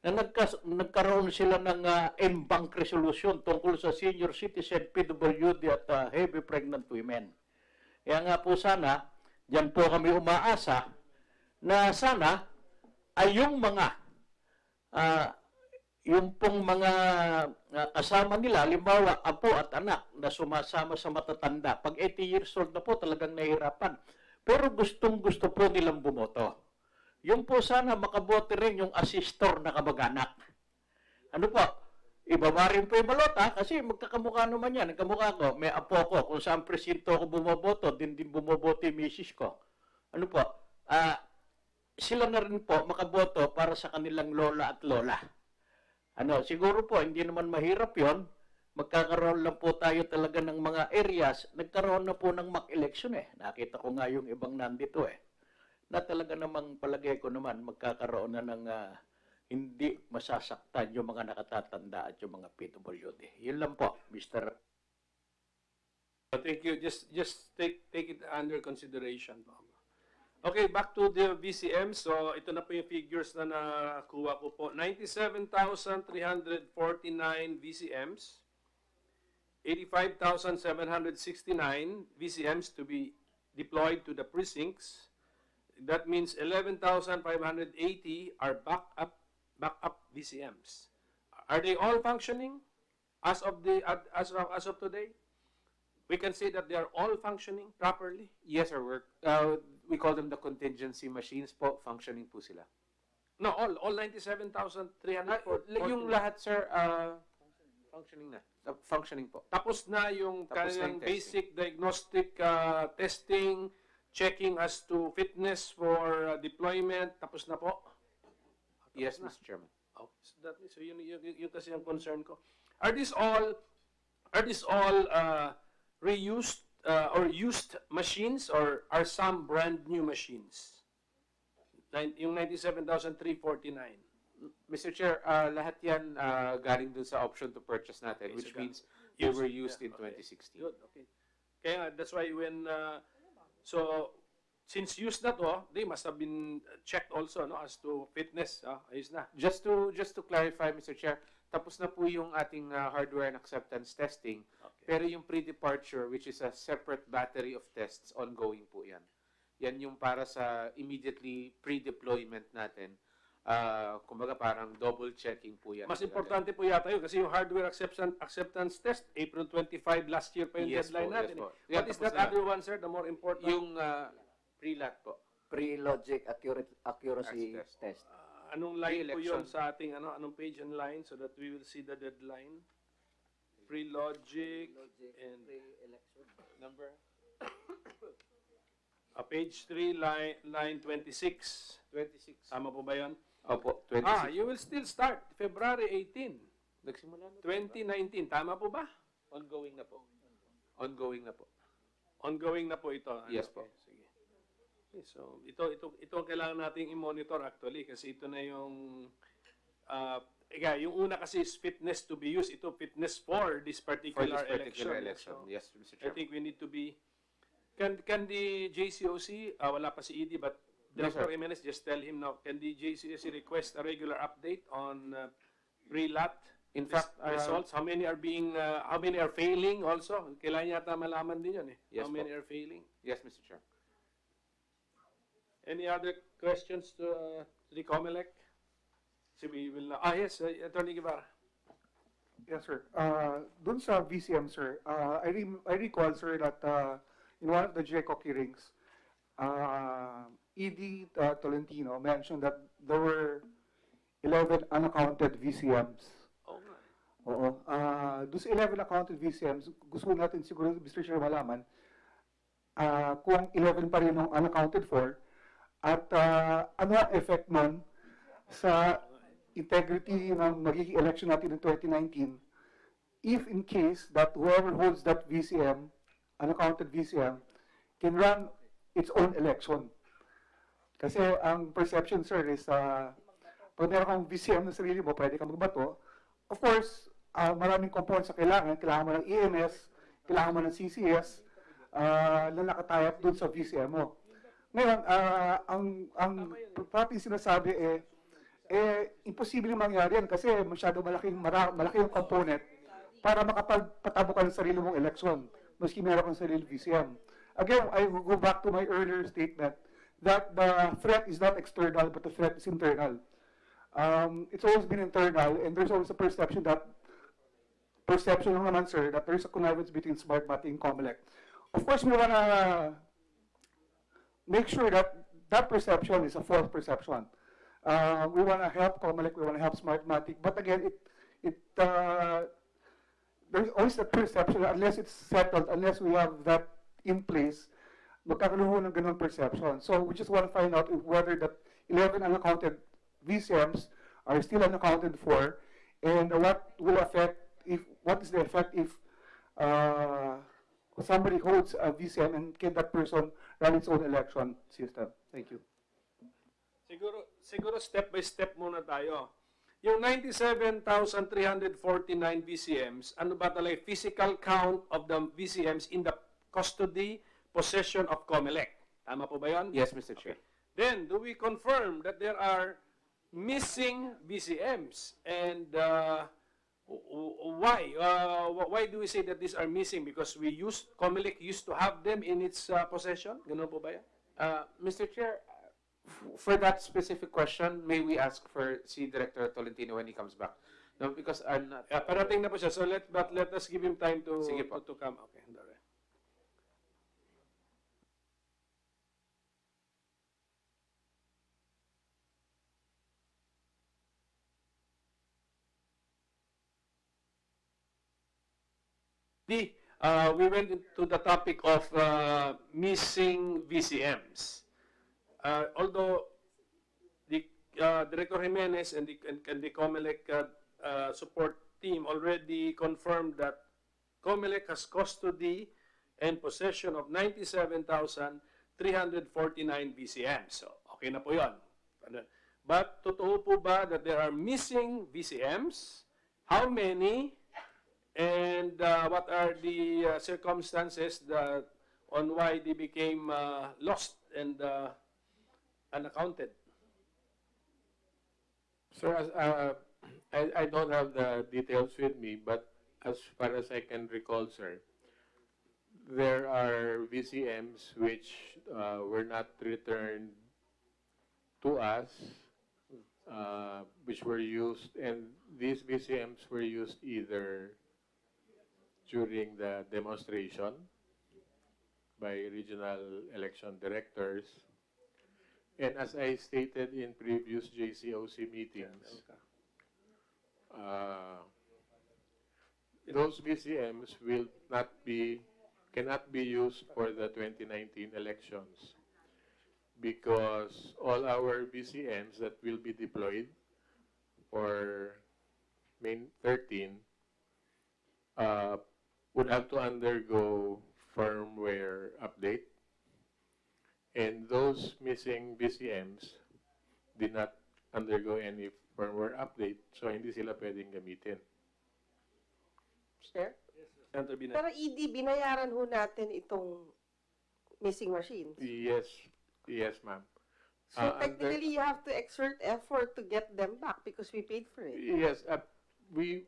nagkaroon sila ng en-bank resolution tungkol sa senior citizen, PWD at heavy pregnant women. Kaya nga po sana, dyan po kami umaasa na sana ay yung mga yung pong mga kasama nila, halimbawa, apo at anak na sumasama sa matatanda. Pag 80 years old na po, talagang nahihirapan. Pero gustong-gusto po nilang bumoto. Yung po sana makabote rin yung assistor na kamag-anak. Ano po? Ibaba rin po yung balota kasi magkakamukha naman yan. Kamukha ko, may apo ko. Kung saan presinto ako bumoboto, din bumoboto yung misis ko. Ano po? Sila na rin po makaboto para sa kanilang lola at lola. Siguro po, hindi naman mahirap yon. Magkakaroon lang po tayo talaga ng mga areas. Nagkaroon na po ng mock election Nakita ko nga yung ibang nandito Na talaga namang palagay ko naman magkakaroon na ng hindi masasaktan yung mga nakatatanda at yung mga PWD. Yun lang po, Mr. Thank you. Just take it under consideration. Okay, back to the VCM. So, ito na po yung figures na nakuha ko po. 97,349 VCMs. 85,769 VCMs to be deployed to the precincts. That means 11,580 are backup VCMs. Are they all functioning as of today? We can say that they are all functioning properly. Yes, sir. We call them the contingency machines po. Functioning po sila. No, all 97,340. Yung lahat, sir, functioning na. Functioning po. Tapos na yung Tapos na kanilang yung basic diagnostic testing, checking as to fitness for deployment. Tapos na po. Yes, Mr. Chairman. Oh, so yun kasi ang concern ko. Are these all reused or used machines, or are some brand new machines? Yung 97,349. Mr. Chair, lahat yan galing dun sa option to purchase natin, Okay, which so means they were used in okay. 2016. Good, okay. Kaya that's why when, so since used na to, they must have been checked also, no, as to fitness. Ayos na. Just to clarify, Mr. Chair, tapos na po yung ating hardware and acceptance testing, pero yung pre-departure, which is a separate battery of tests, ongoing po yan. Yan yung para sa immediately pre-deployment natin. Kumbaga parang double checking po yan. Mas importante po yata yun kasi yung hardware acceptance test, April 25 last year pa yung deadline natin. Yes po. What is that other one, sir? The more important? Yung pre-lat po. Pre-logic accuracy test. Anong line po yun sa ating, anong page and line so that we will see the deadline? Pre-logic and number. Page 3, line 26. 26. Tama po ba yun? Opo, 26. You will still start February 18. Nagsimula na 2019. Tama po ba? Ongoing na po. Ongoing na po. Ongoing na po ito. Yes po. Sige. Okay, so, ito ang kailangan nating i-monitor actually kasi ito na yung yung una kasi is fitness to be used. Ito fitness for this particular election. So, yes, Mr. I Chairman. think we need to be Can the JCOC, wala pa si ED, but Director Jimenez, just tell him now, can the JCOC request a regular update on pre-lat In fact, results? How many are failing also? Kailangan yata malaman din yun eh. Yes, how many are failing? Yes, Mr. Chair. Any other questions to the Comelec? So we will now, yes, Attorney Guevara. Yes, sir. Dun sa VCM, sir, I recall, sir, that in one of the JCOC hearings, ED Tolentino mentioned that there were 11 unaccounted VCMs. Oo. Doon sa 11 accounted VCMs, gusto natin siguro, Mr. Chair, malaman kung 11 pa rin yung unaccounted for at ano ang effect nun sa integrity ng magiging election natin in 2019 if in case that whoever holds that VCM, unaccounted VCM, can run its own election. Kasi ang perception, sir, is pag meron kang VCM na sarili mo, pwede kang magbato. Of course, maraming components na kailangan mo ng EMS, kailangan mo ng CCS, na nakatayap dun sa VCM mo. Ngayon, ang pating sinasabi imposible mangyari yan kasi masyado malaki yung component para makapagpatabo ka ng sarili mong election, maski meron kang sarili VCM. Again, I will go back to my earlier statement that the threat is not external, but the threat is internal. It's always been internal, and there's always a perception lang naman, sir, that there's a connivance between Smartmatic and Comelec. Of course, we want to make sure that that perception is a false perception. We want to help Comelec, we want to help Smartmatic, but again, there's always a perception, unless it's settled, unless we have that in place, magkakaroon ng ganun perception. So we just want to find out whether that 11 unaccounted VCMs are still unaccounted for, and what is the effect if somebody holds a VCM and can that person run its own election system? Thank you. Siguro step by step muna tayo. Yung 97,349 VCMs, ano ba talaga physical count of the VCMs in the custody, possession of Comelec? Tama po ba yun? Yes, Mr. Chair. Then, do we confirm that there are missing VCMs? And Why? Why do we say that these are missing? Because Comelec used to have them in its possession? Ganun po ba yan? Mr. Chair, for that specific question, may we ask for si Director Tolentino when he comes back? No, because I'm not... Parating na po siya. So let us give him time to, Sige po. to come. Okay. We went into the topic of missing VCMs. Although the Director Jimenez and the Comelec support team already confirmed that Comelec has custody and possession of 97,349 VCMs. So, okay na po yun. But, totoo po ba that there are missing VCMs? How many? And what are the circumstances on why they became lost and unaccounted? Sir, I don't have the details with me, but as far as I can recall, sir, there are VCMs which were not returned to us, which were used, and these VCMs were used either during the demonstration by regional election directors, and as I stated in previous JCOC meetings, those VCMs cannot be used for the 2019 elections because all our VCMs that will be deployed for May 13 would have to undergo firmware update, and those missing VCMs did not undergo any firmware update, so hindi sila pwedeng gamitin. Sir? Pero ED, binayaran ho natin itong missing machines. Yes, yes, ma'am. So technically, you have to exert effort to get them back because we paid for it. Yes, we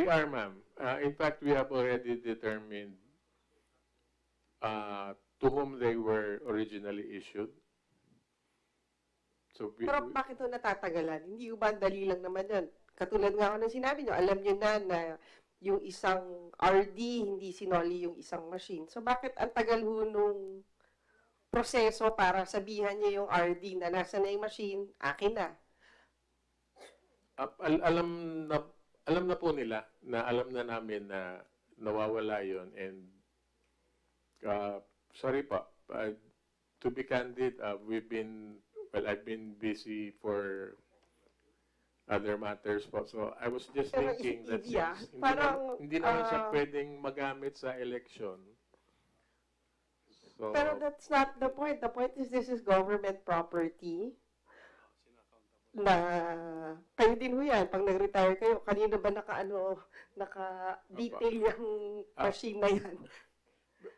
are, ma'am. In fact, we have already determined to whom they were originally issued. So pero bakit ito natatagalan? Hindi ba dali lang naman yan? Katulad nga ako ng sinabi nyo, alam nyo na yung isang RD, hindi sinoli yung isang machine. So bakit ang tagal ho nung proseso para sabihan niya yung RD na nasa na yung machine, akin na? Alam na po nila, na alam na namin na nawawala yon, and sorry pa, to be candid, I've been busy for other matters po. So I was just thinking that hindi naman siya pwedeng magamit sa election. So, pero that's not the point. The point is this is government property. Na kayo din ho yan. Pag nag-retire kayo, kanina ba naka-detail yung machine na yan?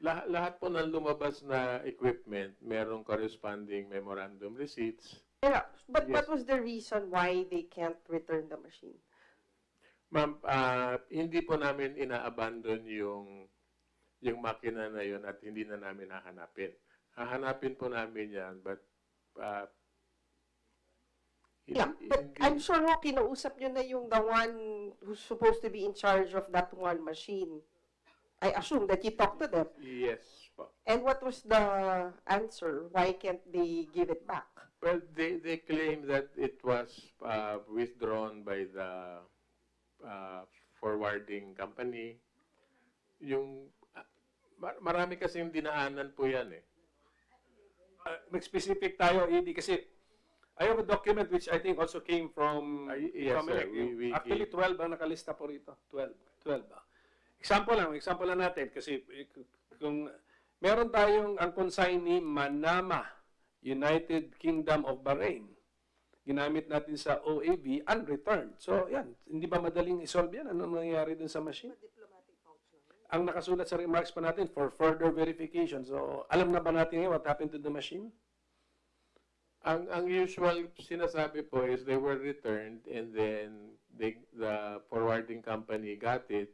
Lahat po ng lumabas na equipment, merong corresponding memorandum receipts. Yeah, but what was the reason why they can't return the machine? Ma'am, hindi po namin ina-abandon yung makina na yun at hindi na namin hahanapin. Hahanapin po namin yan, but I'm sure kinausap nyo na yung the one who's supposed to be in charge of that one machine. I assume that you talked to them. Yes po. And what was the answer? Why can't they give it back? Well, they claim that it was withdrawn by the forwarding company. Yung marami kasing dinaanan po yan eh. Mag-specific tayo, ED, kasi I have a document which I think also came from Comelec. Actually, 12 ang nakalista po rito. 12 ba? Example lang natin kasi kung meron tayong ang consignee Manama, United Kingdom of Bahrain. Ginamit natin sa OAV, unreturned. So, yan. Hindi ba madaling isolve yan? Ano nangyayari dun sa machine? Ang nakasulat sa remarks pa natin, for further verification. So, alam na ba natin ngayon what happened to the machine? Ang usual sinasabi po is they were returned and then the forwarding company got it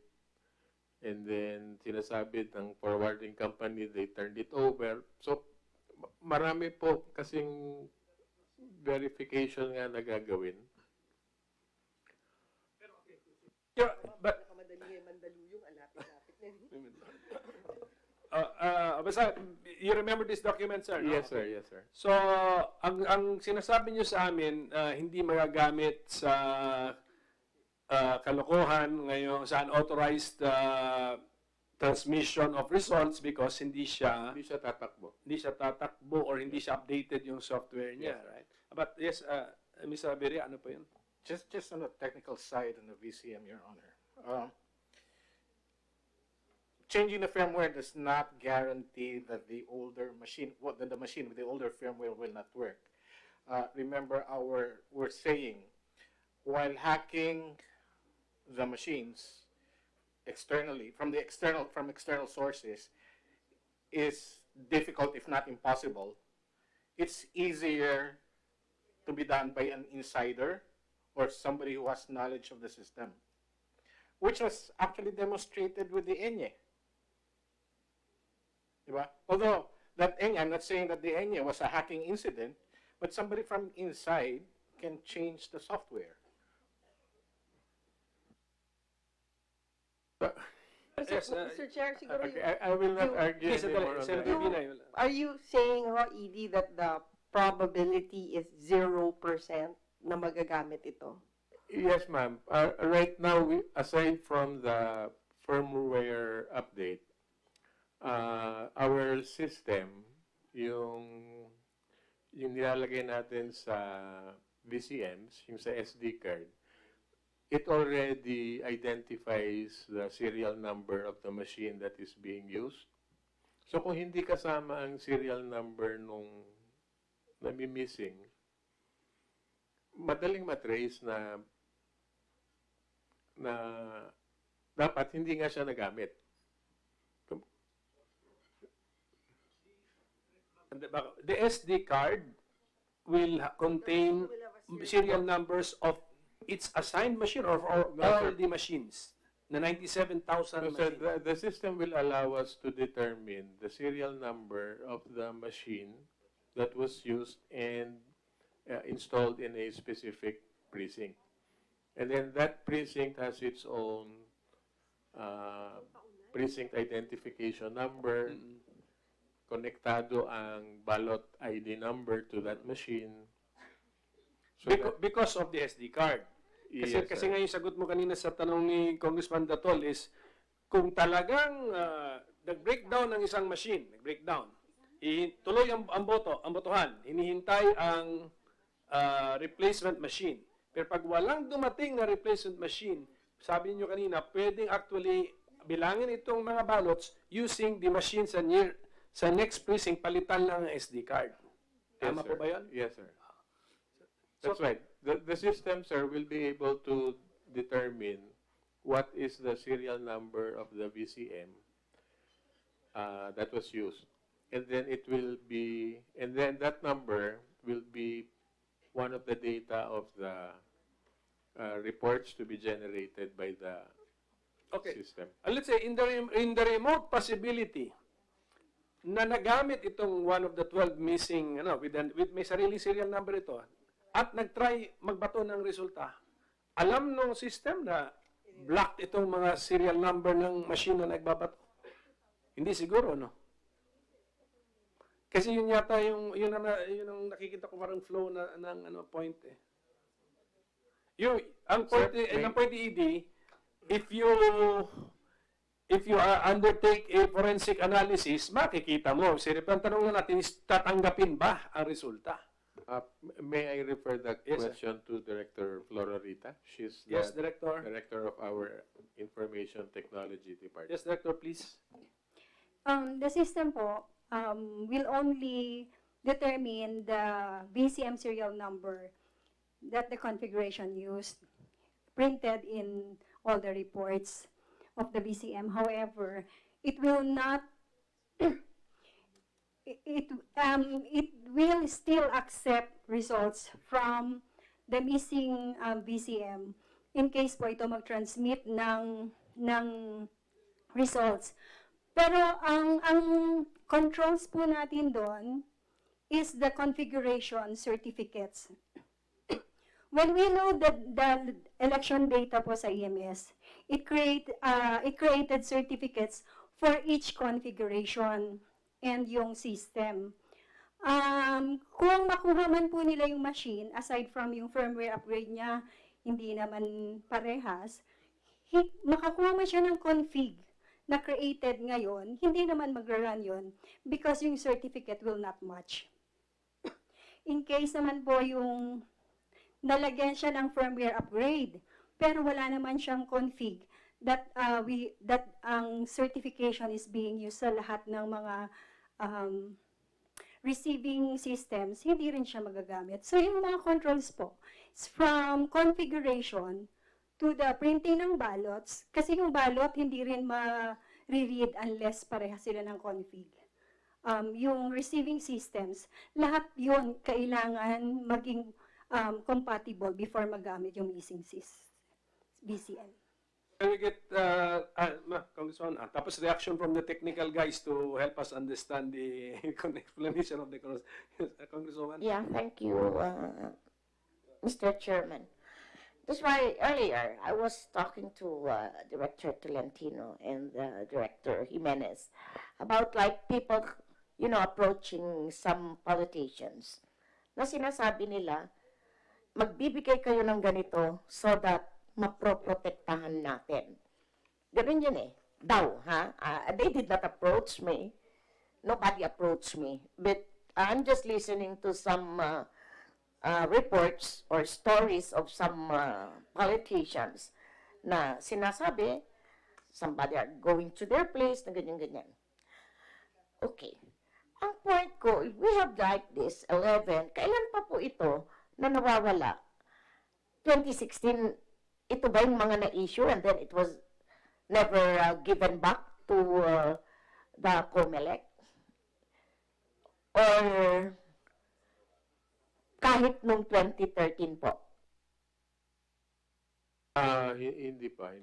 and then sinasabi ng forwarding company they turned it over. So marami po kasing verification nga nagagawin. Yeah, but basta, you remember this document, sir? No? Yes, sir. Yes, sir. So, ang sinasabi nyo sa amin, hindi magagamit sa kalokohan ngayon sa unauthorized transmission of results because hindi siya tatakbo or hindi siya updated yung software niya, right? But yes, Mr. Aberia, ano po yun? Just on the technical side on the VCM, Your Honor. Changing the firmware does not guarantee that the older machine, the machine with the older firmware will not work. Remember, we're saying while hacking the machines externally from external sources is difficult, if not impossible. It's easier to be done by an insider or somebody who has knowledge of the system, which was actually demonstrated with the ENIE. Although that ENIE, I'm not saying that the ENIE was a hacking incident, but somebody from inside can change the software. Yes, Mr. Chair, siguro I will not argue anymore on that. Are you saying, Edie, that the probability is 0% na magagamit ito? Yes, ma'am. Right now, aside from the firmware update, our system, yung nilalagay natin sa VCMs, yung sa SD card, it already identifies the serial number of the machine that is being used. So kung hindi kasama ang serial number nung nami-missing, madaling matrace na dapat hindi nga siya nagamit. The SD card will contain serial numbers of its assigned machine or all the machines. The 97,000 machines. The system will allow us to determine the serial number of the machine that was used and installed in a specific precinct. And then that precinct has its own precinct identification number, konektado ang ballot ID number to that machine. So because of the SD card. Kasi nga yung sagot mo kanina sa tanong ni Congressman Datol is, kung talagang nag-breakdown ng isang machine, tuloy ang botohan, hinihintay ang replacement machine. Pero pag walang dumating na replacement machine, sabi niyo kanina, pwedeng actually bilangin itong mga ballots using the machine sa next precinct, palitan lang ang SD card. Tama po ba yan? Yes, sir. That's right. The system, sir, will be able to determine what is the serial number of the VCM that was used. And then that number will be one of the data of the reports to be generated by the system. Let's say, in the remote possibility na nagamit itong one of the 12 missing, with may sarili serial number ito, at nag-try magbato ng resulta, alam ng system na blocked itong mga serial number ng machine na nagbabato? Hindi siguro, no? Kasi yun yata yun ang nakikita ko parang flow ng point eh. Ang point ED, if you undertake a forensic analysis, makikita mo. Ang tanong na natin is, tatanggapin ba ang resulta? May I refer that question to Director Florarita? She's the Director of our Information Technology Department. Yes, Director, please. The system po will only determine the VCM serial number that the configuration used, printed in all the reports of the VCM. However, it will not it will still accept results from the missing VCM in case po ito mag-transmit ng results. Pero ang controls po natin doon is the configuration certificates. When we load the election data po sa EMS, it created certificates for each configuration and yung system. Kung makuha man po nila yung machine, aside from yung firmware upgrade niya, hindi naman parehas, makakuha man siya ng config na created ngayon, hindi naman magra-run yun because yung certificate will not match. In case naman po yung nalagyan siya ng firmware upgrade, pero wala naman siyang config that ang certification is being used sa lahat ng mga receiving systems, hindi rin siya magagamit. So yung mga controls po, it's from configuration to the printing ng ballots, kasi yung ballot hindi rin ma-read unless pareha sila ng config. Yung receiving systems, lahat yun kailangan maging compatible before magamit yung missing VCM. Can we get, Congressman, tapos reaction from the technical guys to help us understand the explanation of the Congresswoman? Yeah, thank you, Mr. Chairman. That's why earlier I was talking to Director Tolentino and Director Jimenez about like people, you know, approaching some politicians na sinasabi nila, magbibigay kayo ng ganito so that maproprotektahan natin. Ganun yun eh. Daw, ha? They did not approach me. Nobody approached me. But I'm just listening to some reports or stories of some politicians na sinasabi, somebody are going to their place, na ganyan-ganyan. Okay. Ang point ko, if we have like this, 11, kailan pa po ito na nawawala? 2016, ito ba yung mga na-issue and then it was never given back to the Comelec? Or kahit nung 2013 po? Hindi pa.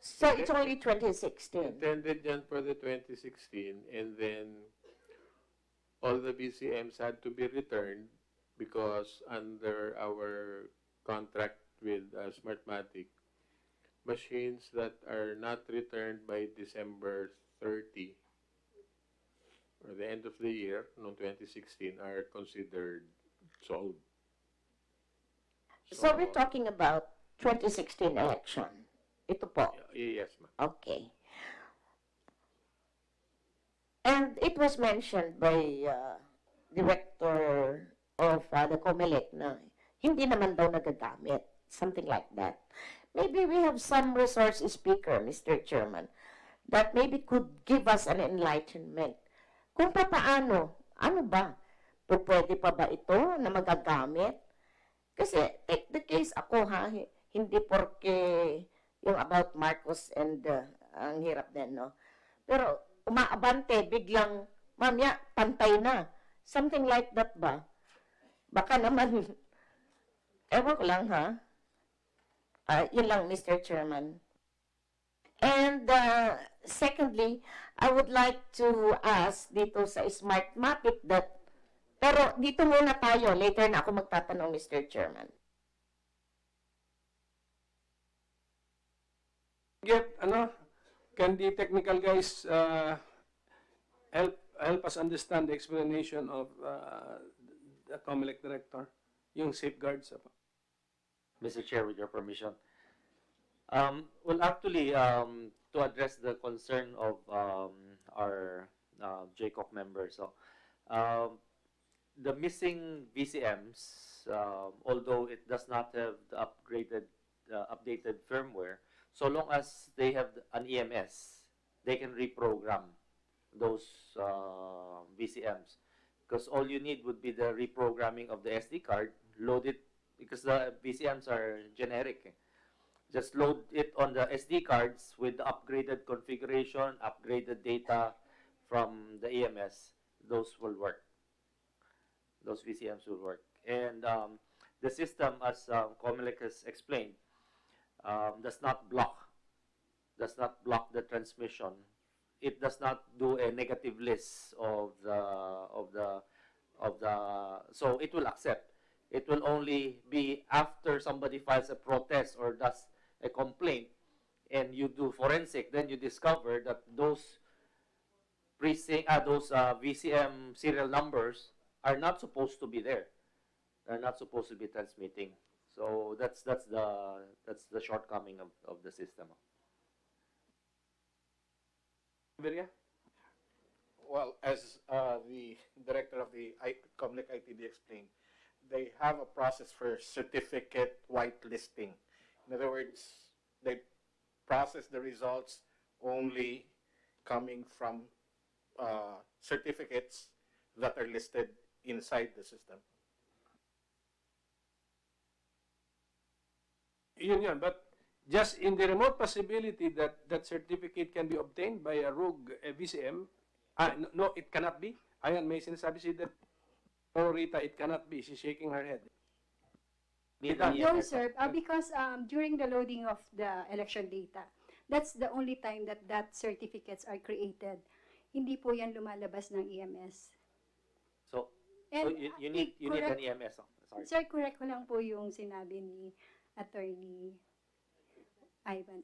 So it's only 2016? Intended yan for the 2016 and then all the BCMs had to be returned because under our contract with Smartmatic, machines that are not returned by December 30 or the end of the year, no 2016, are considered sold. So we're talking about 2016 election. Ito po? Yes, ma'am. Okay. And it was mentioned by Director of the Comelec na hindi naman daw nagagamit. Something like that. Maybe we have some resource speaker, Mr. Chairman, that maybe could give us an enlightenment. Kung paano, ano ba? Pwede pa ba ito na magagamit? Kasi, take the case ako ha, hindi porke yung about Marcos and ang hirap din, no? Pero, umaabante, biglang, mamaya, pantay na. Something like that ba? Baka naman, ewan ko lang ha. Yun lang, Mr. Chairman. And secondly, I would like to ask dito sa Smartmatic that, pero dito muna tayo, later na ako magtatanong, Mr. Chairman. Can the technical guys help us understand the explanation of the Comelec director, yung safeguards? Mr. Chair, with your permission. Well, actually, to address the concern of our JCOC members, so the missing VCMs, although it does not have the updated firmware, so long as they have an EMS, they can reprogram those VCMs. Because all you need would be the reprogramming of the SD card, load it, because the VCMs are generic. Just load it on the SD cards with the upgraded configuration, upgraded data from the EMS. Those will work. those VCMs will work. And the system, as Comelec has explained, does not block the transmission. It does not do a negative list of the so it will accept. It will only be after somebody files a protest or does a complaint and you do forensic, then you discover that those VCM serial numbers are not supposed to be there. They're not supposed to be transmitting. So that's the shortcoming of the system. Viria? Well, as the director of the Comelec ITD explained, they have a process for certificate whitelisting. In other words, they process the results only coming from certificates that are listed inside the system. Yun, but just in the remote possibility that that certificate can be obtained by a rogue VCM, no, it cannot be. Ayan, may sinasabi si Rita, it cannot be. She's shaking her head. No, sir, because during the loading of the election data, that's the only time that certificates are created. Hindi po yan lumalabas ng EMS. So And, you need an EMS. Oh, sorry. Sir, correct ko lang po yung sinabi ni Attorney Ivan.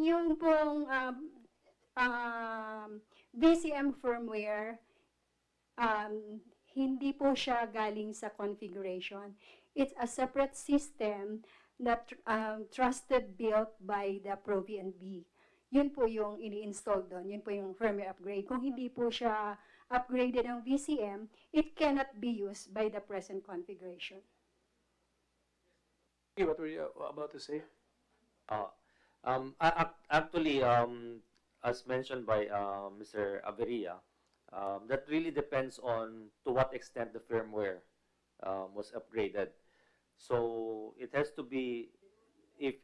Yung pong VCM firmware, hindi po siya galing sa configuration. It's a separate system that trusted built by the ProVNB. Yun po yung ini-install doon. Yun po yung firmware upgrade. Kung hindi po siya upgraded ng VCM, it cannot be used by the present configuration. What were you about to say? Actually, as mentioned by Mr. Averia, that really depends on to what extent the firmware was upgraded. So it has to be, if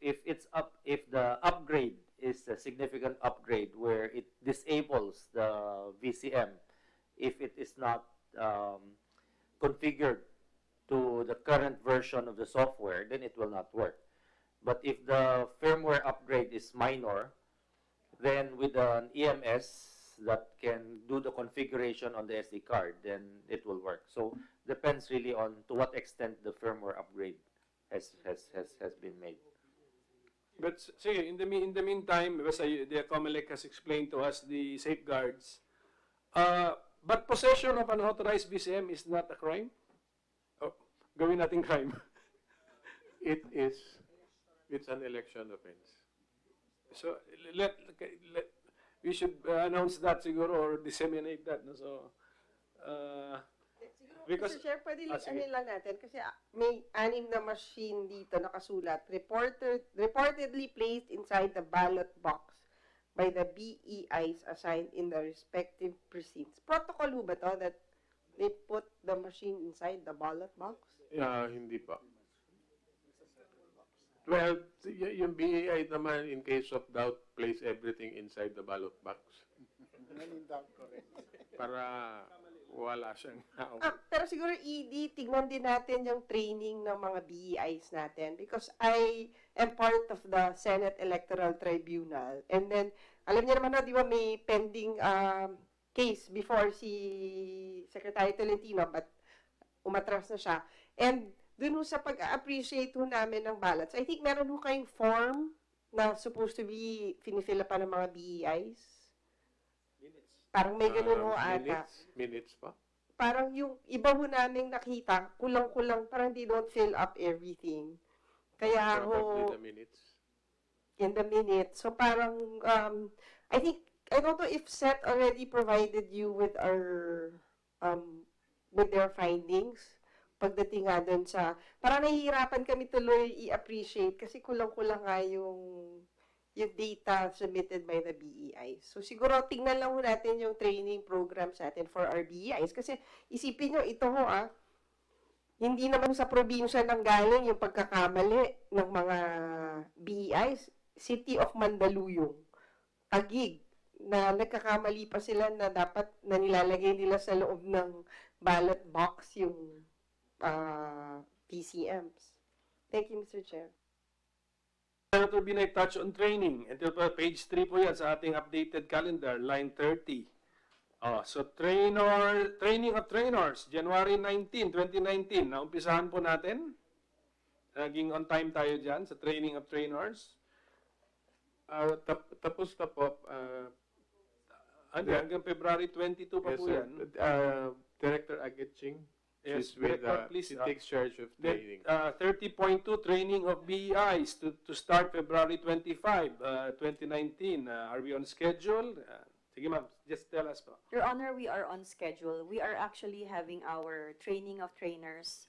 the upgrade is a significant upgrade where it disables the VCM, if it is not configured to the current version of the software, then it will not work. But if the firmware upgrade is minor, then with an EMS that can do the configuration on the SD card, then it will work. So depends really on to what extent the firmware upgrade has been made. But sige, in the meantime, the Comelec has explained to us the safeguards. But possession of unauthorized VCM is not a crime? Oh, gawin natin crime. It's an election offense. So we should announce that siguro or disseminate that. No? So because Mr. Chair, pwede lang natin kasi may 6 na machine dito nakasulat, reportedly placed inside the ballot box by the BEIs assigned in the respective precincts. Protocol ba to that they put the machine inside the ballot box? Hindi pa. Well, yung BEI naman, in case of doubt, place everything inside the ballot box. Para wala siyang Pero siguro, ED, tignan din natin yung training ng mga BEIs natin because I am part of the Senate Electoral Tribunal. And then, alam niyo naman na, di ba, may pending case before si Secretary Tolentino, but umatras na siya. And dun sa pag-appreciate namin ng ballots, I think meron ho kayong form na supposed to be finifila pa ng mga BEIs. Parang may ganun ho ata. Minutes pa? Parang yung iba ho naming nakita, kulang-kulang, parang they don't fill up everything. Kaya ho, the minutes. In the minutes. So parang, I don't know if SET already provided you with with their findings. Pagdating nga dun sa, parang nahihirapan kami tuloy i-appreciate kasi kulang-kulang nga yung data submitted by the BEIs. So siguro tingnan lang natin yung training programs natin for our BEIs kasi isipin nyo, ito ho hindi naman sa probinsya nang galing yung pagkakamali ng mga BEIs. City of Mandaluyong, Taguig, na nagkakamali pa sila na dapat na nilalagay nila sa loob ng ballot box yung PCMs. Thank you, Mr. Chair. Senator Binay, touch on training. Ito pa, page 3 po yan sa ating updated calendar, line 30. So training of trainers, January 19, 2019. Naumpisahan po natin. Naging on time tayo dyan sa training of trainers. Tapos na po. Hanggang February 22 pa Yes, po sir. yan. Director Agitching, Yes, she's with, Director, please. she takes charge of training. 30.2, training of BEIs to start February 25, 2019. Are we on schedule? Sige ma'am, just tell us po. Your Honor, we are on schedule. We are actually having our training of trainers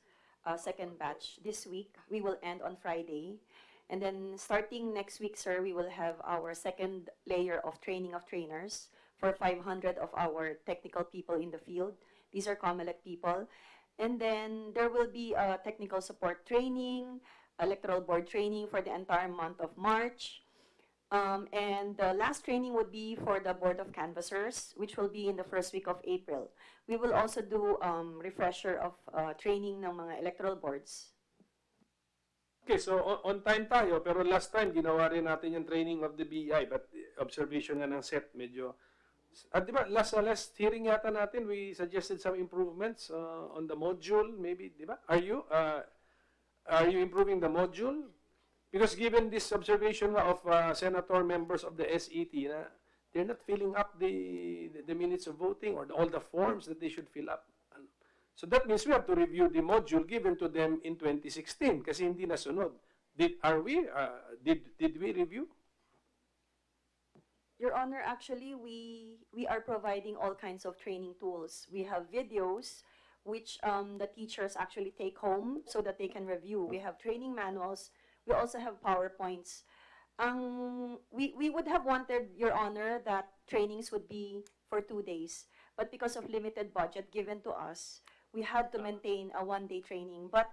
second batch this week. We will end on Friday. And then starting next week, sir, we will have our second layer of training of trainers for 500 of our technical people in the field. These are Comelec people. And then there will be a technical support training, electoral board training for the entire month of March. And the last training would be for the Board of Canvassers, which will be in the first week of April. We will also do refresher of training ng mga electoral boards. Okay, so on time tayo, pero last time ginawa rin natin yung training of the BEI, but observation nga ng set medyo. At di ba, last hearing yata natin, we suggested some improvements on the module, maybe, di ba? Are you improving the module? Because given this observation of senator members of the SET, they're not filling up the minutes of voting or all the forms that they should fill up. So that means we have to review the module given to them in 2016 kasi hindi nasunod. Did we review? Your Honor, actually, we are providing all kinds of training tools. We have videos which the teachers actually take home so that they can review. We have training manuals. We also have PowerPoints. We would have wanted, Your Honor, that trainings would be for 2 days. But because of limited budget given to us, we had to maintain a one-day training. But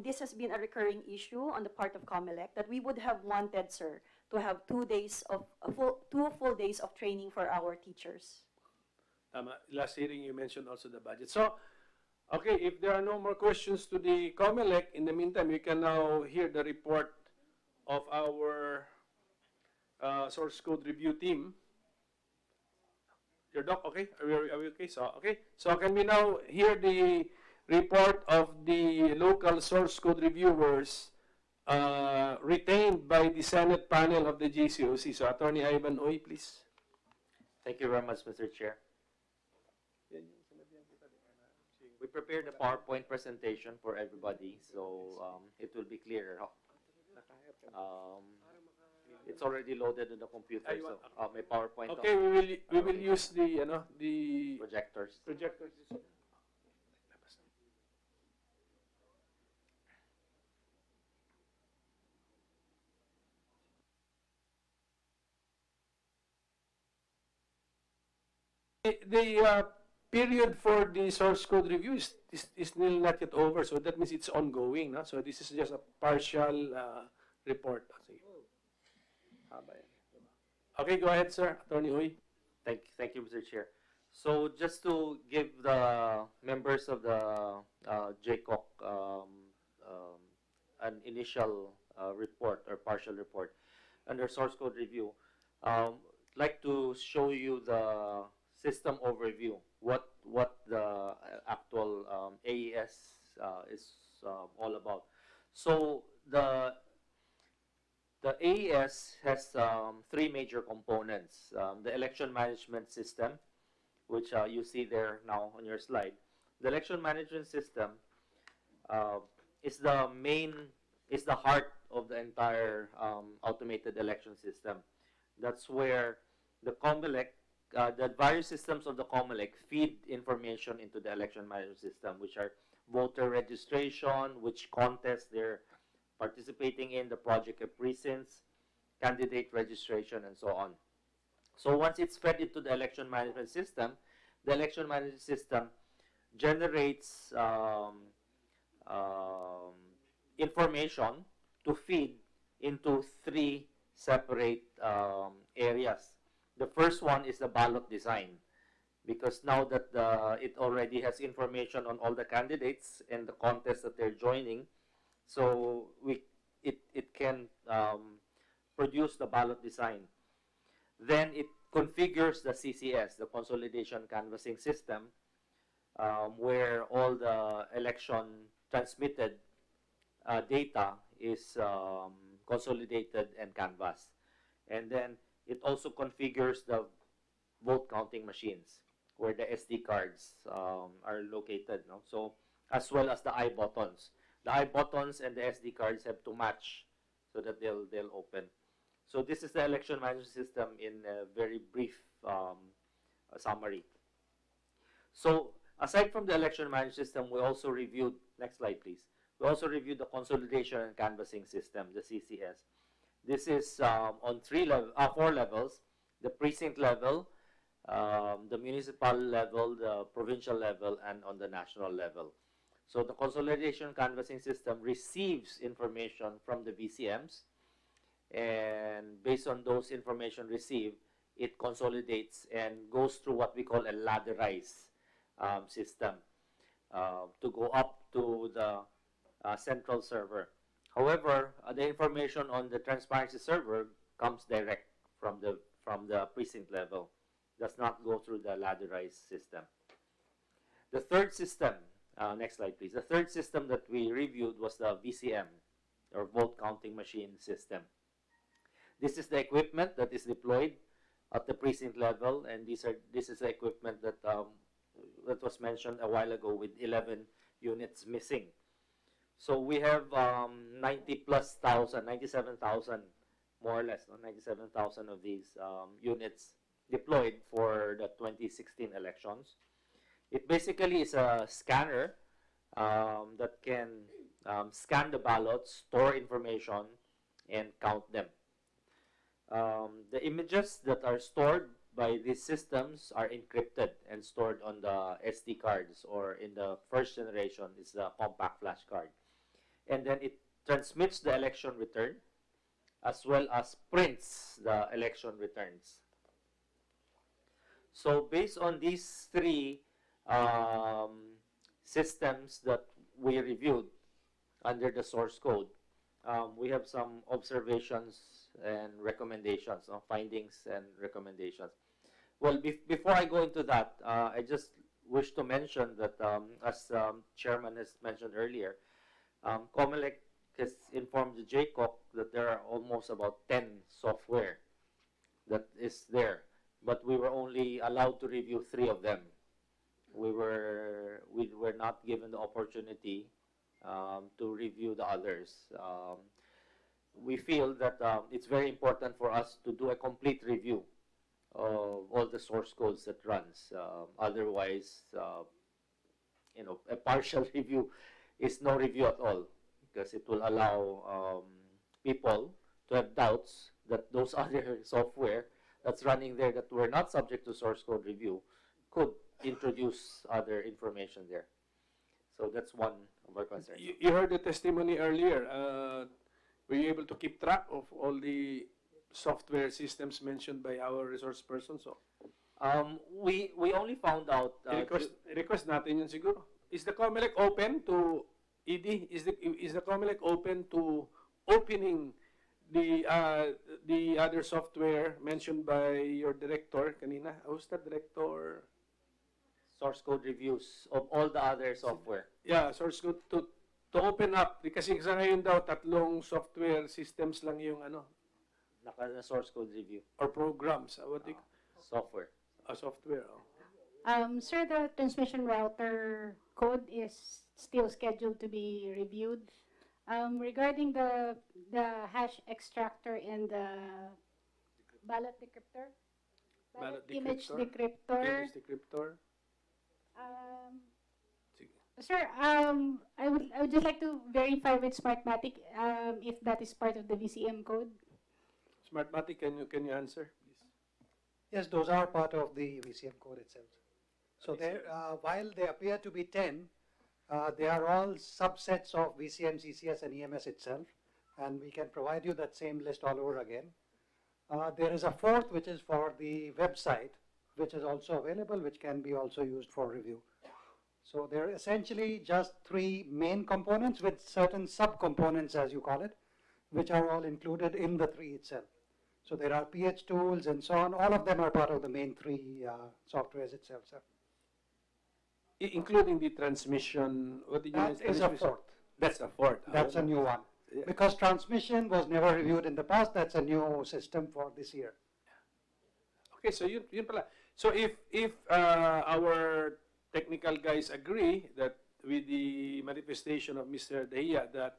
this has been a recurring issue on the part of Comelec that we would have wanted, sir, to have 2 days of two full days of training for our teachers. Last hearing you mentioned also the budget. So, okay, if there are no more questions to the Comelec, in the meantime, we can now hear the report of our source code review team. Your doc, okay? Are we okay? So can we now hear the report of the local source code reviewers retained by the Senate panel of the GCOC? So Attorney Ivan Oy, please. Thank you very much, Mr. Chair. We prepared a PowerPoint presentation for everybody, so it will be clearer. It's already loaded in the computer, so may PowerPoint. Okay, we will use the projectors. The period for the source code review is still not yet over, so that means it's ongoing. No? So this is just a partial report. Okay, go ahead, sir. Attorney Huy. Thank you, Mr. Chair. So just to give the members of the JCOC an initial report or partial report under source code review, I'd like to show you the system overview, what the actual AES is all about. So the AES has 3 major components. The election management system, which you see there now on your slide. The election management system is the heart of the entire automated election system. That's where the Comelec, the various systems of the Comelec feed information into the election management system, which are voter registration, which contests they're participating in, the project of precincts, candidate registration, and so on. So once it's fed into the election management system, the election management system generates information to feed into 3 separate areas. The first one is the ballot design. because now that it already has information on all the candidates and the contest that they're joining, so it can produce the ballot design. Then it configures the CCS, the Consolidation Canvassing System, where all the election transmitted data is consolidated and canvassed. And then it also configures the vote counting machines where the SD cards are located. No? So, as well as the I buttons. The I buttons and the SD cards have to match so that they'll open. So this is the election management system in a very brief summary. So aside from the election management system, we also reviewed, next slide please, we also reviewed the consolidation and canvassing system, the CCS. This is on 4 levels, the precinct level, the municipal level, the provincial level, and on the national level. So the consolidation canvassing system receives information from the VCMs, and based on those information received, it consolidates and goes through what we call a ladderized system to go up to the central server. However, the information on the transparency server comes direct from the precinct level. Does not go through the ladderized system. The third system, next slide please. The third system that we reviewed was the VCM, or vote counting machine system. This is the equipment that is deployed at the precinct level, and this is the equipment that that was mentioned a while ago with 11 units missing. So we have 97,000 more or less, 97,000 of these units deployed for the 2016 elections. It basically is a scanner that can scan the ballots, store information, and count them. The images that are stored by these systems are encrypted and stored on the SD cards, or in the first generation is the compact flash card. And then it transmits the election return as well as prints the election returns. So based on these 3 systems that we reviewed under the source code, we have some observations and recommendations, findings and recommendations. Well, before I go into that, I just wish to mention that, as Chairman has mentioned earlier, Comelec has informed the JCOC that there are almost about 10 software that is there, but we were only allowed to review 3 of them. We were not given the opportunity to review the others. We feel that it's very important for us to do a complete review of all the source codes that runs. Otherwise, a partial review is no review at all, because it will allow people to have doubts that those other software that's running there that were not subject to source code review could introduce other information there. So that's one of our concerns. You heard the testimony earlier. Were you able to keep track of all the software systems mentioned by our resource person? So, we only found out. Request natin yun siguro. Is the Comelec open to ED? Is the Comelec open to opening the other software mentioned by your director kanina? Who's the director? Source code reviews of all the other software. Yeah, source code to open up, kasi sa ngayon daw 3 software systems lang yung source code review or programs. What do you software? Software. Sir, the transmission router code is still scheduled to be reviewed. Regarding the hash extractor and the ballot decryptor, image decryptor. Sir, I would just like to verify with Smartmatic if that is part of the VCM code. Smartmatic, can you answer, please? Yes, those are part of the VCM code itself. So while they appear to be 10, they are all subsets of VCM, CCS, and EMS itself, and we can provide you that same list all over again. There is a 4th, which is for the website, which is also available, which can be also used for review. So they're essentially just three main components with certain subcomponents, as you call it, which are all included in the three itself. So there are PH tools and so on. All of them are part of the main three softwares itself, sir. Including the transmission, what did you That mention? is a fourth. That's a fourth. That's a new one. Yeah. Because transmission was never reviewed in the past, that's a new system for this year. Okay, so yun pala. So if our technical guys agree that with the manifestation of Mr. Dahia that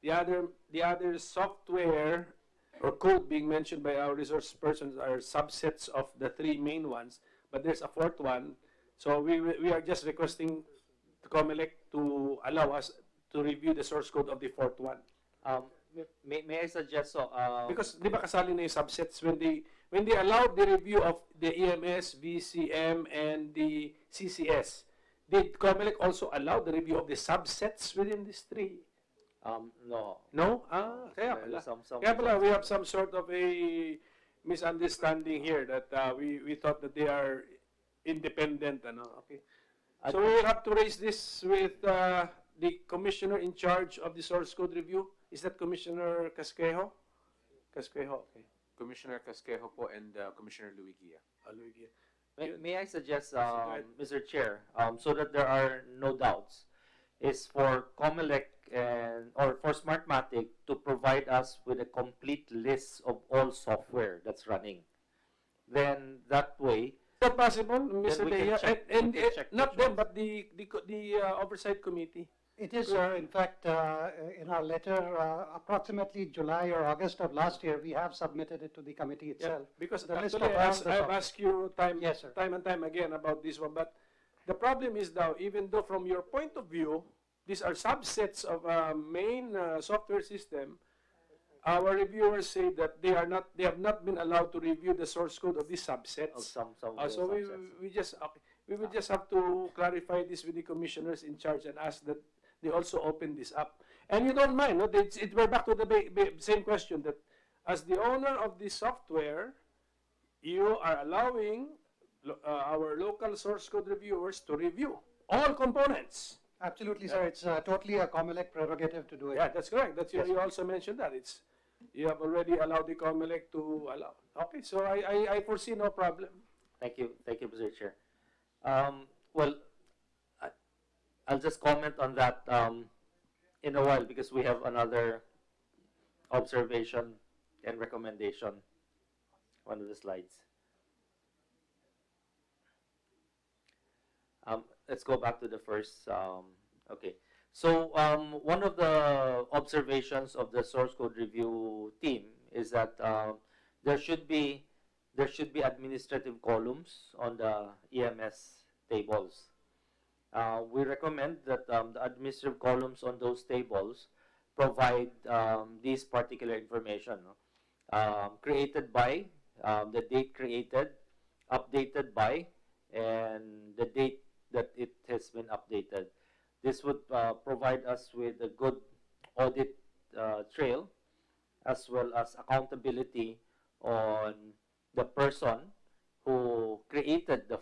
the other software or code being mentioned by our resource persons are subsets of the three main ones, but there's a fourth one. So we are just requesting to Comelec to allow us to review the source code of the fourth one. May I suggest so? Because di ba kasali na yung subsets when they allowed the review of the EMS, VCM, and the CCS, did Comelec also allow the review of the subsets within these three? No. No? Kaya pala. Kaya pala we have some sort of a misunderstanding here that we thought that they are independent. Okay. So we will have to raise this with the commissioner in charge of the source code review. Is that Commissioner Casquejo? Casquejo, okay. Commissioner Casquejo po and Commissioner Luigia. Luigia. May I suggest, Mr. Chair, so that there are no doubts, is for Comelec or for Smartmatic to provide us with a complete list of all software that's running. Then that way, is that possible, Mr. Dahia? And not them, but the Oversight Committee. It is, sir. In fact, in our letter, approximately July or August of last year, we have submitted it to the committee itself. Yeah, because the list actually, of I've asked you time and time again about this one, but the problem is now, even though from your point of view, these are subsets of a main software system, our reviewers say that they have not been allowed to review the source code of these subsets. Some so we will just have to clarify this with the commissioners in charge and ask that they also open this up. And you don't mind, no? We're back to the same question that as the owner of this software, you are allowing our local source code reviewers to review all components. Absolutely, sir. It's totally a Comelec prerogative to do it. Yeah, that's correct. You also mentioned that. You have already allowed the Comelec to allow. Okay, so I foresee no problem. Thank you, Mr. Chair. Well, I'll just comment on that in a while because we have another observation and recommendation. One of the slides. Let's go back to the first. Okay. So one of the observations of the source code review team is that there should be administrative columns on the EMS tables. We recommend that the administrative columns on those tables provide this particular information. Created by, the date created, updated by, and the date that it has been updated. This would provide us with a good audit trail as well as accountability on the person who created the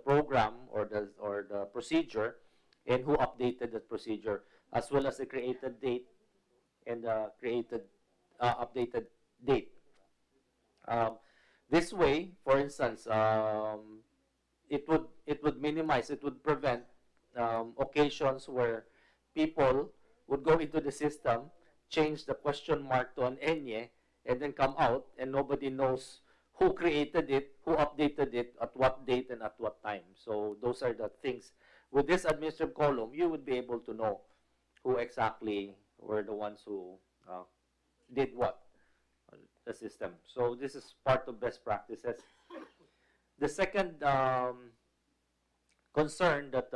program or the procedure and who updated the procedure, as well as the created date and the created updated date. This way, for instance, it would minimize, it would prevent occasions where people would go into the system, change the question mark to an enye, and then come out and nobody knows who created it, who updated it, at what date and at what time. So those are the things. With this administrative column, you would be able to know who exactly were the ones who did what on the system. So this is part of best practices. The second concern that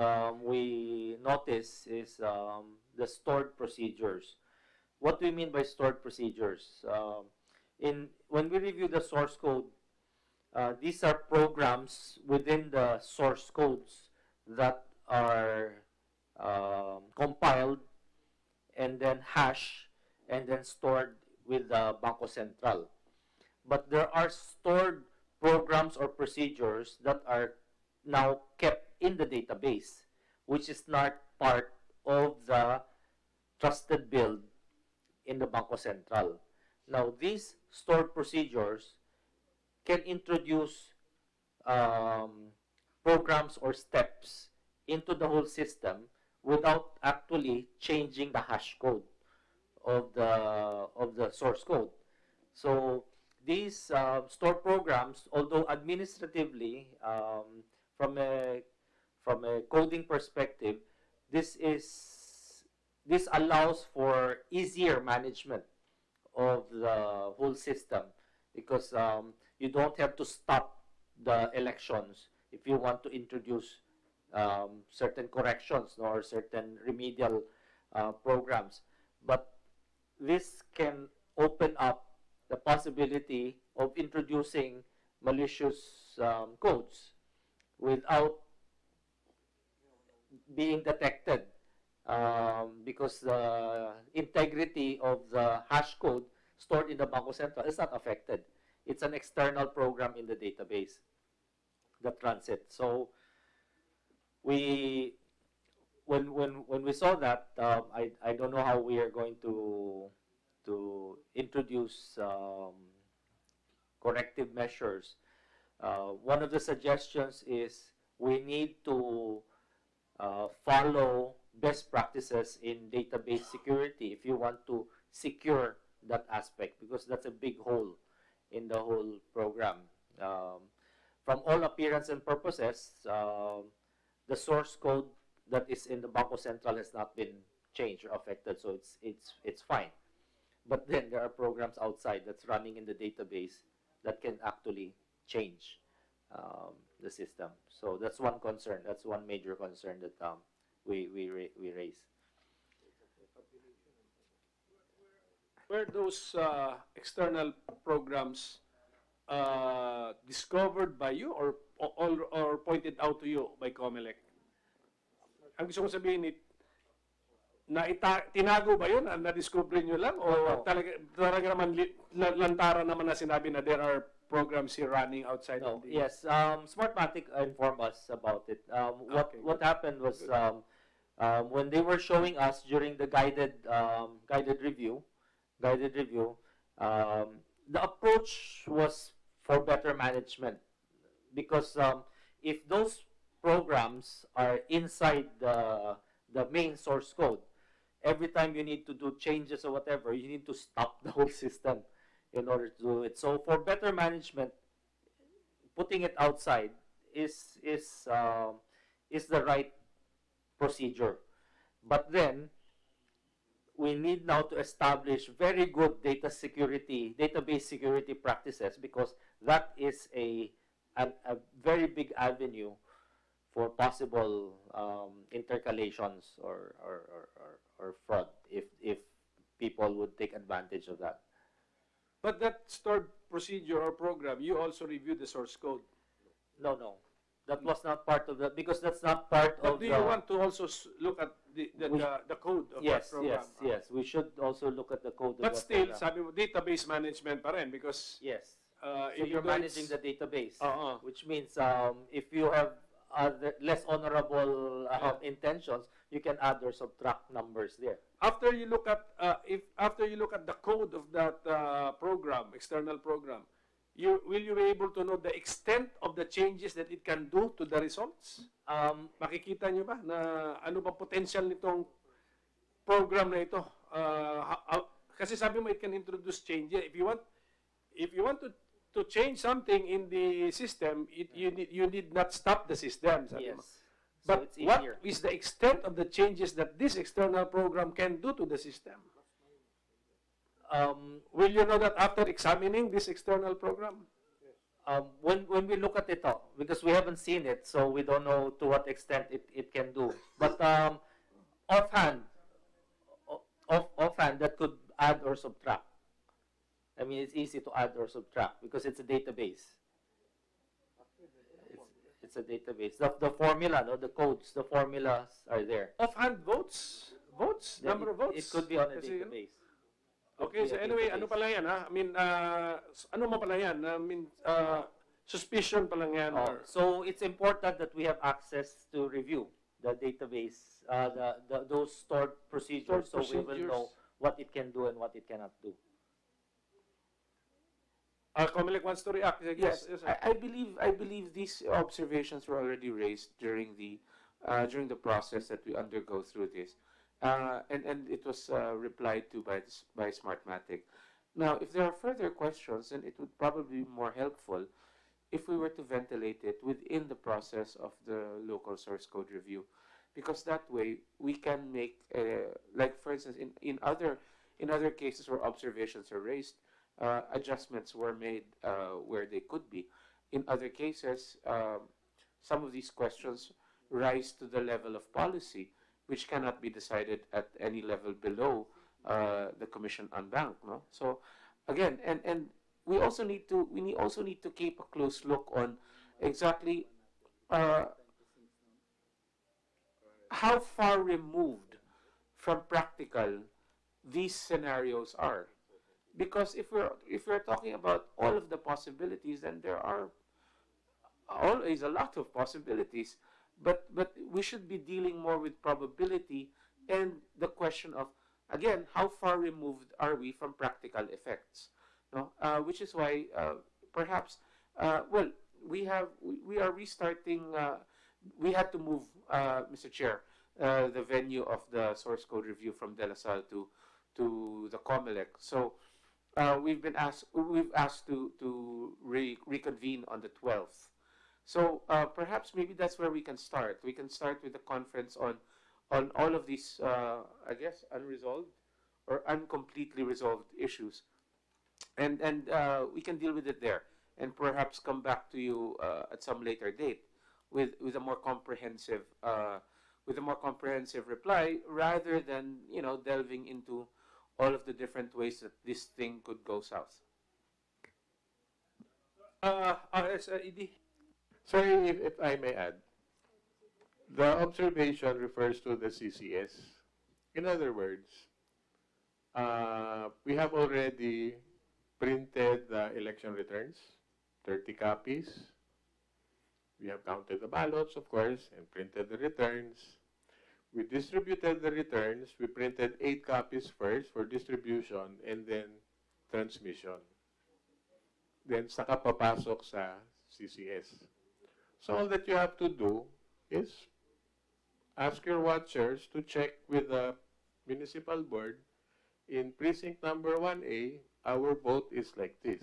we notice is the stored procedures. What do we mean by stored procedures? When we review the source code, these are programs within the source codes that are compiled and then hashed and then stored with the Banco Central. But there are stored programs or procedures that are now kept in the database, which is not part of the trusted build in the Bangko Sentral. Now, these stored procedures can introduce programs or steps into the whole system without actually changing the hash code of the source code. So these stored programs, although administratively, from a coding perspective, this allows for easier management of the whole system, because you don't have to stop the elections if you want to introduce certain corrections or certain remedial programs. But this can open up the possibility of introducing malicious codes without being detected, because the integrity of the hash code stored in the Bangko Sentral is not affected. It's an external program in the database that runs it. So when we saw that, I don't know how we are going to introduce corrective measures. One of the suggestions is we need to follow best practices in database security if you want to secure that aspect, because that's a big hole in the whole program. From all appearance and purposes, the source code that is in the Bangko Sentral has not been changed or affected, so it's fine. But then there are programs outside that's running in the database that can actually change the system. So that's one concern. That's one major concern that we raise. Were those external programs discovered by you or pointed out to you by Comelec? Ang gusto ko sabihin, tinago ba yun? Na-discover nyo lang? O talaga naman lantaran naman na sinabi na there are programs here running outside of the... Yes, Smartmatic informed us about it. What happened was when they were showing us during the guided review, the approach was for better management, because if those programs are inside the main source code, every time you need to do changes or whatever, you need to stop the whole system in order to do it. So for better management, putting it outside is the right procedure. But then we need now to establish very good database security practices, because that is a very big avenue for possible intercalations or fraud if people would take advantage of that. But that stored procedure or program, you also reviewed the source code? No. That was not part of that, because that's not part of the... But do you want to also look at the code of that program? Yes. We should also look at the code of but that still, program. sabi mo, database management pa rin, because... Yes. So you're managing the database, Uh-huh. which means if you have less honorable intentions, you can add or subtract numbers there. After you look at the code of that program, external program, will you be able to know the extent of the changes that it can do to the results? Makikita nyo ba na ano ba potential nitong program na ito? Kasi sabi mo it can introduce changes. If you want to change something in the system, you need not stop the system. Sabi mo. But so what is the extent of the changes that this external program can do to the system? Will you know that after examining this external program? When we look at it, because we haven't seen it, so we don't know to what extent it can do. But offhand, that could add or subtract. I mean, it's easy to add or subtract because it's a database. It's a database. The formula, the codes, the formulas are there. Offhand votes? Number of votes? It could be on a database. Okay, so anyway, ano pala yan, ha? I mean, ano mo pala yan? I mean, Suspicion pa lang yan. Or... So it's important that we have access to review the database, those stored procedures, so we will know what it can do and what it cannot do. Comelec wants to react. Yes, I believe these observations were already raised during the process that we undergo through this, and it was replied to by Smartmatic. Now, if there are further questions, then it would probably be more helpful if we were to ventilate it within the process of the local source code review, because that way we can make, like for instance, in other cases where observations are raised, adjustments were made where they could be. In other cases, some of these questions rise to the level of policy, which cannot be decided at any level below the Commission on Bank. No? So again, and we also need to keep a close look on exactly how far removed from practical these scenarios are. Because if we're talking about all of the possibilities, then there are always a lot of possibilities. But we should be dealing more with probability and the question of, again, how far removed are we from practical effects? No? Which is why perhaps we are restarting. We had to move, Mr. Chair, the venue of the source code review from De La Salle to the Comelec. So we've asked to reconvene on the 12th. So perhaps maybe that's where we can start. We can start with the conference on all of these, I guess, unresolved or uncompletely resolved issues, and we can deal with it there, and perhaps come back to you at some later date with a more comprehensive reply, rather than delving into all of the different ways that this thing could go south. ED. Sorry, if I may add. The observation refers to the CCS. In other words, we have already printed the election returns, 30 copies. We have counted the ballots, of course, and printed the returns. We distributed the returns. We printed 8 copies first for distribution and then transmission. Then saka papasok sa CCS. So all that you have to do is ask your watchers to check with the municipal board. In precinct number 1A, our vote is like this,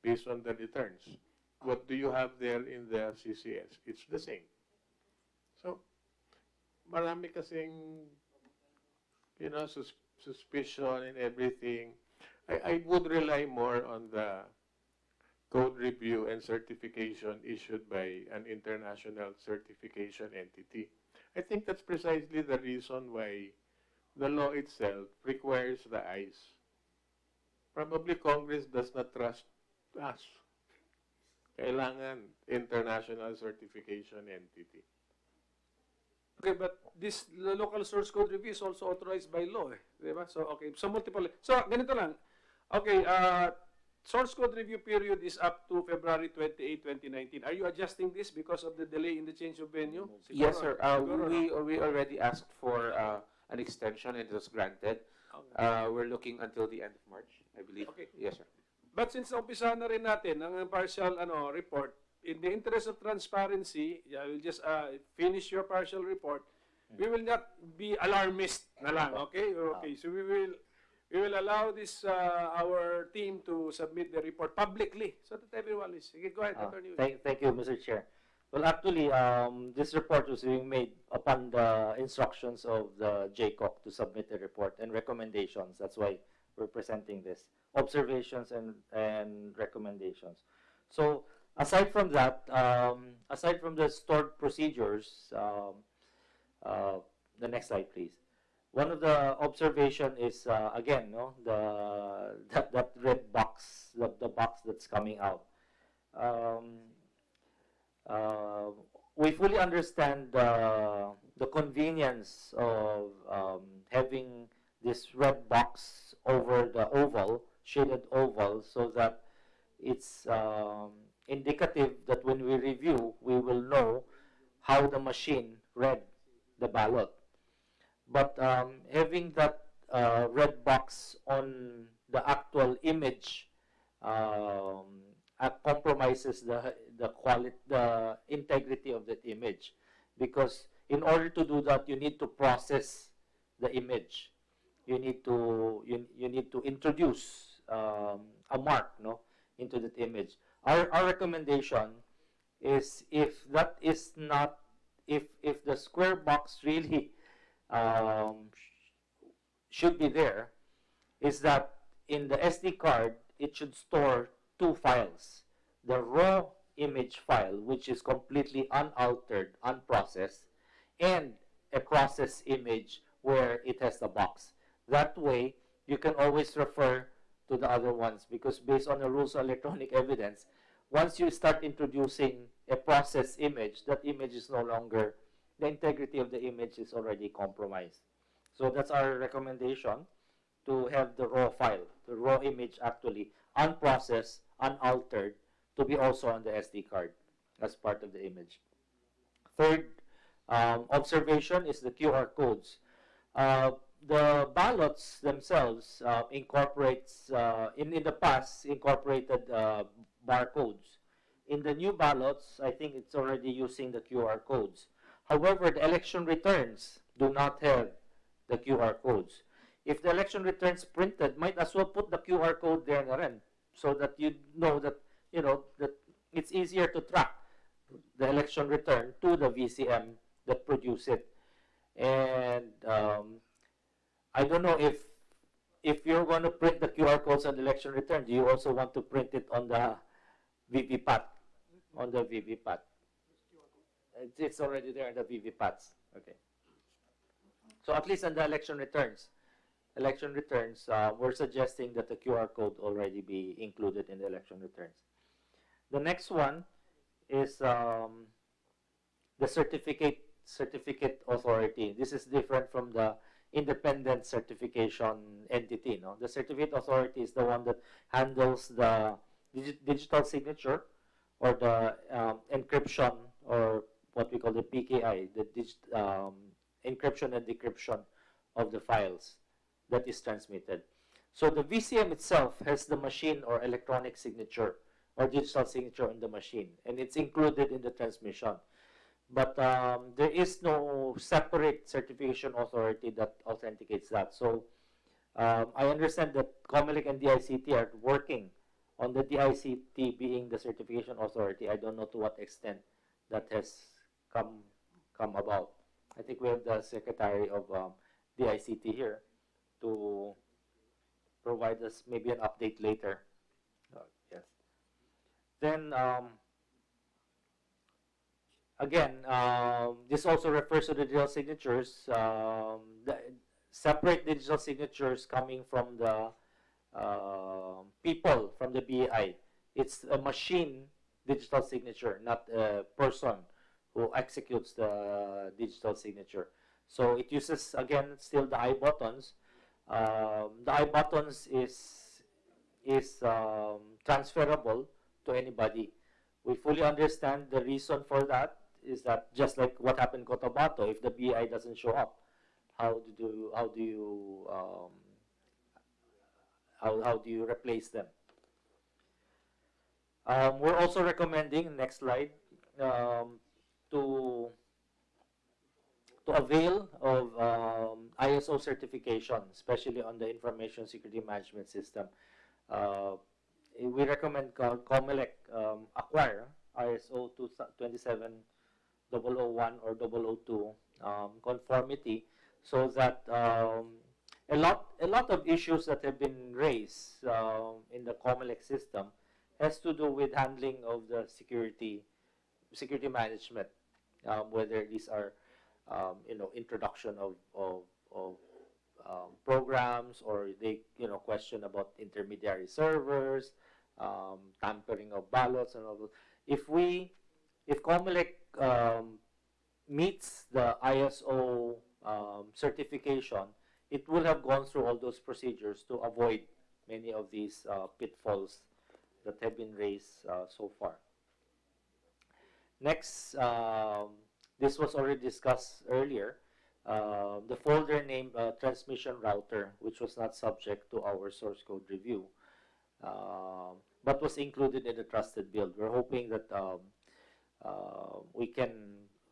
based on the returns. What do you have there in the CCS? It's the same. So, marami kasing, suspicion and everything. I would rely more on the code review and certification issued by an international certification entity. I think that's precisely the reason why the law itself requires the eyes. Probably Congress does not trust us. Kailangan international certification entity. Okay, but this local source code review is also authorized by law, diba? So okay, so multiple. So ganito lang. Okay, source code review period is up to February 28, 2019. Are you adjusting this because of the delay in the change of venue? Siguro, yes, sir. We already asked for an extension and it was granted. Okay. We're looking until the end of March, I believe. Okay. Yes, sir. But since umpisa na rin natin ang partial report, in the interest of transparency, I will just finish your partial report. We will not be alarmist na lang, okay? Okay, so we will allow this our team to submit the report publicly so that everyone is. Okay, go ahead, Attorney. Thank you, Mr. Chair. Well, actually, this report was being made upon the instructions of the JCOC to submit the report and recommendations. That's why we're presenting this. Observations and recommendations. So, aside from that, aside from the stored procedures, the next slide, please. One of the observation is again, that red box, the box that's coming out. We fully understand the convenience of having this red box over the oval, shaded oval, so that it's indicative that when we review, we will know how the machine read the ballot. But having that red box on the actual image compromises the quality, the integrity of that image, because in order to do that, you need to process the image. You need to introduce a mark, no, into that image. Our recommendation is, if that is not, if the square box really should be there, is that in the SD card it should store two files: the raw image file, which is completely unaltered, unprocessed, and a processed image where it has the box. That way, you can always refer to the other ones, because based on the rules of electronic evidence, once you start introducing a processed image, that image is no longer, the integrity of the image is already compromised. So that's our recommendation, to have the raw file, the raw image actually unprocessed, unaltered, to be also on the SD card as part of the image. Third observation is the QR codes. The ballots themselves incorporates, in the past, incorporated barcodes. In the new ballots, I think it's already using the QR codes. However, the election returns do not have the QR codes. If the election returns printed, might as well put the QR code there na rin, so that you know that, that it's easier to track the election return to the VCM that produced it. And I don't know if you're going to print the QR codes on the election return, do you also want to print it on the VVPAT? On the VVPAT. It's already there in the VVPATs. Okay. So at least on the election returns, we're suggesting that the QR code already be included in the election returns. The next one is the certificate authority. This is different from the independent certification entity. No? The certificate authority is the one that handles the digital signature, or the encryption, or what we call the PKI, the encryption and decryption of the files that is transmitted. So the VCM itself has the machine or electronic signature or digital signature on the machine, and it's included in the transmission. But there is no separate certification authority that authenticates that. So I understand that Comelec and DICT are working on the DICT being the certification authority. I don't know to what extent that has come about. I think we have the Secretary of DICT here to provide us maybe an update later. Yes. Then again, this also refers to the digital signatures. The separate digital signatures coming from the people from the BAI. It's a machine digital signature, not a person who executes the digital signature. So it uses, again, still the I buttons. The I buttons is transferable to anybody. We fully understand the reason for that is that, just like what happened in Cotabato, if the BI doesn't show up, how do you replace them? We're also recommending, next slide, to avail of ISO certification, especially on the Information Security Management System. We recommend Comelec acquire ISO 27001 or 002 conformity, so that a lot of issues that have been raised in the Comelec system has to do with handling of the security management, whether these are introduction of programs, or they question about intermediary servers, tampering of ballots and all that. If Comelec meets the ISO certification, it will have gone through all those procedures to avoid many of these pitfalls that have been raised so far. Next, this was already discussed earlier. The folder named transmission router, which was not subject to our source code review, but was included in the trusted build. We're hoping that we can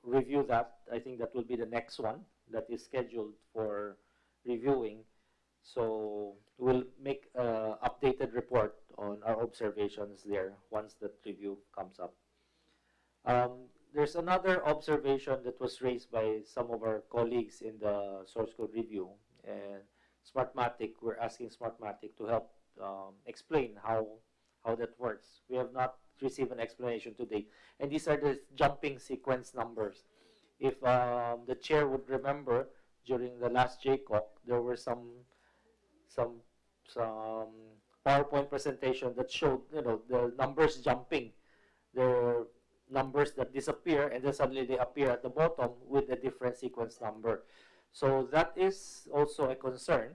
review that. I think that will be the next one that is scheduled for reviewing. So we'll make an updated report on our observations there once that review comes up. There's another observation that was raised by some of our colleagues in the source code review, and Smartmatic, we're asking Smartmatic to help explain how that works. We have not received an explanation today, and these are the jumping sequence numbers. If the chair would remember, during the last JCOC, there were some PowerPoint presentation that showed, the numbers jumping. There are numbers that disappear and then suddenly they appear at the bottom with a different sequence number. So that is also a concern.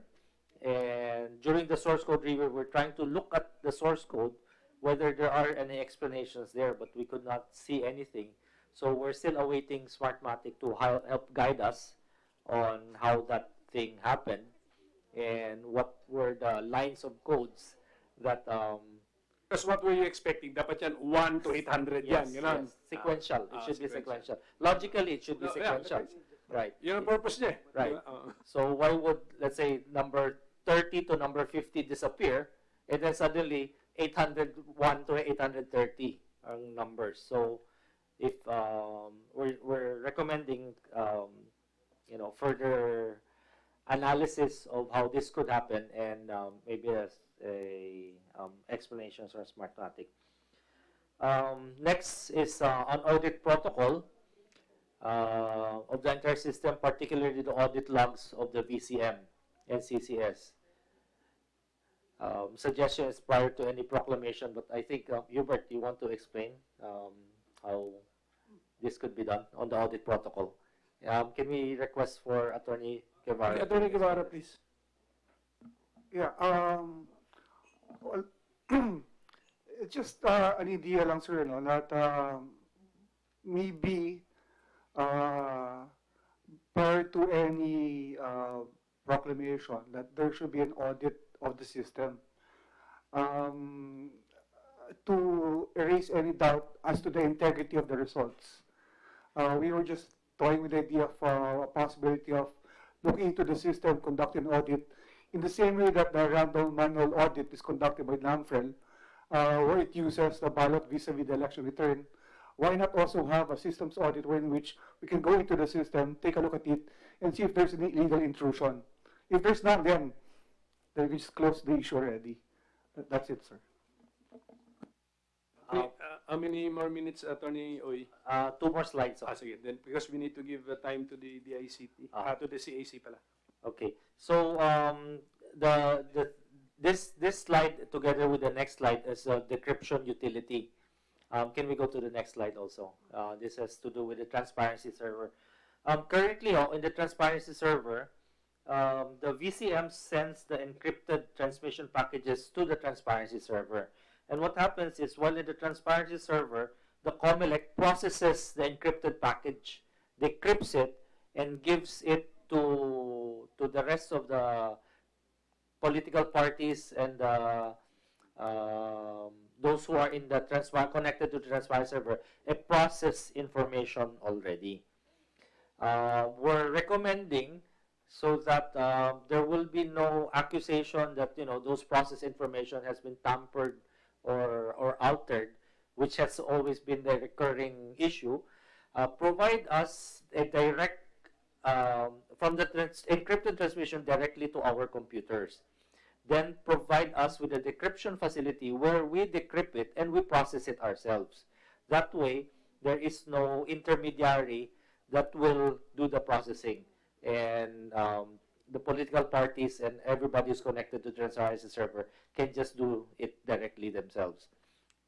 And during the source code review, we're trying to look at the source code, whether there are any explanations there, but we could not see anything. So we're still awaiting Smartmatic to help guide us on how that thing happened and what were the lines of codes that Because what were you expecting? Dapat yan 1 to 800 yan. yes, sequential. It should be sequential. Logically, it should be sequential. Right. Yun ang purpose niya. Right. So why would, let's say, number 30 to number 50 disappear, and then suddenly 801 to 830 ang numbers? So if we're recommending, further analysis of how this could happen, and maybe explanations from Smartmatic. Next is on audit protocol of the entire system, particularly the audit logs of the VCM and CCS. Suggestion is prior to any proclamation, but I think, Hubert, you want to explain how this could be done on the audit protocol? Can we request for Attorney Guevara? Attorney Guevara, please. Yeah, well, it's just an idea lang, sir, that maybe prior to any proclamation that there should be an audit of the system to erase any doubt as to the integrity of the results. We were just toying with the idea of a possibility of looking into the system, conducting an audit in the same way that the random manual audit is conducted by NAMFREL, where it uses the ballot vis-a-vis the election return. Why not also have a systems audit in which we can go into the system, take a look at it, and see if there's any illegal intrusion? If there's none, then we just close the issue already. That's it, sir. How many more minutes, Attorney Oy? 2 more slides. Sige. Then, because we need to give time to the DICT, to the CAC pala. Okay. So this slide together with the next slide is a decryption utility. Can we go to the next slide also? This has to do with the transparency server. Currently, in the transparency server, the VCM sends the encrypted transmission packages to the transparency server. And what happens is, while in the transparency server, the Comelec processes the encrypted package, decrypts it, and gives it to the rest of the political parties and those who are in the connected to the transparency server, a process information already. We're recommending so that there will be no accusation that those process information has been tampered or altered, which has always been the recurring issue. Provide us a direct from the encrypted transmission directly to our computers. Then provide us with a decryption facility where we decrypt it and we process it ourselves. That way, there is no intermediary that will do the processing. And the political parties and everybody who's connected to the transparency server can just do it directly themselves.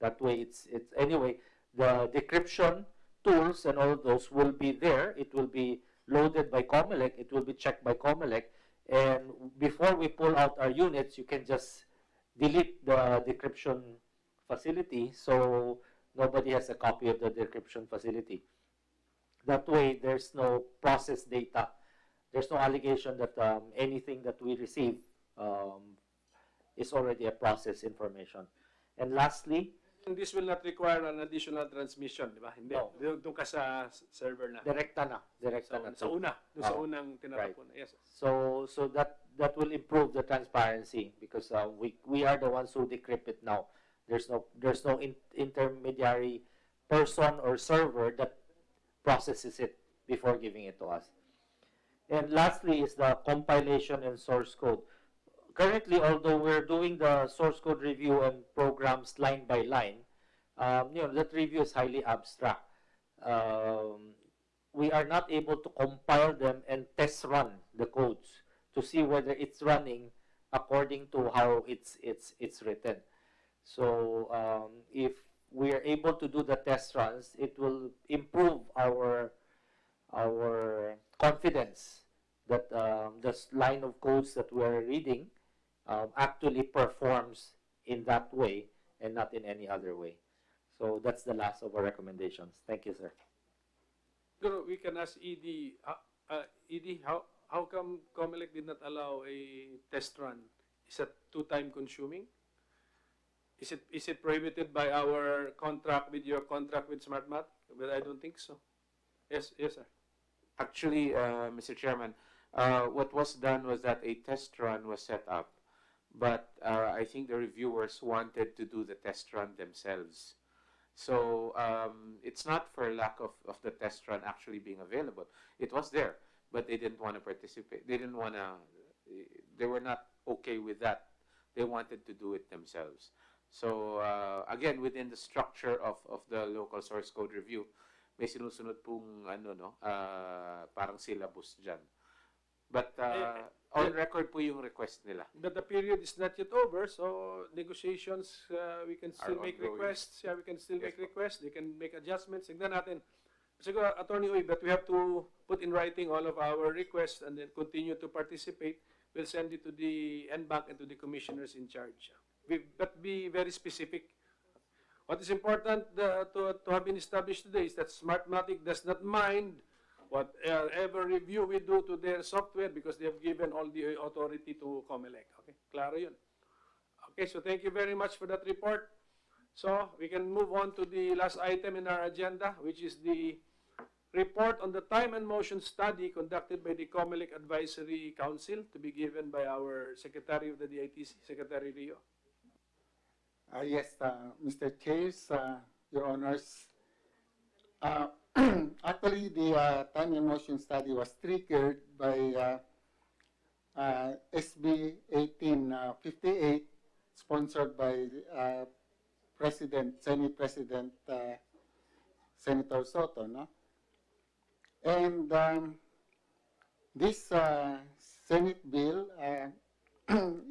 That way, it's anyway, the decryption tools and all of those will be there. It will be loaded by Comelec. It will be checked by Comelec. And before we pull out our units, you can just delete the decryption facility. So nobody has a copy of the decryption facility. That way, there's no process data. There's no allegation that anything that we receive is already a process information. And lastly, And this will not require an additional transmission, di ba? Hindi. No. Doon ka sa server na. Direkta na. Direkta na. Sa una. Doon sa unang tinatapon. Right. Yes. So that will improve the transparency because we are the ones who decrypt it now. There's no intermediary person or server that processes it before giving it to us. And lastly is the compilation and source code. Currently, although we're doing the source code review and programs line by line, that review is highly abstract. We are not able to compile them and test run the codes to see whether it's running according to how it's written. So if we are able to do the test runs, it will improve our confidence that the line of codes that we're reading actually performs in that way and not in any other way. So that's the last of our recommendations. Thank you, sir. We can ask ED. ED, how come Comelec did not allow a test run? Is that too time consuming? Is it prohibited by our contract with your contract with SmartMath? But I don't think so. Yes, sir. Actually, Mr. Chairman, what was done was that a test run was set up, but I think the reviewers wanted to do the test run themselves. So it's not for lack of the test run actually being available. It was there, but they didn't want to participate. They didn't want to, they were not okay with that. They wanted to do it themselves. So again, within the structure of the local source code review, may sinusunod pong parang syllabus dyan. But on record po yung request nila. But the period is not yet over, so negotiations, we can still make requests. Yeah, we can still make requests. They can make adjustments. Tignan natin. Siguro, Attorney Uy, but we have to put in writing all of our requests and then continue to participate. We'll send it to the NBank and to the commissioners in charge. But be very specific. What is important to have been established today is that Smartmatic does not mind whatever review we do to their software because they have given all the authority to Comelec. Okay, klaro yun. Okay, so thank you very much for that report. So we can move on to the last item in our agenda, which is the report on the time and motion study conducted by the Comelec Advisory Council to be given by our Secretary of the DITC, Secretary Rio. Yes, Mr. Chairs, Your Honors. Actually, the time and motion study was triggered by SB 1858, sponsored by Senate President Senator Soto, no? And this Senate bill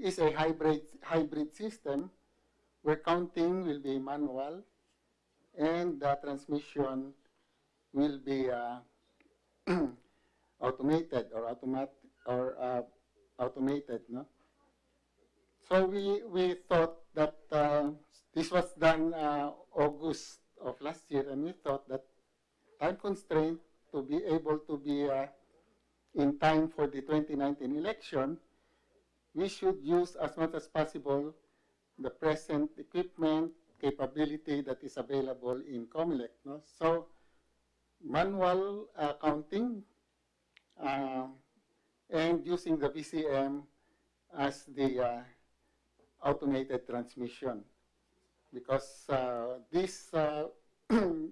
is a hybrid system where counting will be manual and the transmission will be automated or automated, no? So we thought that this was done August of last year, and we thought that time constraint to be able to be in time for the 2019 election, we should use as much as possible the present equipment capability that is available in Comelec, no? So manual counting and using the VCM as the automated transmission, because this the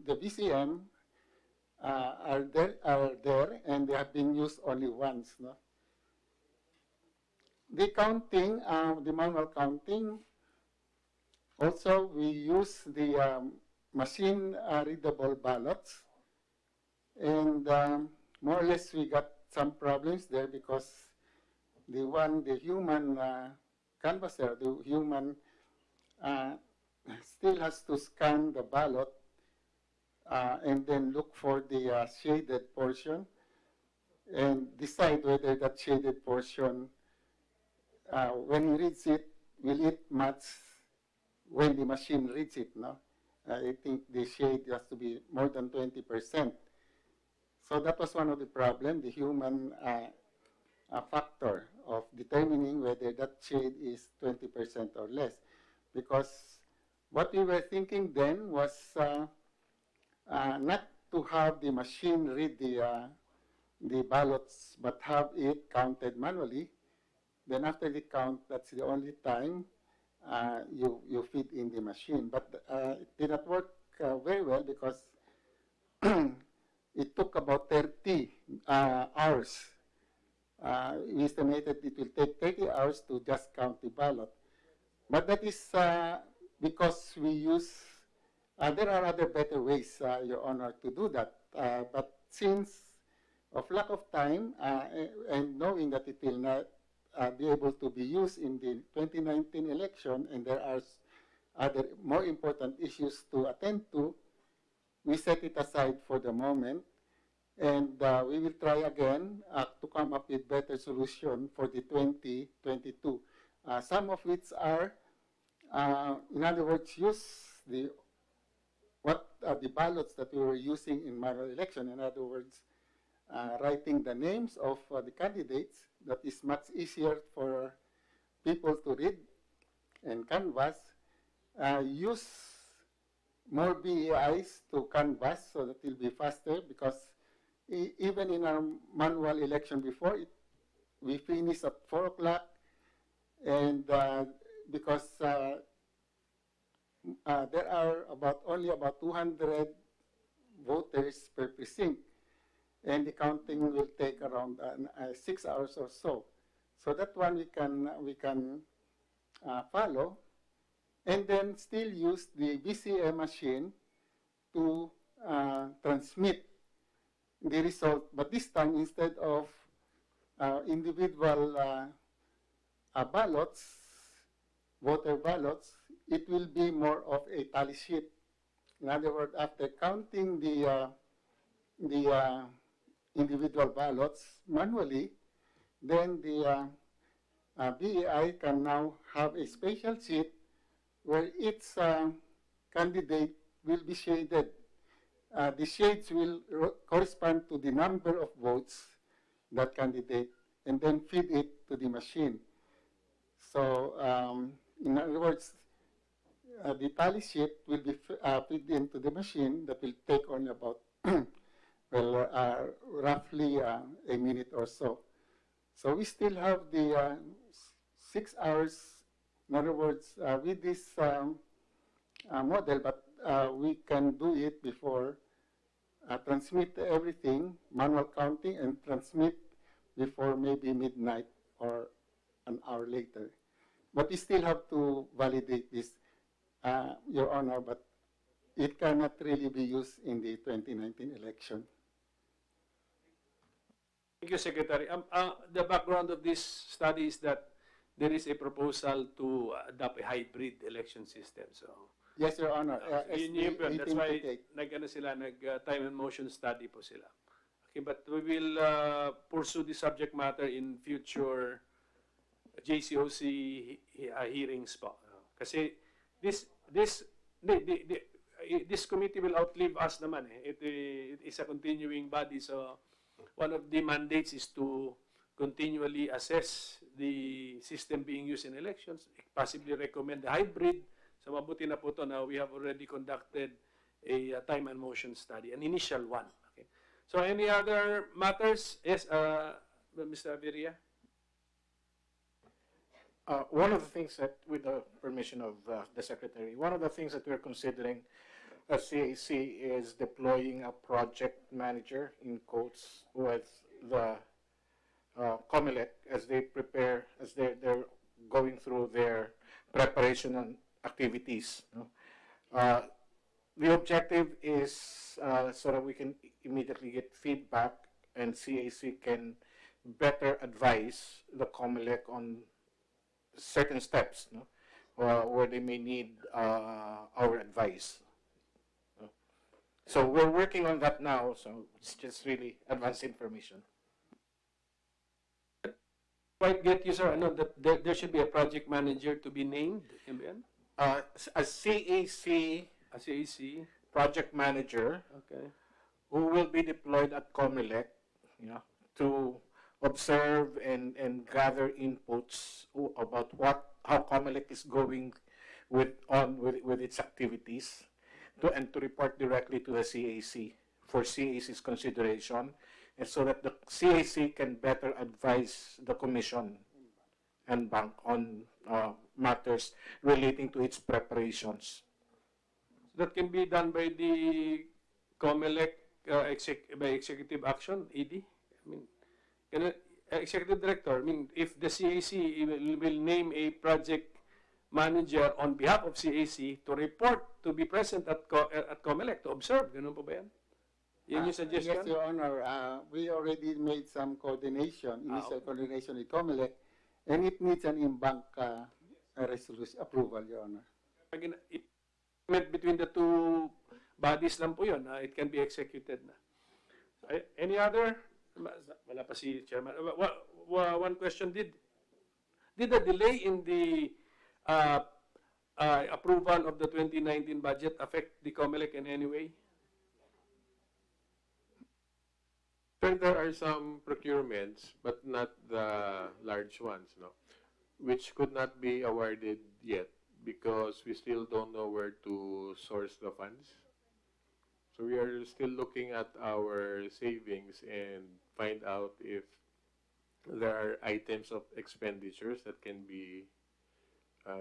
VCM are there and they have been used only once, no? The counting, the manual counting, also we use the machine readable ballots, and more or less we got some problems there because the human canvasser, the human still has to scan the ballot and then look for the shaded portion and decide whether that shaded portion, when he reads it, will it match when the machine reads it, no? I think the shade has to be more than 20%. So that was one of the problems, the human factor of determining whether that shade is 20% or less. Because what we were thinking then was not to have the machine read the ballots, but have it counted manually. Then after the count, that's the only time you feed in the machine. But it did not work very well because it took about 30 hours. We estimated it will take 30 hours to just count the ballot. But that is because we use, there are other better ways, Your Honor, to do that. But since of lack of time and knowing that it will not be able to be used in the 2019 election, and there are other more important issues to attend to, we set it aside for the moment, and we will try again to come up with better solution for the 2022. Some of which are, in other words, use the ballots that we were using in manual election. In other words, writing the names of the candidates. That is much easier for people to read and canvass. Use more BEIs to canvass so that it will be faster, because even in our manual election before, we finished at 4 o'clock, and because there are only about 200 voters per precinct, and the counting will take around 6 hours or so. So that one we can follow, and then still use the VCM machine to transmit the result. But this time, instead of individual ballots, voter ballots, it will be more of a tally sheet. In other words, after counting the individual ballots manually, then the BEI can now have a special sheet where each candidate will be shaded. The shades will correspond to the number of votes that candidate, and then feed it to the machine. So, in other words, the tally sheet will be fed into the machine. That will take only about roughly a minute or so. So we still have the 6 hours, in other words, with this model, but we can do it before, transmit everything, manual counting, and transmit before maybe midnight or an hour later. But we still have to validate this, Your Honor, but it cannot really be used in the 2019 election. Thank you, Secretary. The background of this study is that there is a proposal to adopt a hybrid election system. So, yes, Your Honor. Yun yun. That's why time and motion study po sila. Okay, but we will pursue the subject matter in future JCOC hearings po. Kasi this committee will outlive us naman eh. It is a continuing body, so one of the mandates is to continually assess the system being used in elections, possibly recommend a hybrid. So mabuti na po to now. We have already conducted a time and motion study, an initial one. Okay. So any other matters? Yes, Mr. Aviria? One of the things that, with the permission of the Secretary, one of the things that we're considering as CAC is deploying a project manager, in quotes, with the Comelec as they prepare, as they're going through their preparation and activities. The objective is so that we can immediately get feedback and CAC can better advise the Comelec on certain steps, where they may need our advice. So we're working on that now, so it's just really advanced information. Quite get you, sir. I know that there should be a project manager to be named. A CAC A CAC. project manager, Okay. who will be deployed at Comelec, to observe and gather inputs about how Comelec is going with its activities, and to report directly to the CAC for CAC's consideration, and so that the CAC can better advise the Commission and bank on matters relating to its preparations. That can be done by the Comelec by executive action, ED? I mean, executive director, I mean, if the CAC will name a project manager on behalf of CAC to report, to be present at Comelec, to observe, ganun po ba yan? Yun yung suggestion? Yes, Your Honor. We already made some coordination, initial coordination with Comelec, and it needs an in-bank resolution approval, Your Honor. Between the two bodies lang po yun, it can be executed na. Any other? Wala pa si Chairman. One question, did the delay in the approval of the 2019 budget affect the Comelec in any way? Sir, there are some procurements, but not the large ones, no, which could not be awarded yet, because we still don't know where to source the funds. So we are still looking at our savings and find out if there are items of expenditures that can be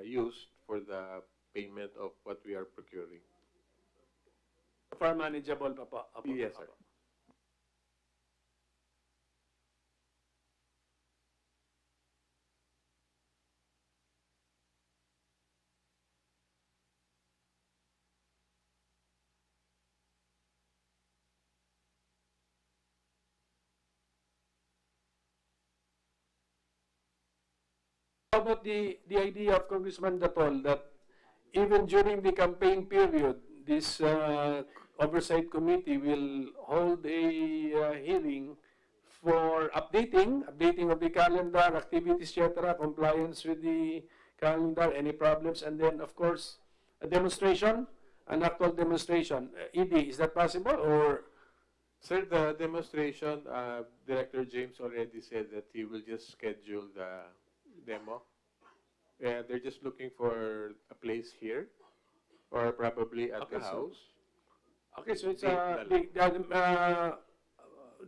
used for the payment of what we are procuring. For manageable pa po? Yes, sir. How about the idea of Congressman Datol that even during the campaign period, this Oversight Committee will hold a hearing for updating of the calendar, activities, etc., compliance with the calendar, any problems, and then, of course, a demonstration, an actual demonstration. ED, is that possible, or? Sir, the demonstration, Director James already said that he will just schedule the demo. Yeah, they're just looking for a place here, or probably at the house. Okay, so it's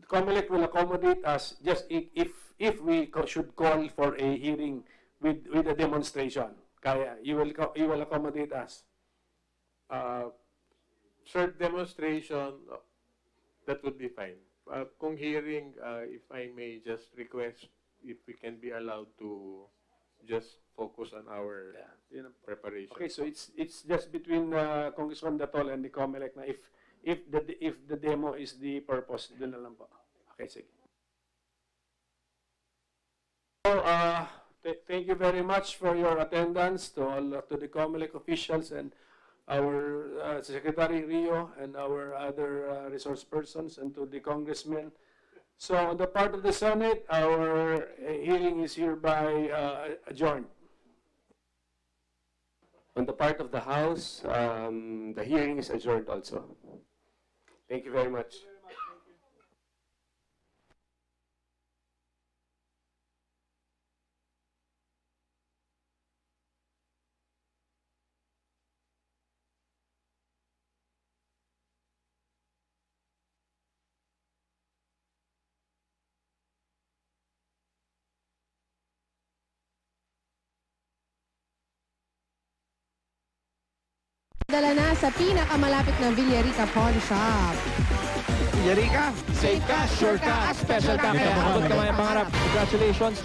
Comelec will accommodate us just if we should call for a hearing with a demonstration. Kaya you will accommodate us. Sir, demonstration, that would be fine. Kung hearing, if I may just request if we can be allowed to just focus on our preparation. Okay, so it's just between Congressman Datol and the Comelec na if the demo is the purpose, doon na lang po. Okay, sige. So, thank you very much for your attendance to the Comelec officials and our Secretary Rio and our other resource persons, and to the congressmen. So on the part of the Senate, our hearing is hereby adjourned. On the part of the House, the hearing is adjourned also. Thank you very much. Dala na sa pinakamalapit na Villarica Pawn Shop. Villarica, safe ka, sure ka, special ka. Kaya abot ka mga pangarap. Congratulations.